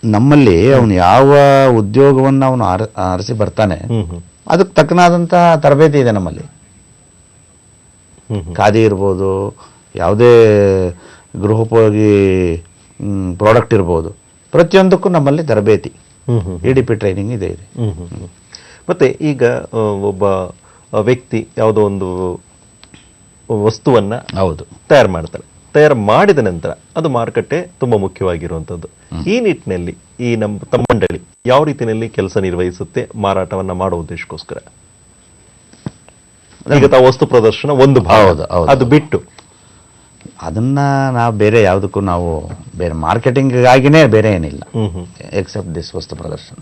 ನಮ್ಮಲ್ಲಿ ಅವನು ಯಾವ ಉದ್ಯೋಗವನ್ನು ಅವನು ಅರಸಿ ಬರ್ತಾನೆ ಅದಕ್ಕೆ ತಕ್ಕನಾದಂತ ತರಬೇತಿ ಇದೆ ನಮ್ಮಲ್ಲಿ. ಖಾದಿ ಇರ್ಬೋದು, ಯಾವುದೇ ಗೃಹೋಪಯೋಗಿ ಪ್ರಾಡಕ್ಟ್ ಇರ್ಬೋದು, ಪ್ರತಿಯೊಂದಕ್ಕೂ ನಮ್ಮಲ್ಲಿ ತರಬೇತಿ EDP ಟ್ರೈನಿಂಗ್ ಇದೆ. ಮತ್ತೆ ಈಗ ಒಬ್ಬ ವ್ಯಕ್ತಿ ಯಾವುದೋ ಒಂದು ವಸ್ತುವನ್ನ ತಯಾರು ಮಾಡ್ತಾರೆ. ತಯಾರು ಮಾಡಿದ ನಂತರ ಅದು ಮಾರುಕಟ್ಟೆ ತುಂಬಾ ಮುಖ್ಯವಾಗಿರುವಂಥದ್ದು. ಈ ನಿಟ್ಟಿನಲ್ಲಿ ಈ ತಮ್ಮ ಮಂಡಳಿ ಯಾವ ರೀತಿಯಲ್ಲಿ ಕೆಲಸ ನಿರ್ವಹಿಸುತ್ತೆ ಮಾರಾಟವನ್ನ ಮಾಡೋ ಉದ್ದೇಶಕ್ಕೋಸ್ಕರ? ಈಗ ತಾವು ವಸ್ತು ಪ್ರದರ್ಶನ ಒಂದು ಭಾಗ, ಅದು ಬಿಟ್ಟು ಅದನ್ನ ನಾವು ಬೇರೆ ಯಾವುದಕ್ಕೂ ನಾವು ಬೇರೆ ಮಾರ್ಕೆಟಿಂಗ್ ಆಗಿನೇ ಬೇರೆ ಏನಿಲ್ಲ ಎಕ್ಸೆಪ್ಟ್ ದಿಸ್ ವಸ್ತು ಪ್ರದರ್ಶನ.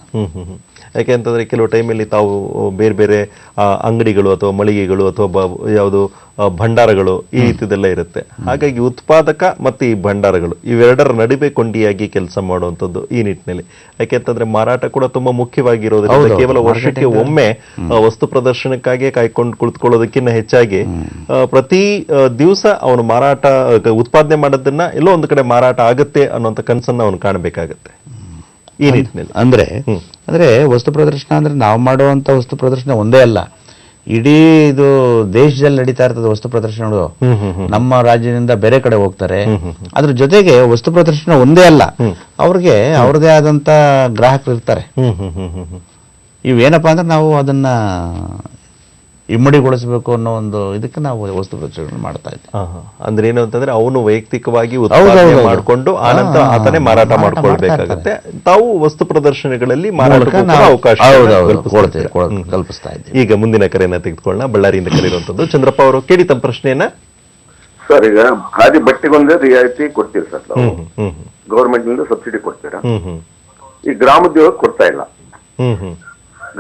ಯಾಕೆಂತಂದ್ರೆ ಕೆಲವು ಟೈಮಲ್ಲಿ ತಾವು ಬೇರೆ ಬೇರೆ ಅಂಗಡಿಗಳು ಅಥವಾ ಮಳಿಗೆಗಳು ಅಥವಾ ಯಾವುದು ಭಂಡಾರಗಳು ಈ ರೀತಿದೆಲ್ಲ ಇರುತ್ತೆ. ಹಾಗಾಗಿ ಉತ್ಪಾದಕ ಮತ್ತು ಈ ಭಂಡಾರಗಳು ಇವೆರಡರ ನಡುವೆ ಕೊಂಡಿಯಾಗಿ ಕೆಲಸ ಮಾಡುವಂಥದ್ದು ಈ ನಿಟ್ಟಿನಲ್ಲಿ. ಯಾಕೆಂತಂದ್ರೆ ಮಾರಾಟ ಕೂಡ ತುಂಬಾ ಮುಖ್ಯವಾಗಿರೋದ್ರಿಂದ ಕೇವಲ ವರ್ಷಕ್ಕೆ ಒಮ್ಮೆ ವಸ್ತು ಪ್ರದರ್ಶನಕ್ಕಾಗಿ ಕಾಯ್ಕೊಂಡು ಕುಳಿತುಕೊಳ್ಳೋದಕ್ಕಿಂತ ಹೆಚ್ಚಾಗಿ ಪ್ರತಿ ದಿವಸ ಅವನು ಮಾರಾಟ ಉತ್ಪಾದನೆ ಮಾಡೋದನ್ನ ಎಲ್ಲೋ ಒಂದು ಕಡೆ ಮಾರಾಟ ಆಗುತ್ತೆ ಅನ್ನೋಂಥ ಕನಸನ್ನ ಅವನು ಕಾಣಬೇಕಾಗತ್ತೆ ಈ ನಿಟ್ಟಿನಲ್ಲಿ. ಅಂದ್ರೆ ವಸ್ತು ಪ್ರದರ್ಶನ ಅಂದ್ರೆ ನಾವು ಮಾಡುವಂತ ವಸ್ತು ಪ್ರದರ್ಶನ ಒಂದೇ ಅಲ್ಲ, ಇಡೀ ಇದು ದೇಶದಲ್ಲಿ ನಡೀತಾ ಇರ್ತದೆ ವಸ್ತು ಪ್ರದರ್ಶನಗಳು. ನಮ್ಮ ರಾಜ್ಯದಿಂದ ಬೇರೆ ಕಡೆ ಹೋಗ್ತಾರೆ. ಅದ್ರ ಜೊತೆಗೆ ವಸ್ತು ಪ್ರದರ್ಶನ ಒಂದೇ ಅಲ್ಲ, ಅವ್ರಿಗೆ ಅವ್ರದೇ ಆದಂತ ಗ್ರಾಹಕರು ಇರ್ತಾರೆ. ಇವೇನಪ್ಪಾ ಅಂದ್ರೆ ನಾವು ಅದನ್ನ ಇಮ್ಮಡಿಗೊಳಿಸಬೇಕು ಅನ್ನೋ ಒಂದು ಇದಕ್ಕೆ ನಾವು ವಸ್ತು ಪ್ರದರ್ಶನ ಮಾಡ್ತಾ ಇದ್ದೀವಿ. ಅಂದ್ರೆ ಏನು ಅಂತಂದ್ರೆ ಅವನು ವೈಯಕ್ತಿಕವಾಗಿ ಮಾಡಿಕೊಂಡು ಆನಂತರ ಆತನೇ ಮಾರಾಟ ಮಾಡ್ಕೊಳ್ಬೇಕಾಗತ್ತೆ. ತಾವು ವಸ್ತು ಪ್ರದರ್ಶನಗಳಲ್ಲಿ ಮಾರಾಟ ಅವಕಾಶ ಕಲ್ಪಿಸ್ತಾ ಇದ್ದೀವಿ. ಈಗ ಮುಂದಿನ ಕರೆಯನ್ನ ತೆಗೆದುಕೊಳ್ಳೋಣ. ಬಳ್ಳಾರಿಯಿಂದ ಕರೆಯುವಂತದ್ದು ಚಂದ್ರಪ್ಪ ಅವರು. ಕೇಳಿ ತಮ್ಮ ಪ್ರಶ್ನೆಯನ್ನ. ಸರ್, ಈಗ ಖಾದಿ ಬಟ್ಟೆಗೊಂದೇ ರಿಯಾಯಿತಿ ಕೊಡ್ತೀವಿ ಸರ್ ನಾವು, ಗೌರ್ಮೆಂಟ್ ನಿಂದ ಸಬ್ಸಿಡಿ ಕೊಡ್ತೀರಾ? ಈ ಗ್ರಾಮೋದ್ಯೋಗ ಕೊಡ್ತಾ ಇಲ್ಲ.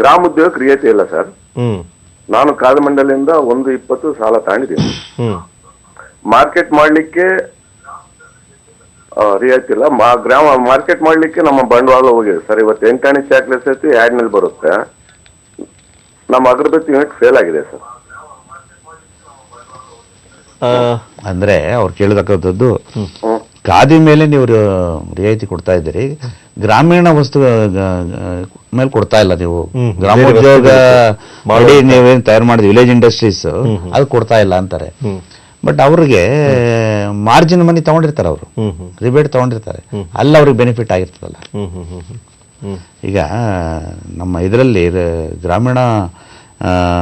ಗ್ರಾಮೋದ್ಯೋಗಕ್ಕೆ ರಿಯಾಯಿತಿ ಇಲ್ಲ ಸರ್. ನಾನು ಖಾದಿ ಮಂಡಳಿಯಿಂದ 120 ಸಾಲ ತಗೊಂಡಿದ್ದೀನಿ. ಮಾರ್ಕೆಟ್ ಮಾಡ್ಲಿಕ್ಕೆ ರಿಯಾಯಿತಿ ಇಲ್ಲ. ಮಾರ್ಕೆಟ್ ಮಾಡ್ಲಿಕ್ಕೆ ನಮ್ಮ ಬಂಡವಾಳ ಹೋಗಿದೆ ಸರ್. ಇವತ್ತು 8 ಆಣೆ ಚಾಕ್ಲೇಟ್ಸ್ ಐತಿ, ಆಡ್ನಲ್ಲಿ ಬರುತ್ತೆ. ನಮ್ಮ ಅಗರಬತ್ತಿ ಯೂನಿಟ್ ಫೇಲ್ ಆಗಿದೆ ಸರ್. ಅಂದ್ರೆ ಅವ್ರು ಕೇಳತಕ್ಕಂಥದ್ದು, ಖಾದಿ ಮೇಲೆ ನೀವು ರಿಯಾಯಿತಿ ಕೊಡ್ತಾ ಇದ್ದೀರಿ, ಗ್ರಾಮೀಣ ವಸ್ತು ಮೇಲೆ ಕೊಡ್ತಾ ಇಲ್ಲ ನೀವು. ಗ್ರಾಮೋದ್ಯೋಗ ಮಾಡಿ ನೀವೇನು ತಯಾರು ಮಾಡಿದ್ವಿ ವಿಲೇಜ್ ಇಂಡಸ್ಟ್ರೀಸ್ ಅದು ಕೊಡ್ತಾ ಇಲ್ಲ ಅಂತಾರೆ. ಬಟ್ ಅವ್ರಿಗೆ ಮಾರ್ಜಿನ್ ಮನಿ ತಗೊಂಡಿರ್ತಾರೆ, ಅವರು ರಿಬೇಟ್ ತಗೊಂಡಿರ್ತಾರೆ, ಅಲ್ಲಿ ಅವ್ರಿಗೆ ಬೆನಿಫಿಟ್ ಆಗಿರ್ತದಲ್ಲ. ಈಗ ನಮ್ಮ ಇದರಲ್ಲಿ ಗ್ರಾಮೀಣ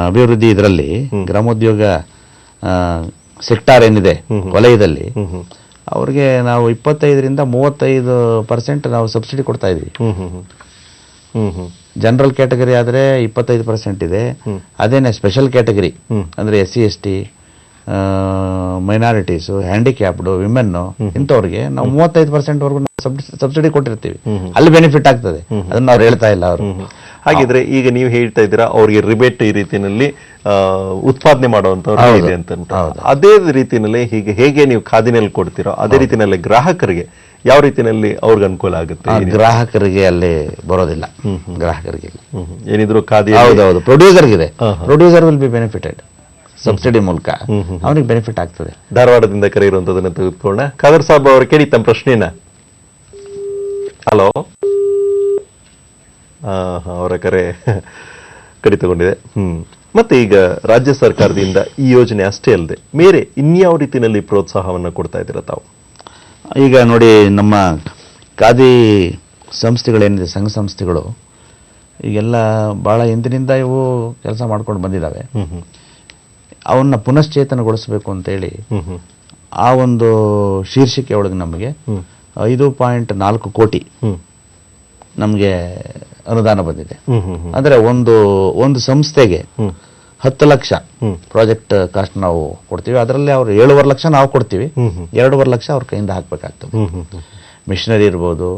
ಅಭಿವೃದ್ಧಿ ಇದರಲ್ಲಿ ಗ್ರಾಮೋದ್ಯೋಗ ಸೆಕ್ಟಾರ್ ಏನಿದೆ ವಲಯದಲ್ಲಿ ಅವ್ರಿಗೆ ನಾವು 25-35% ನಾವು ಸಬ್ಸಿಡಿ ಕೊಡ್ತಾ ಇದ್ವಿ. ಜನರಲ್ ಕ್ಯಾಟಗರಿ ಆದ್ರೆ 25% ಇದೆ. ಅದೇನೆ ಸ್ಪೆಷಲ್ ಕ್ಯಾಟಗರಿ ಅಂದ್ರೆ SC/ST, ಮೈನಾರಿಟೀಸು, ಹ್ಯಾಂಡಿಕ್ಯಾಪ್ಡ್, ವಿಮೆನ್ ಇಂಥವ್ರಿಗೆ ನಾವು 35% ವರೆಗೂ ಸಬ್ಸಿಡಿ ಕೊಟ್ಟಿರ್ತೀವಿ. ಅಲ್ಲಿ ಬೆನಿಫಿಟ್ ಆಗ್ತದೆ, ಅದನ್ನ ಅವ್ರು ಹೇಳ್ತಾ ಇಲ್ಲ ಅವರು. ಹಾಗಿದ್ರೆ ಈಗ ನೀವು ಹೇಳ್ತಾ ಇದ್ದೀರಾ ಅವ್ರಿಗೆ ರಿಬೇಟ್ ಈ ರೀತಿಯಲ್ಲಿ ಉತ್ಪಾದನೆ ಮಾಡುವಂತವ್ರು ಇದೆ ಅಂತ. ಅದೇ ರೀತಿಯಲ್ಲಿ ಹೇಗೆ ನೀವು ಖಾದಿನಲ್ಲಿ ಕೊಡ್ತೀರೋ ಅದೇ ರೀತಿಯಲ್ಲಿ ಗ್ರಾಹಕರಿಗೆ ಯಾವ ರೀತಿಯಲ್ಲಿ ಅವ್ರಿಗೆ ಅನುಕೂಲ ಆಗುತ್ತೆ? ಗ್ರಾಹಕರಿಗೆ ಅಲ್ಲಿ ಬರೋದಿಲ್ಲ. ಗ್ರಾಹಕರಿಗೆ ಏನಿದ್ರು ಖಾದಿ ಹೌದೌದು ಪ್ರೊಡ್ಯೂಸರ್ಗಿದೆ. Producer will be benefited subsidy ಮೂಲಕ, ಅವನಿಗೆ ಬೆನಿಫಿಟ್ ಆಗ್ತದೆ. ಧಾರವಾಡದಿಂದ ಕರೆ ಇರುವಂತದನ್ನ ತೆಗೆದುಕೊಳ್ಳೋಣ. ಖಾದರ್ ಸಾಬ್ ಅವರು ಕೇಳಿ ತಮ್ಮ ಪ್ರಶ್ನೆನ. ಹಲೋ, ಅವರ ಕರೆ ಕಡಿತಗೊಂಡಿದೆ. ಮತ್ತೆ ಈಗ ರಾಜ್ಯ ಸರ್ಕಾರದಿಂದ ಈ ಯೋಜನೆ ಅಷ್ಟೇ ಅಲ್ಲದೆ ಬೇರೆ ಇನ್ಯಾವ ರೀತಿಯಲ್ಲಿ ಪ್ರೋತ್ಸಾಹವನ್ನು ಕೊಡ್ತಾ ಇದ್ದೀರಾ ತಾವು? ಈಗ ನೋಡಿ, ನಮ್ಮ ಖಾದಿ ಸಂಸ್ಥೆಗಳೇನಿದೆ, ಸಂಘ ಸಂಸ್ಥೆಗಳು ಈಗೆಲ್ಲ ಬಹಳ ಹಿಂದಿನಿಂದ ಇವು ಕೆಲಸ ಮಾಡ್ಕೊಂಡು ಬಂದಿದ್ದಾವೆ. ಅವನ್ನ ಪುನಶ್ಚೇತನಗೊಳಿಸಬೇಕು ಅಂತೇಳಿ ಆ ಒಂದು ಶೀರ್ಷಿಕೆ ಒಳಗೆ ನಮಗೆ 5.4 ಕೋಟಿ ನಮಗೆ ಅನುದಾನ ಬಂದಿದೆ. ಅಂದ್ರೆ ಒಂದು ಸಂಸ್ಥೆಗೆ 10 ಲಕ್ಷ ಪ್ರಾಜೆಕ್ಟ್ ಕಾಸ್ಟ್ ನಾವು ಕೊಡ್ತೀವಿ. ಅದರಲ್ಲಿ ಅವ್ರು 7.5 ಲಕ್ಷ ನಾವು ಕೊಡ್ತೀವಿ, 2.5 ಲಕ್ಷ ಅವ್ರ ಕೈಯಿಂದ ಹಾಕ್ಬೇಕಾಗ್ತದೆ. ಮಿಷನರಿ ಇರ್ಬೋದು,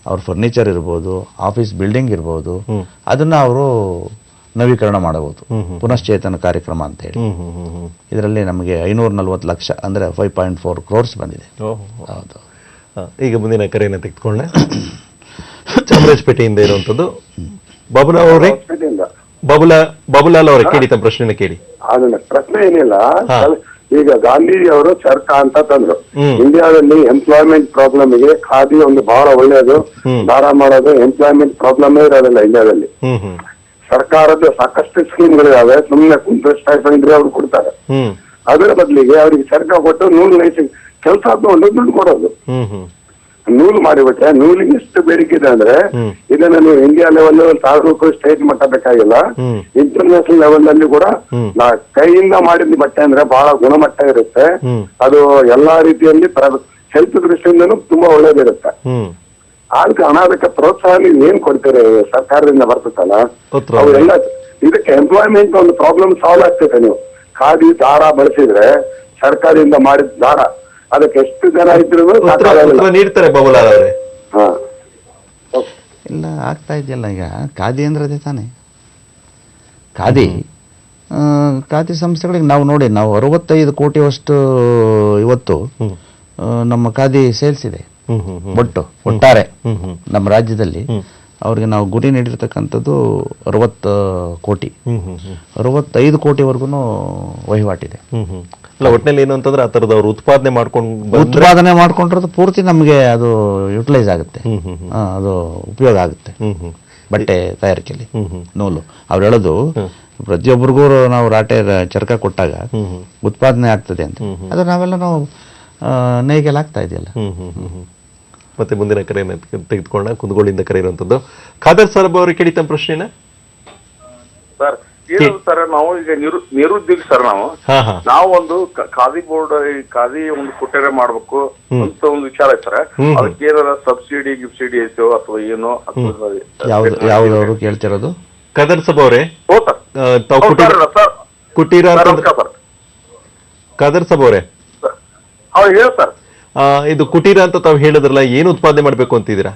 ಅವ್ರ ಫರ್ನಿಚರ್ ಇರ್ಬೋದು, ಆಫೀಸ್ ಬಿಲ್ಡಿಂಗ್ ಇರ್ಬೋದು, ಅದನ್ನ ಅವರು ನವೀಕರಣ ಮಾಡಬಹುದು. ಪುನಶ್ಚೇತನ ಕಾರ್ಯಕ್ರಮ ಅಂತ ಹೇಳಿ ಇದರಲ್ಲಿ ನಮಗೆ 540 ಲಕ್ಷ ಅಂದ್ರೆ 5.4 crores ಬಂದಿದೆ. ಹೌದು. ಈಗ ಮುಂದಿನ ಕರೆಯನ್ನು ತೆಗೆದುಕೊಳ್ಳೆ. ಚಾಮರಾಜಪೇಟೆಯಿಂದ ಇರುವಂತದ್ದು ಬಾಬುಲಾ ಅವರೇ. ಬಾಬುಲಾಲ್ ಅವರೇ, ಕೇಳಿ ತಮ್ಮ ಪ್ರಶ್ನೆನ ಕೇಳಿ. ಅದನ್ನ ಪ್ರಶ್ನೆ ಏನಿಲ್ಲ. ಈಗ ಗಾಂಧೀಜಿ ಅವರು ಚರ್ಕಾ ಅಂತ ತಂದ್ರು. ಇಂಡಿಯಾದಲ್ಲಿ ಎಂಪ್ಲಾಯ್ಮೆಂಟ್ ಪ್ರಾಬ್ಲಮ್ ಗೆ ಖಾದಿ ಒಂದು ಬಹಳ ಒಳ್ಳೆಯದು. ದಾರ ಮಾಡೋದು ಎಂಪ್ಲಾಯ್ಮೆಂಟ್ ಪ್ರಾಬ್ಲಮ್ ಇರೋದಿಲ್ಲ ಇಂಡಿಯಾದಲ್ಲಿ. ಸರ್ಕಾರದ ಸಾಕಷ್ಟು ಸ್ಕೀಮ್ಗಳಿದಾವೆ. ಸುಮ್ಮನೆ ಕುಂತ ಸ್ಟೈಫಂಡ್ ಅವ್ರು ಕೊಡ್ತಾರೆ. ಅದರ ಬದಲಿಗೆ ಅವ್ರಿಗೆ ಚರ್ಕಾ ಕೊಟ್ಟು ನೂಲು ನೈಸಿ ಕೆಲಸ ಒಂದು ದುಡ್ಡು ಕೊಡೋದು. ನೂಲು ಮಾಡಿಬಿಟ್ರೆ ನೂಲಿಗೆ ಎಷ್ಟು ಬೇಡಿಕೆ ಇದೆ ಅಂದ್ರೆ ಇದನ್ನ ನೀವು ಇಂಡಿಯಾ ಲೆವೆಲ್ ತಾಲೂಕು ಸ್ಟೇಟ್ ಮಟ್ಟ ಬೇಕಾಗಿಲ್ಲ, ಇಂಟರ್ನ್ಯಾಷನಲ್ ಲೆವೆಲ್ ಅಲ್ಲಿ ಕೂಡ ಕೈಯಿಂದ ಮಾಡಿದ ಬಟ್ಟೆ ಅಂದ್ರೆ ಬಹಳ ಗುಣಮಟ್ಟ ಇರುತ್ತೆ. ಅದು ಎಲ್ಲಾ ರೀತಿಯಲ್ಲಿ ಹೆಲ್ತ್ ದೃಷ್ಟಿಯಿಂದನೂ ತುಂಬಾ ಒಳ್ಳೇದಿರುತ್ತೆ. ಆದ ಕಾರಣ ಅದಕ್ಕೆ ಪ್ರೋತ್ಸಾಹ ನೀವು ಏನ್ ಕೊಡ್ತೀರಿ ಸರ್ಕಾರದಿಂದ ಬರ್ತದಲ್ಲ, ಅವೆಲ್ಲ ಇದಕ್ಕೆ ಎಂಪ್ಲಾಯ್ಮೆಂಟ್ ಒಂದು ಪ್ರಾಬ್ಲಮ್ ಸಾಲ್ವ್ ಆಗ್ತೈತೆ. ನೀವು ಖಾದಿ ದಾರ ಬಳಸಿದ್ರೆ ಸರ್ಕಾರದಿಂದ ಮಾಡಿದ ದಾರ ಅದಕ್ಕೆ ಎಷ್ಟು ಜನ ಇದ್ರು ನೀಡ್ತಾರೆ ಬಾಬುಲಾಲ್ ಅವರೇ? ಇಲ್ಲ, ಆಗ್ತಾ ಇದೆಯಲ್ಲ. ಈಗ ಖಾದಿ ಅಂದ್ರೆ ಅದೇ ತಾನೆ. ಖಾದಿ ಸಂಸ್ಥೆಗಳಿಗೆ ನಾವು ನೋಡಿ, ನಾವು 65 ಕೋಟಿಯಷ್ಟು ಇವತ್ತು ನಮ್ಮ ಖಾದಿ ಸೇಲ್ಸ್ ಇದೆ. ಒಟ್ಟಾರೆ ನಮ್ಮ ರಾಜ್ಯದಲ್ಲಿ ಅವ್ರಿಗೆ ನಾವು ಗುರಿ ನೀಡಿರ್ತಕ್ಕಂಥದ್ದು 60 ಕೋಟಿ, 65 ಕೋಟಿವರೆಗೂ ವಹಿವಾಟಿದೆ. ಒಟ್ಟಿನಲ್ಲಿ ಏನು ಅಂತಂದ್ರೆ ಆ ತರದ ಅವ್ರು ಉತ್ಪಾದನೆ ಮಾಡ್ಕೊಂಡಿರೋದು ಪೂರ್ತಿ ನಮಗೆ ಅದು ಯುಟಿಲೈಸ್ ಆಗುತ್ತೆ, ಅದು ಉಪಯೋಗ ಆಗುತ್ತೆ ಬಟ್ಟೆ ತಯಾರಿಕೆಯಲ್ಲಿ. ನೂಲು ಅವ್ರು ಹೇಳೋದು ಪ್ರತಿಯೊಬ್ಬರಿಗೂ ನಾವು ರಾಟೆ ಚರಕ ಕೊಟ್ಟಾಗ ಉತ್ಪಾದನೆ ಆಗ್ತದೆ ಅಂತ. ಅದು ನಾವೆಲ್ಲ ನಾವು ನೇಯ್ಗೆಲ್ಲ ಆಗ್ತಾ ಇದೆಯಲ್ಲ. ಮತ್ತೆ ಮುಂದಿನ ಕರೆಯನ್ನು ತೆಗೆದುಕೊಂಡ ಕುಂದಗೋಳಿಂದ ಕರೆ ಇರುವಂತದ್ದು ಖಾದರ್ ಸಾಬ್ ಅವರು ಕೇಳಿ ತಮ್ಮ ಪ್ರಶ್ನೆನ. ಸರ್ ಏನು ಸರ್, ನಾವು ಈಗ ನಿರುದ್ಯೋಗಿ ಸರ್. ನಾವು ಒಂದು ಖಾದಿ ಬೋರ್ಡ್ ಖಾದಿ ಒಂದು ಕುಟೀರ ಮಾಡ್ಬೇಕು ಅಂತ ಒಂದು ವಿಚಾರ ಐತೆ ಸರ್. ಅದಕ್ಕೆ ಏನಾರ ಸಬ್ಸಿಡಿ ಗಿಬ್ಸಿಡಿ ಐತೋ ಅಥವಾ ಏನೋ? ಯಾವ್ದವರು ಕೇಳ್ತಿರೋದು? ಖಾದರ್ ಸಾಬ್ ಅವರೇ, ಕುಟೀರ ಖಾದರ್ ಸಾಬ್ ಅವರೇ ಹೇಳಿ ಸರ್. ಇದು ಕುಟೀರ ಅಂತ ತಾವು ಹೇಳಿದ್ರಲ್ಲ, ಏನು ಉತ್ಪಾದನೆ ಮಾಡ್ಬೇಕು ಅಂತಿದ್ದೀರಾ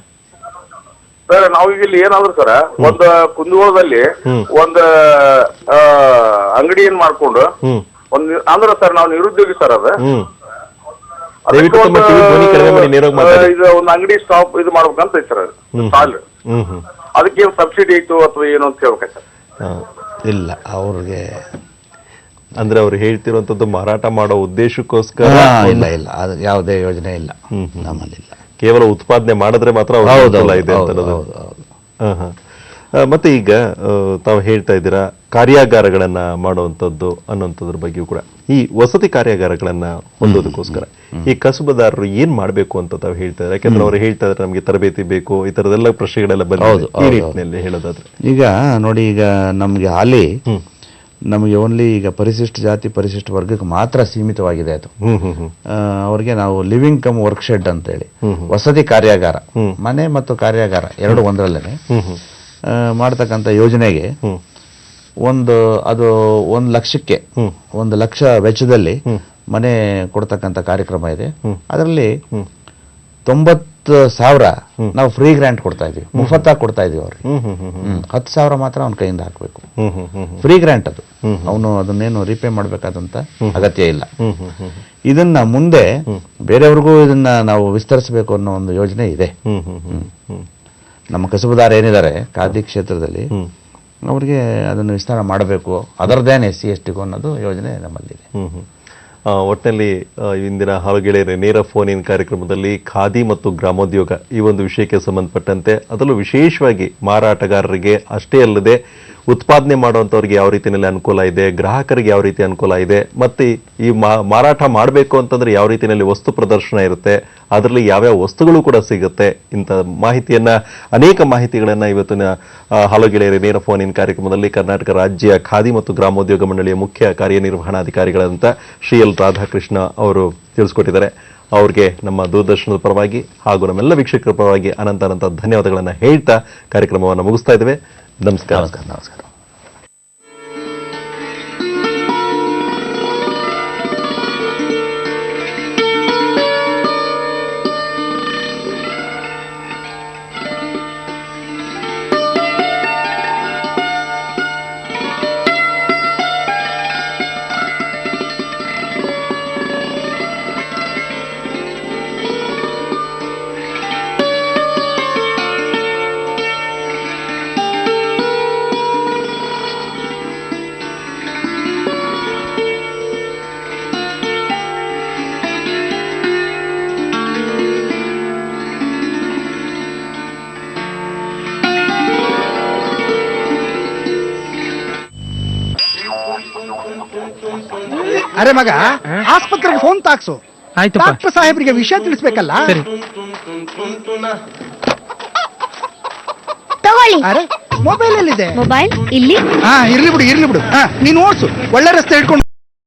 ಸರ್? ನಾವೀಗ ಇಲ್ಲಿ ಏನಾದ್ರು ಸರ್, ಒಂದು ಕುಂದಗೋಳದಲ್ಲಿ ಒಂದು ಅಂಗಡಿ ಏನ್ ಮಾಡ್ಕೊಂಡು ಒಂದು ಅಂದ್ರೆ ಸರ್ ನಾವು ನಿರುದ್ಯೋಗಿ ಸರ್. ಅದ ಇದು ಒಂದು ಅಂಗಡಿ ಸ್ಟಾಪ್ ಇದು ಮಾಡ್ಬೇಕಂತ ಐತಿ ಸರ್. ಸಾಲ್ ಅದಕ್ಕೆ ಸಬ್ಸಿಡಿ ಐತು ಅಥವಾ ಏನು ಅಂತ ಹೇಳ್ಬೇಕಾಯ್ತು ಸರ್? ಇಲ್ಲ, ಅವ್ರಿಗೆ ಅಂದ್ರೆ ಅವ್ರು ಹೇಳ್ತಿರುವಂತದ್ದು ಮಾರಾಟ ಮಾಡೋ ಉದ್ದೇಶಕ್ಕೋಸ್ಕರ ಇಲ್ಲ, ಅದು ಯಾವುದೇ ಯೋಜನೆ ಇಲ್ಲ ನಮ್ಮಲ್ಲಿಲ್ಲ. ಕೇವಲ ಉತ್ಪಾದನೆ ಮಾಡಿದ್ರೆ ಮಾತ್ರ ಇದೆ ಅಂತ. ಮತ್ತೆ ಈಗ ತಾವು ಹೇಳ್ತಾ ಇದ್ದೀರಾ ಕಾರ್ಯಾಗಾರಗಳನ್ನ ಮಾಡುವಂತದ್ದು ಅನ್ನುವಂಥದ್ರ ಬಗ್ಗೆಯೂ ಕೂಡ, ಈ ವಸತಿ ಕಾರ್ಯಾಗಾರಗಳನ್ನ ಹೊಂದೋದಕ್ಕೋಸ್ಕರ ಈ ಕಸುಬುದಾರರು ಏನ್ ಮಾಡ್ಬೇಕು ಅಂತ ತಾವು ಹೇಳ್ತಾ ಇದ್ದಾರೆ? ಯಾಕಂದ್ರೆ ಅವ್ರು ಹೇಳ್ತಾ ಇದ್ರೆ ನಮ್ಗೆ ತರಬೇತಿ ಬೇಕು, ಈ ತರದೆಲ್ಲ ಪ್ರಶ್ನೆಗಳೆಲ್ಲ ಬಂದಿದೆ. ಈ ನಿಟ್ಟಿನಲ್ಲಿ ಹೇಳೋದಾದ್ರೆ ಈಗ ನೋಡಿ, ಈಗ ನಮ್ಗೆ ಹಾಲಿ ನಮಗೆ ಓನ್ಲಿ ಈಗ ಪರಿಶಿಷ್ಟ ಜಾತಿ ಪರಿಶಿಷ್ಟ ವರ್ಗಕ್ಕೆ ಮಾತ್ರ ಸೀಮಿತವಾಗಿದೆ ಅದು. ಅವ್ರಿಗೆ ನಾವು ಲಿವಿಂಗ್ ಕಮ್ ವರ್ಕ್ ಶೆಡ್ ಅಂತೇಳಿ ವಸತಿ ಕಾರ್ಯಾಗಾರ, ಮನೆ ಮತ್ತು ಕಾರ್ಯಾಗಾರ ಎರಡು ಒಂದರಲ್ಲೇ ಮಾಡ್ತಕ್ಕಂಥ ಯೋಜನೆಗೆ ಅದು 1 ಲಕ್ಷಕ್ಕೆ 1 ಲಕ್ಷ ವೆಚ್ಚದಲ್ಲಿ ಮನೆ ಕೊಡ್ತಕ್ಕಂಥ ಕಾರ್ಯಕ್ರಮ ಇದೆ. ಅದರಲ್ಲಿ 90,000 ನಾವು ಫ್ರೀ ಗ್ರಾಂಟ್ ಕೊಡ್ತಾ ಇದೀವಿ, ಮುಫತ್ತಾಗಿ ಕೊಡ್ತಾ ಇದೀವಿ ಅವ್ರಿಗೆ. 10,000 ಮಾತ್ರ ಅವನ ಕೈಯಿಂದ ಹಾಕ್ಬೇಕು. ಫ್ರೀ ಗ್ರಾಂಟ್ ಅದು, ಅವನು ಅದನ್ನೇನು ರೀಪೇ ಮಾಡ್ಬೇಕಾದಂತ ಅಗತ್ಯ ಇಲ್ಲ. ಇದನ್ನ ಮುಂದೆ ಬೇರೆಯವ್ರಿಗೂ ಇದನ್ನ ನಾವು ವಿಸ್ತರಿಸಬೇಕು ಅನ್ನೋ ಒಂದು ಯೋಜನೆ ಇದೆ. ನಮ್ಮ ಕಸುಬುದಾರ ಏನಿದ್ದಾರೆ ಖಾದಿ ಕ್ಷೇತ್ರದಲ್ಲಿ ಅವ್ರಿಗೆ ಅದನ್ನು ವಿಸ್ತಾರ ಮಾಡಬೇಕು, ಅದರದ್ದೇನೆ SC/ST ಅನ್ನೋದು ಯೋಜನೆ ನಮ್ಮಲ್ಲಿದೆ. ಒಟ್ಟಿನಲ್ಲಿ ಇಂದಿನ ಹಾಲುಗೆಳೆಯರ ನೇರ ಫೋನ್ ಇನ್ ಕಾರ್ಯಕ್ರಮದಲ್ಲಿ ಖಾದಿ ಮತ್ತು ಗ್ರಾಮೋದ್ಯೋಗ ಈ ಒಂದು ವಿಷಯಕ್ಕೆ ಸಂಬಂಧಪಟ್ಟಂತೆ, ಅದರಲ್ಲೂ ವಿಶೇಷವಾಗಿ ಮಾರಾಟಗಾರರಿಗೆ ಅಷ್ಟೇ ಅಲ್ಲದೆ ಉತ್ಪಾದನೆ ಮಾಡುವಂಥವ್ರಿಗೆ ಯಾವ ರೀತಿಯಲ್ಲಿ ಅನುಕೂಲ ಇದೆ, ಗ್ರಾಹಕರಿಗೆ ಯಾವ ರೀತಿ ಅನುಕೂಲ ಇದೆ, ಮತ್ತೆ ಈ ಮಾರಾಟ ಮಾಡಬೇಕು ಅಂತಂದ್ರೆ ಯಾವ ರೀತಿಯಲ್ಲಿ ವಸ್ತು ಪ್ರದರ್ಶನ ಇರುತ್ತೆ, ಅದರಲ್ಲಿ ಯಾವ್ಯಾವ ವಸ್ತುಗಳು ಕೂಡ ಸಿಗುತ್ತೆ, ಇಂಥ ಮಾಹಿತಿಯನ್ನ ಅನೇಕ ಮಾಹಿತಿಗಳನ್ನ ಇವತ್ತಿನ ಹಾಲುಗೆಳೆಯರ ನೇರ ಫೋನ್ ಇನ್ ಕಾರ್ಯಕ್ರಮದಲ್ಲಿ ಕರ್ನಾಟಕ ರಾಜ್ಯ ಖಾದಿ ಮತ್ತು ಗ್ರಾಮೋದ್ಯೋಗ ಮಂಡಳಿಯ ಮುಖ್ಯ ಕಾರ್ಯನಿರ್ವಹಣಾಧಿಕಾರಿಗಳಾದಂಥ ಶ್ರೀ ಎಲ್ ರಾಧಾಕೃಷ್ಣ ಅವರು ತಿಳಿಸ್ಕೊಟ್ಟಿದ್ದಾರೆ. ಅವ್ರಿಗೆ ನಮ್ಮ ದೂರದರ್ಶನದ ಪರವಾಗಿ ಹಾಗೂ ನಮ್ಮೆಲ್ಲ ವೀಕ್ಷಕರ ಪರವಾಗಿ ಅನಂತ ಧನ್ಯವಾದಗಳನ್ನು ಹೇಳ್ತಾ ಕಾರ್ಯಕ್ರಮವನ್ನು ಮುಗಿಸ್ತಾ ಇದ್ದೇವೆ. ನಮಸ್ಕಾರ. ನಮಸ್ಕಾರ. ಅರೆ ಮಗ, ಆಸ್ಪತ್ರೆಗೆ ಫೋನ್ ತಾಕ್ಸು. ಆಯ್ತು, ಡಾಕ್ಟರ್ ಸಾಹೇಬ್ರಿಗೆ ವಿಷಯ ತಿಳಿಸ್ಬೇಕಲ್ಲ. ತಗೊಳ್ಳಿ. ಅರೆ ಮೊಬೈಲ್ ಎಲ್ಲಿದೆ? ಮೊಬೈಲ್ ಇಲ್ಲಿ. ಇರ್ಲಿ ಬಿಡು. ನೀನು ಓಡಿಸು, ಒಳ್ಳೆ ರಸ್ತೆ ಹಿಡ್ಕೊಂಡು